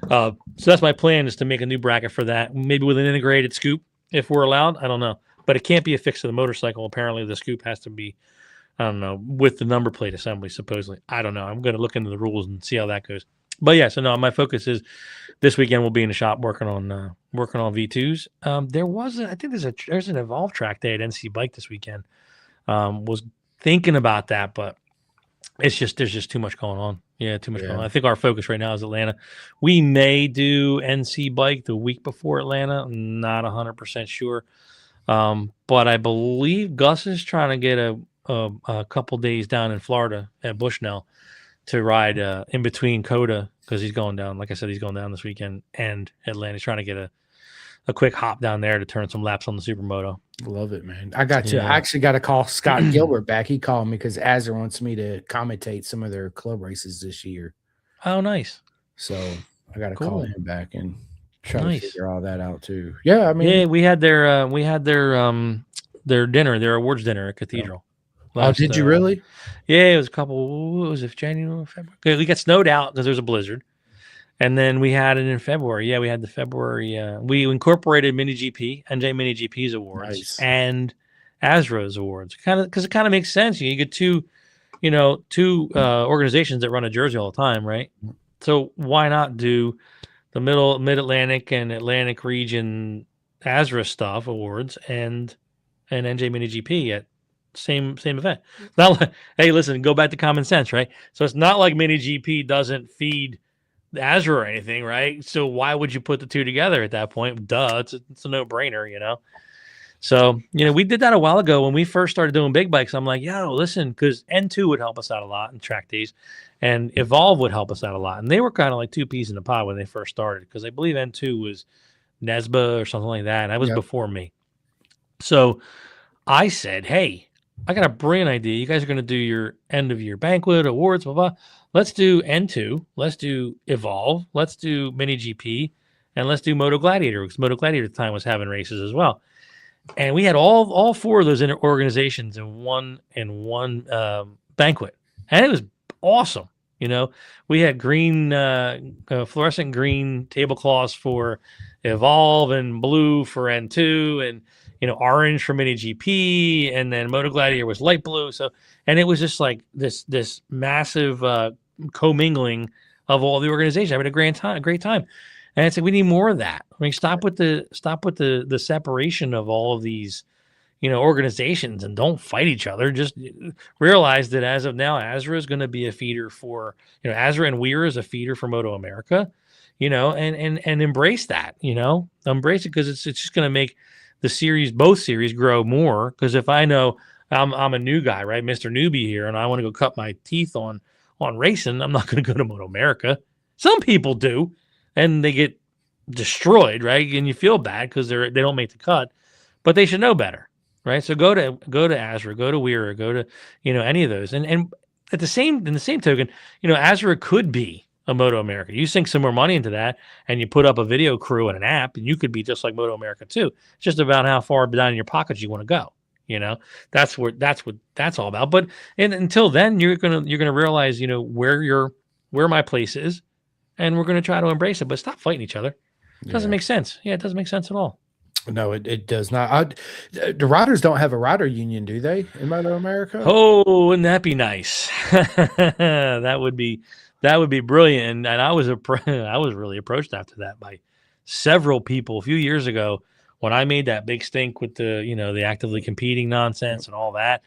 that's my plan, is to make a new bracket for that, maybe with an integrated scoop if we're allowed. I don't know. But it can't be affixed to the motorcycle. Apparently, the scoop has to be, I don't know, with the number plate assembly, supposedly. I don't know. I'm going to look into the rules and see how that goes. But yeah, so no, my focus is this weekend we'll be in the shop working on V2s. I think there's an Evolve track day at NC Bike this weekend. Was thinking about that, but there's just too much going on. Yeah, too much going on. I think our focus right now is Atlanta. We may do NC Bike the week before Atlanta. I'm not 100% sure. But I believe Gus is trying to get a couple days down in Florida at Bushnell to ride in between Coda because he's going down. Like I said, he's going down this weekend, and Atlanta. He's trying to get a quick hop down there to turn some laps on the Supermoto. Love it, man. I got you. I actually got to call Scott Gilbert back. He called me because Azzer wants me to commentate some of their club races this year. Oh, nice. So I got to call him back and try to figure all that out too. Yeah, I mean, we had their their awards dinner at Cathedral. Oh, did you really? Yeah, it was a couple. What was it, January, February? We got snowed out because there was a blizzard, and then we had it in February. Yeah, we had the February. We incorporated Mini GP, NJ Mini GP's awards, and Asro's awards, because it kind of makes sense. You get two organizations that run a jersey all the time, right? So why not do the Mid Atlantic and Atlantic region ASRA stuff awards and NJ Mini GP at same event? Now, hey, listen, go back to common sense, right? So it's not like Mini GP doesn't feed the ASRA or anything, right? So why would you put the two together at that point? Duh, it's a no-brainer, So, we did that a while ago when we first started doing big bikes. I'm like, yo, listen, because N2 would help us out a lot in track days, and Evolve would help us out a lot. And they were kind of like two peas in the pod when they first started, because I believe N2 was Nesba or something like that. And that was before me. So I said, hey, I got a brilliant idea. You guys are going to do your end of year banquet, awards, blah, blah. Let's do N2. Let's do Evolve. Let's do Mini GP. And let's do Moto Gladiator, because Moto Gladiator at the time was having races as well. And we had all four of those organizations in one banquet, and it was awesome. We had green, fluorescent green tablecloths for Evolve, and blue for N2, and orange for Mini GP, and then Moto Gladiator was light blue. So, and it was just like this massive commingling of all the organizations. Having a great time. And I said, we need more of that. I mean, stop with the separation of all of these, organizations, and don't fight each other. Just realize that as of now, ASRA is going to be a feeder for, ASRA and WEIR is a feeder for Moto America, and embrace that, embrace it, because it's just going to make both series grow more. Because if I know I'm a new guy, right, Mr. Newbie here, and I want to go cut my teeth on racing, I'm not going to go to Moto America. Some people do, and they get destroyed, right? And you feel bad because they don't make the cut, but they should know better, right? So go to ASRA, go to WEIR, go to any of those, and in the same token, ASRA could be a Moto America. You sink some more money into that, and you put up a video crew and an app, and you could be just like Moto America too. It's just about how far down in your pockets you want to go. That's what that's all about. But until then, you're gonna realize where my place is. And we're going to try to embrace it, but stop fighting each other. It doesn't make sense. Yeah, it doesn't make sense at all. No, it does not. The riders don't have a rider union, do they, in Moto America? Oh, wouldn't that be nice? That would be brilliant. And I was really approached after that by several people a few years ago when I made that big stink with the actively competing nonsense and all that.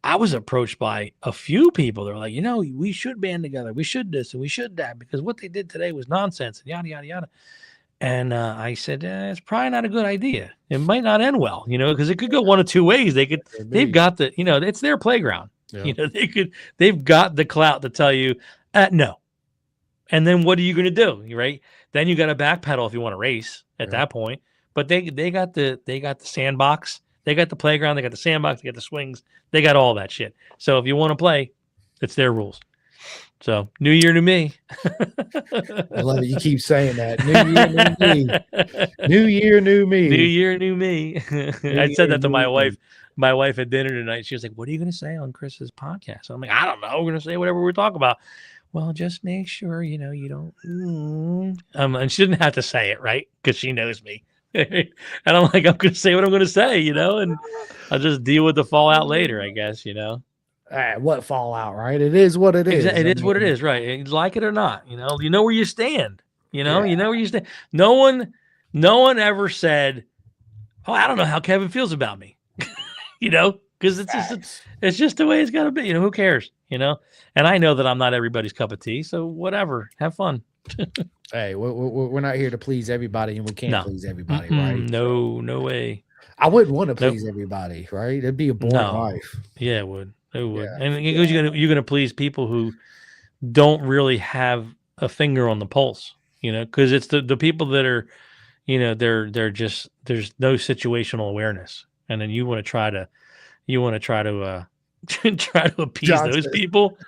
I was approached by a few people. They're like, we should band together. We should this and we should that, because what they did today was nonsense and yada, yada, yada. And I said, it's probably not a good idea. It might not end well, because it could go one of two ways. They've got the, it's their playground. Yeah. They've got the clout to tell you, no. And then what are you going to do? Right. Then you got to backpedal if you want to race at that point. But they got the sandbox. They got the playground, they got the sandbox, they got the swings, they got all that shit. So if you want to play, it's their rules. So new year, new me. I love it. You keep saying that. New year, new me. New year, new me. New year, new me. I said that to my wife. My wife at dinner tonight. She was like, "What are you going to say on Chris's podcast?" I'm like, "I don't know. We're going to say whatever we're talking about." Well, just make sure you don't. And she didn't have to say it, right? Because she knows me. And I'm like, I'm going to say what I'm going to say, and I'll just deal with the fallout later, I guess, What fallout, right? It is what it is. It is what it is, right? Like it or not, you know where you stand, you know where you stand. No one ever said, "Oh, I don't know how Kevin feels about me," because it's just the way it's got to be. Who cares, And I know that I'm not everybody's cup of tea, so whatever, have fun. Hey, we're not here to please everybody, and we can't please everybody, right? No way. I wouldn't want to please everybody, right? It'd be a boring life. Yeah, it would. It would. Yeah. And you're gonna please people who don't really have a finger on the pulse, because it's the people that are, they're just, there's no situational awareness, and then you want to try to try to appease those people.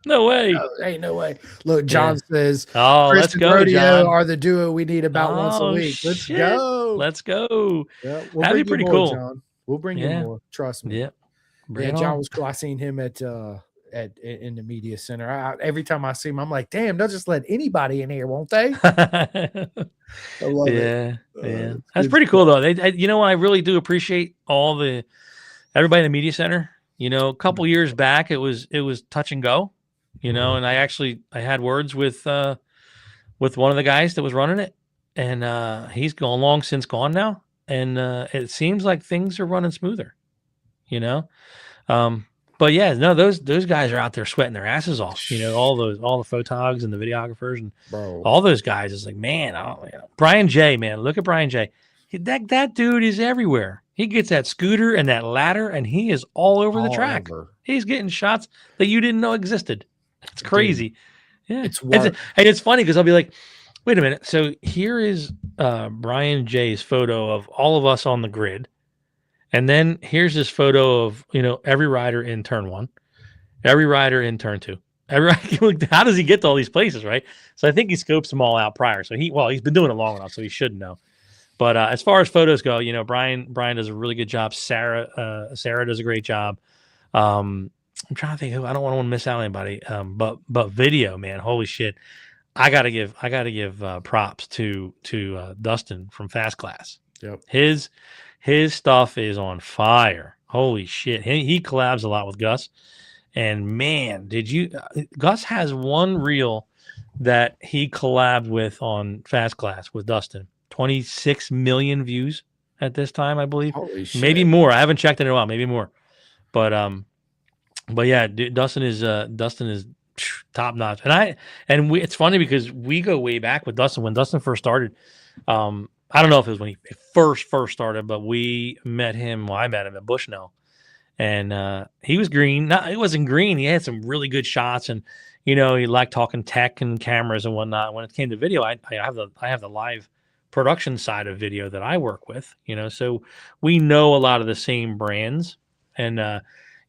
No way. No way. Look, John says, Chris let's go, Rodeo John. are the duo we need about once a week. Let's go. Let's go. Yeah, that'd be pretty cool. John. We'll bring you more. Trust me. Yeah. John was cool. I seen him in the media center. Every time I see him, I'm like, damn, they'll just let anybody in here, won't they? I love it. Yeah. That's pretty cool though. You know what? I really do appreciate everybody in the media center. You know, a couple years back, it was touch and go, you know, and I had words with one of the guys that was running it, and he's long since gone now. And it seems like things are running smoother, you know? But yeah, no, those guys are out there sweating their asses off, you know, all the photogs and the videographers and all those guys. It's like, man, Brian J, man, look at Brian J. That dude is everywhere. He gets that scooter and that ladder and he is all over the track. He's getting shots that you didn't know existed. It's crazy. Dude, yeah. It's funny because I'll be like, wait a minute. So here is Brian J's photo of all of us on the grid. And then here's this photo of, you know, every rider in turn 1, every rider in turn 2. How does he get to all these places, right? So I think he scopes them all out prior. So he's been doing it long enough, so he should know. But as far as photos go, you know, Brian does a really good job. Sarah does a great job. I'm trying to think who. I don't want to miss out on anybody. But video, man, holy shit! I gotta give props to Dustin from Fast Class. Yep. His stuff is on fire. Holy shit. He collabs a lot with Gus. And man, Gus has one reel that he collabed with on Fast Class with Dustin. 26 million views at this time, I believe. Holy shit. Maybe more. I haven't checked in a while, maybe more. But yeah, Dustin is top notch. It's funny because we go way back with Dustin. When Dustin first started, I don't know if it was when he first started, but we met him. Well, I met him at Bushnell, and he was green. No, he wasn't green. He had some really good shots, and you know, he liked talking tech and cameras and whatnot. When it came to video, I have the live production side of video that I work with. You know, so we know a lot of the same brands, and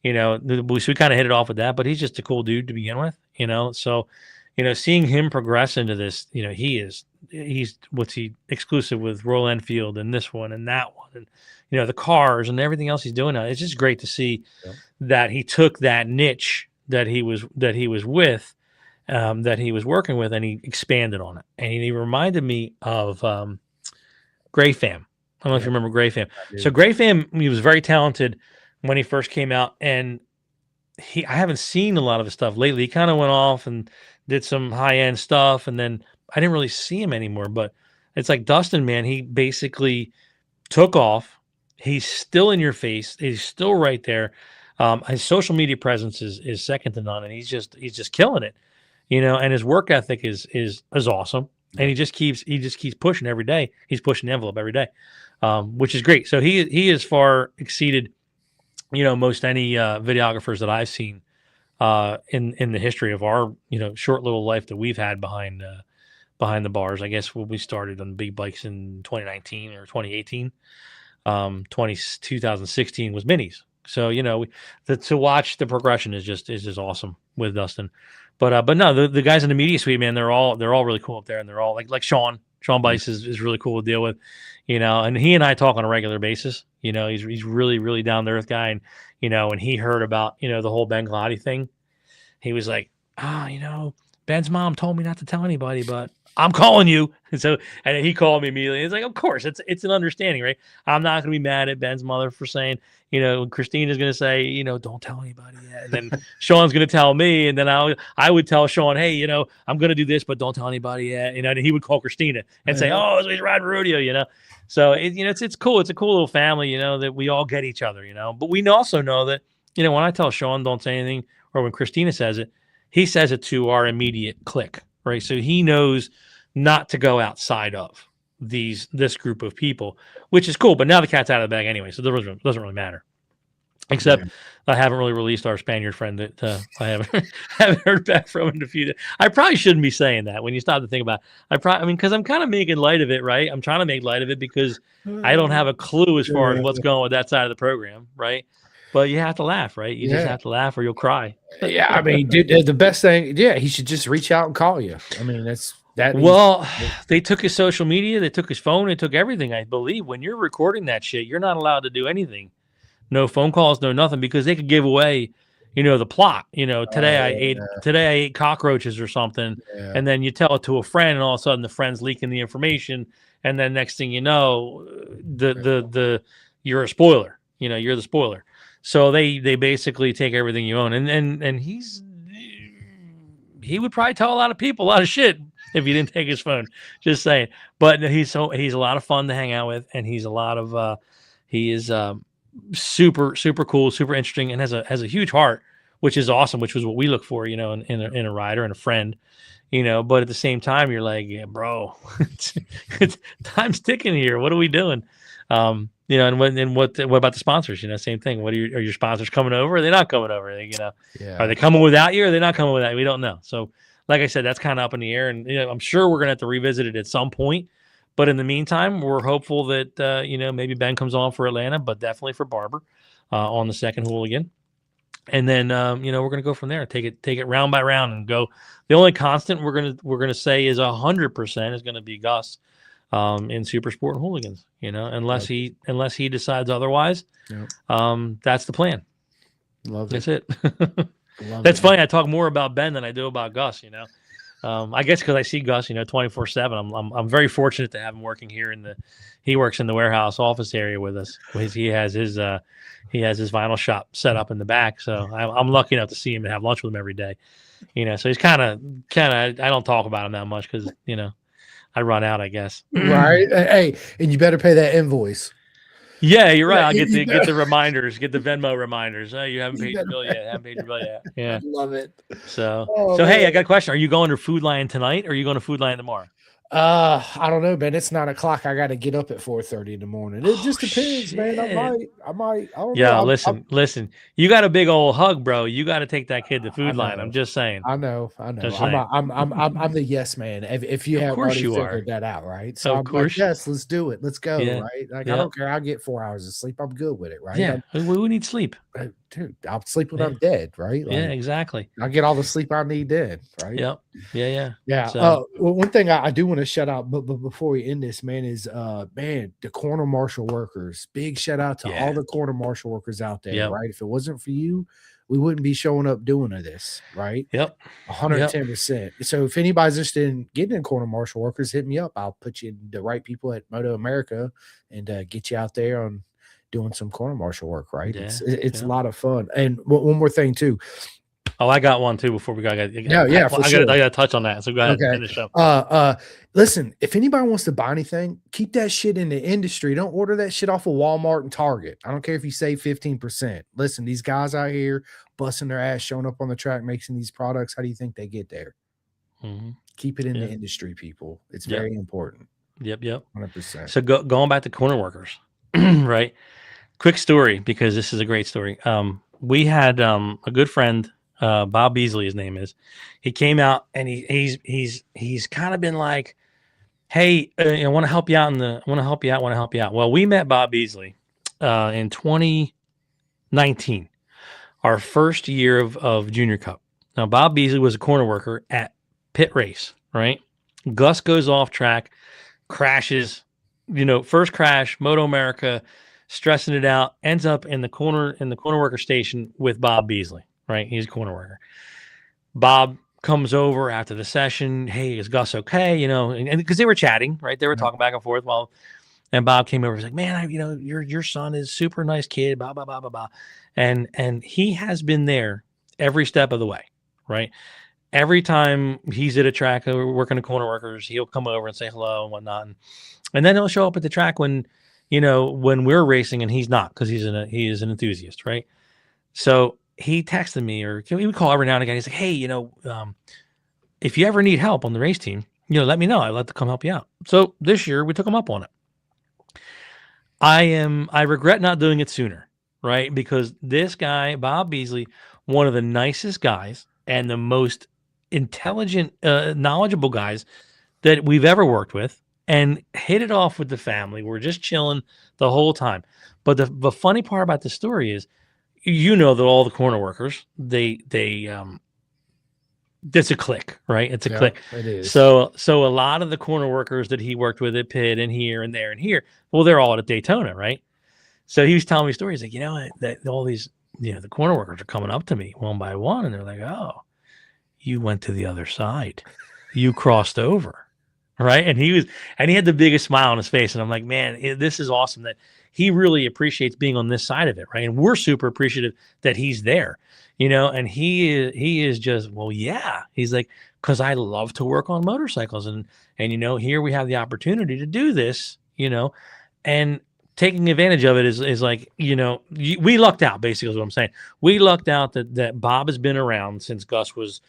you know, so we kind of hit it off with that. But he's just a cool dude to begin with. You know, so you know, seeing him progress into this, you know, he's exclusive with Royal Enfield and this one and that one, and you know, the cars and everything else he's doing now. It's just great to see that he took that niche that he was with, that he was working with, and he expanded on it. And he reminded me of Gray Fam. I don't know if you remember Gray Fam. So Gray Fam, he was very talented when he first came out, and I haven't seen a lot of his stuff lately. He kind of went off and did some high-end stuff, and then I didn't really see him anymore. But it's like Dustin, man, he basically took off. He's still in your face. He's still right there. His social media presence is second to none, and he's just killing it, you know. And his work ethic is awesome, and he just keeps pushing every day. He's pushing the envelope every day, which is great. So he has far exceeded, you know, most any videographers that I've seen in the history of our, you know, short little life that we've had behind the bars. I guess when we started on big bikes in 2019 or 2018, 2016 was minis. So, you know, to watch the progression is just awesome with Dustin. But no, the guys in the media suite, man, they're all really cool up there, and they're all like Sean Bice is really cool to deal with, you know, and he and I talk on a regular basis. You know, he's really, really down to earth guy. And, you know, when he heard about, you know, the whole Ben Gloddy thing, he was like, you know, Ben's mom told me not to tell anybody, but I'm calling you. And he called me immediately. It's like, of course, it's an understanding, right? I'm not going to be mad at Ben's mother for saying, you know, Christina's going to say, you know, don't tell anybody yet. And then Sean's going to tell me, and then I would tell Sean, hey, you know, I'm going to do this, but don't tell anybody yet. You know, and he would call Christina and say, oh, so he's riding rodeo, you know. So you know, it's cool. It's a cool little family, you know, that we all get each other, you know. But we also know that, you know, when I tell Sean don't say anything, or when Christina says it, he says it to our immediate clique, right? So he knows not to go outside of this group of people, which is cool. But now the cat's out of the bag anyway, so it doesn't really matter. Except I haven't really released our Spaniard friend that I haven't heard back from in a few days. I probably shouldn't be saying that when you stop to think about it. I mean, because I'm kind of making light of it, right? I'm trying to make light of it because I don't have a clue as far as what's going with that side of the program, right? But you have to laugh, right? You just have to laugh or you'll cry. Yeah, I mean, dude, the best thing, he should just reach out and call you. I mean, that. Well, they took his social media, they took his phone, they took everything. I believe when you're recording that shit, you're not allowed to do anything. no phone calls, no nothing, because they could give away, the plot. Today I ate cockroaches or something, and then you tell it to a friend, and all of a sudden the friend's leaking the information, and then next thing you know, you're a spoiler. You're the spoiler. So they basically take everything you own, and he would probably tell a lot of people a lot of shit if he didn't take his phone. Just saying. But he's a lot of fun to hang out with, and he's a lot of he is super super cool, super interesting, and has a huge heart, which is awesome, which was what we look for, in a rider and a friend. But at the same time, you're like, yeah, bro, time's ticking here. What are we doing? And what about the sponsors? Same thing. Are your sponsors coming over? Or are they not coming over? Are they coming without you? Or are they not coming without you? We don't know. So, like I said, that's kind of up in the air, and I'm sure we're gonna have to revisit it at some point. But in the meantime, we're hopeful that maybe Ben comes on for Atlanta, but definitely for Barber on the second Hooligan. And then we're gonna go from there. Take it round by round and go. The only constant we're gonna say is 100% is gonna be Gus in Super Sport and Hooligans. Unless he decides otherwise. Yep. That's the plan. That's it. That's funny. I talk more about Ben than I do about Gus. I guess because I see Gus 24/7. I'm very fortunate to have him working here he works in the warehouse office area with us. He has his vinyl shop set up in the back, so I'm lucky enough to see him and have lunch with him every day. So he's kind of I don't talk about him that much because I run out, I guess. Right. Hey, and you better pay that invoice. Yeah, you're right. I'll get the reminders, get the Venmo reminders. Oh, you haven't paid your bill yet. Haven't paid your bill yet. Yeah. I love it. So hey, I got a question. Are you going to Food Lion tonight, or are you going to Food Lion tomorrow? I don't know, man. It's 9 o'clock. I got to get up at 4:30 in the morning. It just depends, shit. man. I might. I don't yeah, know. Listen. You got a big old hug, bro. You got to take that kid to Food Lion. I'm just saying. I know. I'm the yes man. If you have already figured that out, right? So I'm like, yes, let's do it. Let's go, right? Like I don't care. I'll get 4 hours of sleep. I'm good with it, right? Yeah, we need sleep. Dude, I'll sleep when I'm dead, right? Like, exactly. I'll get all the sleep I need then, right? Yep. Yeah. So, one thing I do want to shout out, but before we end this, man, is the corner marshal workers. Big shout out to all the corner marshal workers out there, right? If it wasn't for you, we wouldn't be showing up doing this, right? Yep. 110%. So if anybody's interested in getting in corner marshal workers, hit me up. I'll put you in the right people at Moto America and get you out there on doing some corner marshal work, right? Yeah, it's a lot of fun. And one more thing too. Oh, I got one too before we got. I got to touch on that. So go ahead and finish up. Listen, if anybody wants to buy anything, keep that shit in the industry. Don't order that shit off of Walmart and Target. I don't care if you save 15%. Listen, these guys out here busting their ass, showing up on the track, making these products. How do you think they get there? Mm-hmm. Keep it in the industry, people. It's very important. Yep. 100%. So going back to corner workers, right? Quick story, because this is a great story. We had a good friend, Bob Beasley, his name is. He came out and he's kind of been like, hey, I want to help you out want to help you out. Well, we met Bob Beasley in 2019, our first year of Junior Cup. Now, Bob Beasley was a corner worker at Pit Race, right? Gus goes off track, crashes, first crash, Moto America, stressing it out, ends up in the corner worker station with Bob Beasley, right? He's a corner worker. Bob comes over after the session. Hey, is Gus okay? And because they were chatting, right? They were talking back and forth and Bob came over. He's like, man, your son is super nice kid, blah, blah, blah, blah, blah. And he has been there every step of the way, right? Every time he's at a track working the corner workers, he'll come over and say hello and whatnot. And then he'll show up at the track when we're racing and he's not, because he is an enthusiast, right? So he texted me, or he would call every now and again. He's like, hey, if you ever need help on the race team, let me know. I'd love to come help you out. So this year we took him up on it. I regret not doing it sooner, right? Because this guy, Bob Beasley, one of the nicest guys and the most intelligent, knowledgeable guys that we've ever worked with, and hit it off with the family. We're just chilling the whole time. But the funny part about the story is, that all the corner workers, it's a clique, right? It's a clique. It is. So a lot of the corner workers that he worked with at Pitt and here and there and here, well, they're all at Daytona, right? So he was telling me stories like, that all these, the corner workers are coming up to me one by one, and they're like, "Oh, you went to the other side, you crossed over." Right. And he had the biggest smile on his face. And I'm like, man, this is awesome that he really appreciates being on this side of it. Right. And we're super appreciative that he's there, and he is just, well, yeah, he's like, cause I love to work on motorcycles and, here we have the opportunity to do this, and taking advantage of it is like, we lucked out, basically is what I'm saying. We lucked out that Bob has been around since Gus was,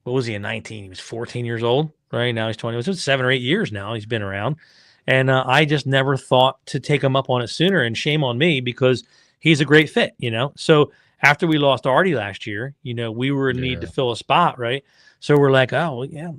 what was he in 19? He was 14 years old. Right now he's 20. It was 7 or 8 years now he's been around, and I just never thought to take him up on it sooner. And shame on me because he's a great fit, So after we lost Artie last year, we were in need to fill a spot, right? So we're like, oh yeah,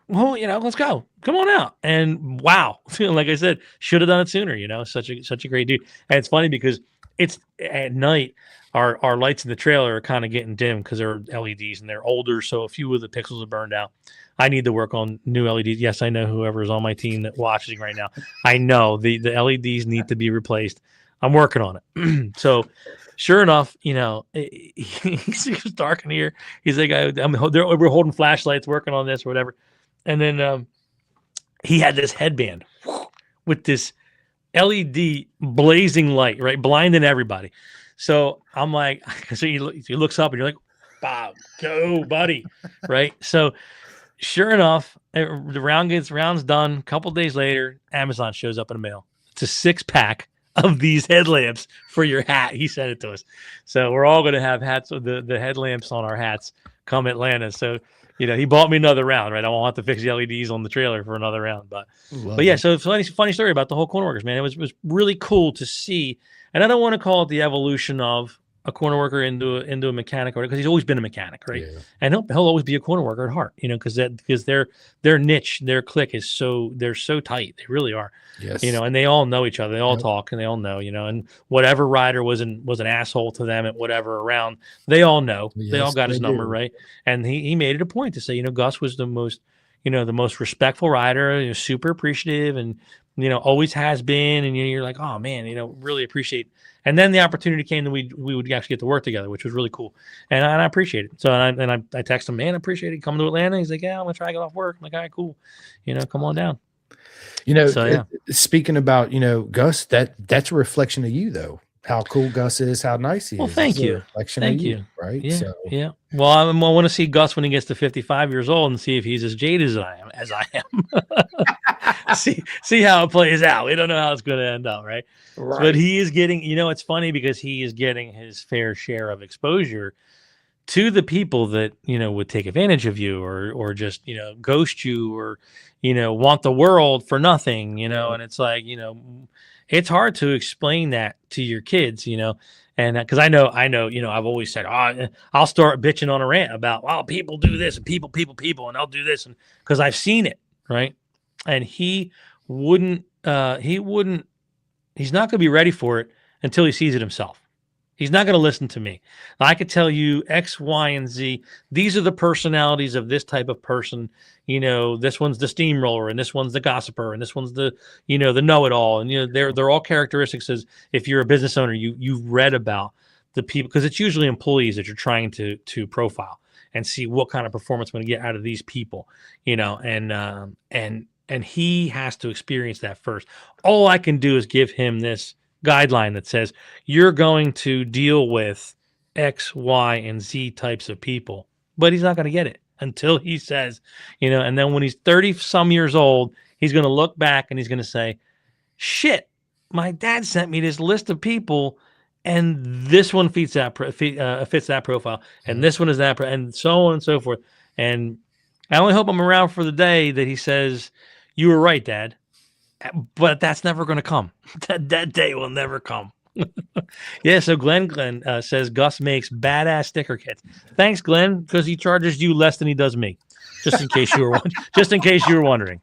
well, let's go, come on out. And wow, like I said, should have done it sooner. Such a great dude. And it's funny because it's at night. Our lights in the trailer are kind of getting dim because they're LEDs and they're older, so a few of the pixels are burned out. I need to work on new LEDs. Yes, I know whoever is on my team that watching right now. I know the LEDs need to be replaced. I'm working on it. So, sure enough, it's dark in here. He's like, we're holding flashlights, working on this or whatever. And then he had this headband with this LED blazing light, right, blinding everybody. So I'm like, so he looks up and you're like, Bob, go, buddy. Right. So sure enough, the round's done. A couple days later, Amazon shows up in the mail. It's a 6-pack of these headlamps for your hat. He sent it to us. So we're all going to have hats with the headlamps on our hats come Atlanta. So, he bought me another round, right? I won't have to fix the LEDs on the trailer for another round. But yeah, so it's a funny story about the whole corner workers, man. It was really cool to see. And I don't want to call it the evolution of a corner worker into a mechanic, because he's always been a mechanic, right? Yeah. And he'll always be a corner worker at heart, because their niche, their clique is they're so tight. They really are. Yes. And they all know each other. They all talk and they all know, and whatever rider was an asshole to them at whatever around, they all know. Yes, they all got his number, right? And he made it a point to say, Gus was the most respectful rider, super appreciative and always has been, and you're like, oh man, really appreciate. And then the opportunity came that we would actually get to work together, which was really cool, and I appreciate it. So I texted him, man, I appreciate it. Coming to Atlanta, he's like, yeah, I'm gonna try to get off work. I'm like, all right, cool, come on down. So yeah. Speaking about Gus, that's a reflection of you though. How cool Gus is, how nice he is. Well, thank you. Thank you. Right? Yeah. So. Yeah. Well, I want to see Gus when he gets to 55 years old and see if he's as jaded as I am. see how it plays out. We don't know how it's going to end up, right? But he is getting, it's funny because he is getting his fair share of exposure to the people that, would take advantage of you or just, ghost you or, want the world for nothing, and it's like, it's hard to explain that to your kids, and because I know, I've always said, I'll start bitching on a rant about, people do this and people, and they'll do this. And because I've seen it. Right. And he's not going to be ready for it until he sees it himself. He's not going to listen to me. I could tell you X, Y, and Z. These are the personalities of this type of person. This one's the steamroller, and this one's the gossiper, and this one's the, the know-it-all. And they're all characteristics. As if you're a business owner, you've read about the people, because it's usually employees that you're trying to profile and see what kind of performance we're going to get out of these people. And he has to experience that first. All I can do is give him this guideline that says you're going to deal with X, Y, and Z types of people, but he's not going to get it until he says, and then when he's 30 some years old, he's going to look back and he's going to say, shit, my dad sent me this list of people and this one fits that profile and this one is that, and so on and so forth. And I only hope I'm around for the day that he says, you were right, Dad. But that's never going to come. That day will never come. Yeah. So Glenn says Gus makes badass sticker kits. Thanks, Glenn, because he charges you less than he does me. Just in case you were wondering.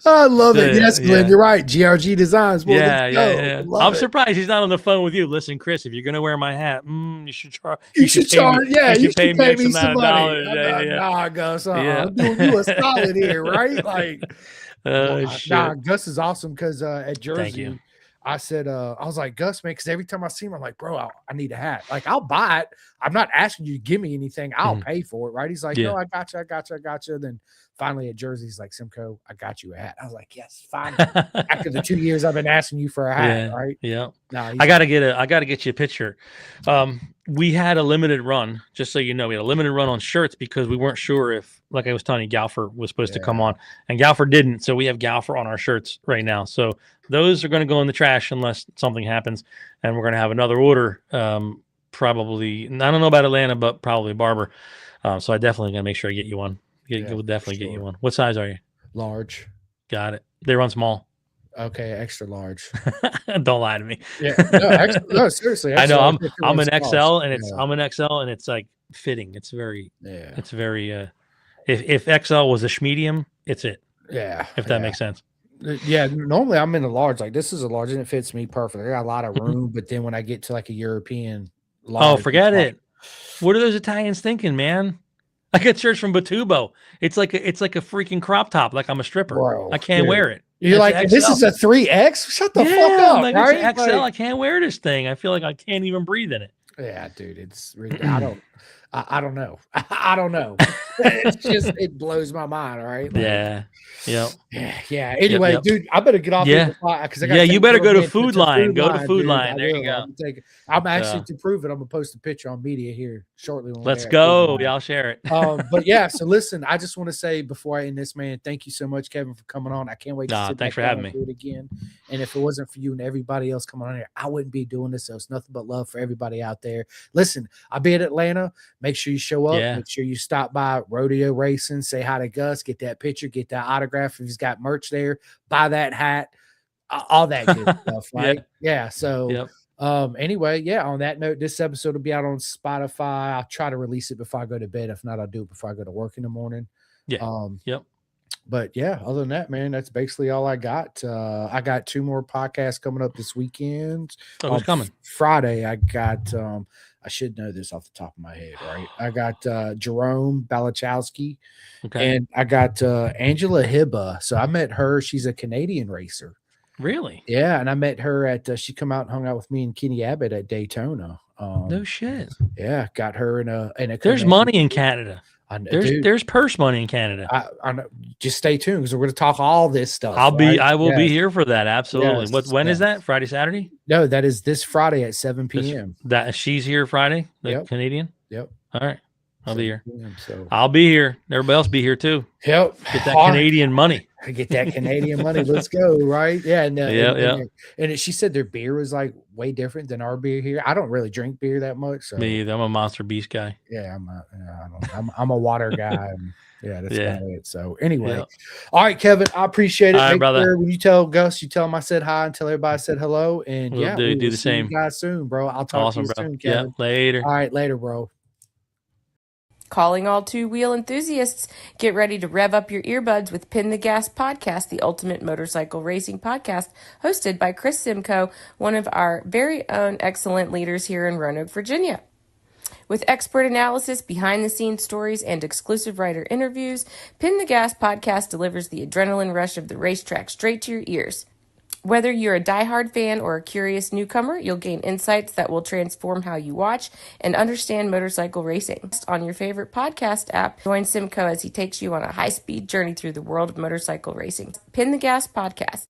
I love it. Yes, Glenn, you're right. GRG Designs. Well, yeah. I'm surprised he's not on the phone with you. Listen, Chris, if you're going to wear my hat, you should charge. You should charge. Yeah, you should pay me some money. Nah, Gus. I'm doing you a solid here, right? Like. Gus is awesome because at Jersey, I said, I was like, Gus, man, because every time I see him, I'm like, bro, I need a hat. Like, I'll buy it. I'm not asking you to give me anything. I'll pay for it, right? He's like, no, I got you. Then finally at Jersey, he's like, Simcoe, I got you a hat. I was like, yes, fine. After the 2 years I've been asking you for a hat, right? Yeah. No, I gotta get you a picture. We had a limited run, just so you know, we had a limited run on shirts because we weren't sure if, like I was telling you, Galfer was supposed to come on, and Galfer didn't. So we have Galfer on our shirts right now. So those are going to go in the trash unless something happens, and we're going to have another order. Probably, I don't know about Atlanta, but probably Barber. So I definitely gonna make sure I get you one. We'll definitely get you one. What size are you? Large. Got it. They run small. Okay, extra large. Don't lie to me. Yeah, no, seriously. I know I'm an XL, and I'm an XL, and it's like fitting. It's very, if XL was a medium, it's it. Yeah, if that makes sense. Yeah, normally I'm in a large. Like this is a large, and it fits me perfectly. I got a lot of room, but then when I get to like a European large, forget it. What are those Italians thinking, man? I get shirts from Bitubo. It's like a freaking crop top. Like I'm a stripper. Bro, I can't wear it. You're like, this is a 3X? Shut the fuck up, like, right? It's XL. I can't wear this thing. I feel like I can't even breathe in it. Yeah, dude. It's I don't know. I don't know. It's just it blows my mind. All right. Like, yeah. Anyway, dude, I better get off here because I got you better go to Food Line. Go to Food Line. There you go. I'm actually to prove it. I'm gonna post a picture on media here shortly. Let's go. Yeah, I'll share it. But yeah, so listen, I just want to say before I end this, man, thank you so much, Kevin, for coming on. I can't wait to thanks for having me. Do it again. And if it wasn't for you and everybody else coming on here, I wouldn't be doing this. So it's nothing but love for everybody out there. Listen, I'll be at Atlanta. Make sure you show up. Make sure you stop by Rodeo Racing. Say hi to Gus. Get that picture. Get that autograph. If he's got merch there, buy that hat. All that good stuff, right? Yeah. So, anyway, on that note, this episode will be out on Spotify. I'll try to release it before I go to bed. If not, I'll do it before I go to work in the morning. But yeah, other than that, man, that's basically all I got. I got 2 more podcasts coming up this weekend. Who's coming? Friday, I got I should know this off the top of my head, right? I got Jerome Balachowski, and I got Angela Hibba. So I met her. She's a Canadian racer. Really? Yeah, and I met her at she come out and hung out with me and Kenny Abbott at Daytona. No shit. Yeah, got her in a There's money in Canada. There's purse money in Canada. I know. Just stay tuned because we're going to talk all this stuff. I will be here for that. Absolutely. When is that? Friday, Saturday? No, that is this Friday at 7 p.m. She's here Friday. The Canadian. Yep. All right. I'll be here. So. I'll be here. Everybody else be here too. Yep. Get that Canadian money. Get that Canadian money. Let's go. Right. Yeah. And she said their beer was like way different than our beer here. I don't really drink beer that much. So. Me either. I'm a Monster Beast guy. Yeah. I'm a water guy. And that's about it. So anyway. All right, Kevin, I appreciate it. All right, brother. Sure when you tell Gus, you tell him I said hi and tell everybody I said hello. And we'll do the same. You guys soon, bro. I'll talk to you soon, Kevin. Later. All right. Later, bro. Calling all two-wheel enthusiasts, get ready to rev up your earbuds with Pin the Gas Podcast, the ultimate motorcycle racing podcast, hosted by Chris Simcoe, one of our very own excellent leaders here in Roanoke, Virginia. With expert analysis, behind-the-scenes stories, and exclusive writer interviews, Pin the Gas Podcast delivers the adrenaline rush of the racetrack straight to your ears. Whether you're a diehard fan or a curious newcomer, you'll gain insights that will transform how you watch and understand motorcycle racing. On your favorite podcast app, join Simcoe as he takes you on a high-speed journey through the world of motorcycle racing. Pin the Gas Podcast.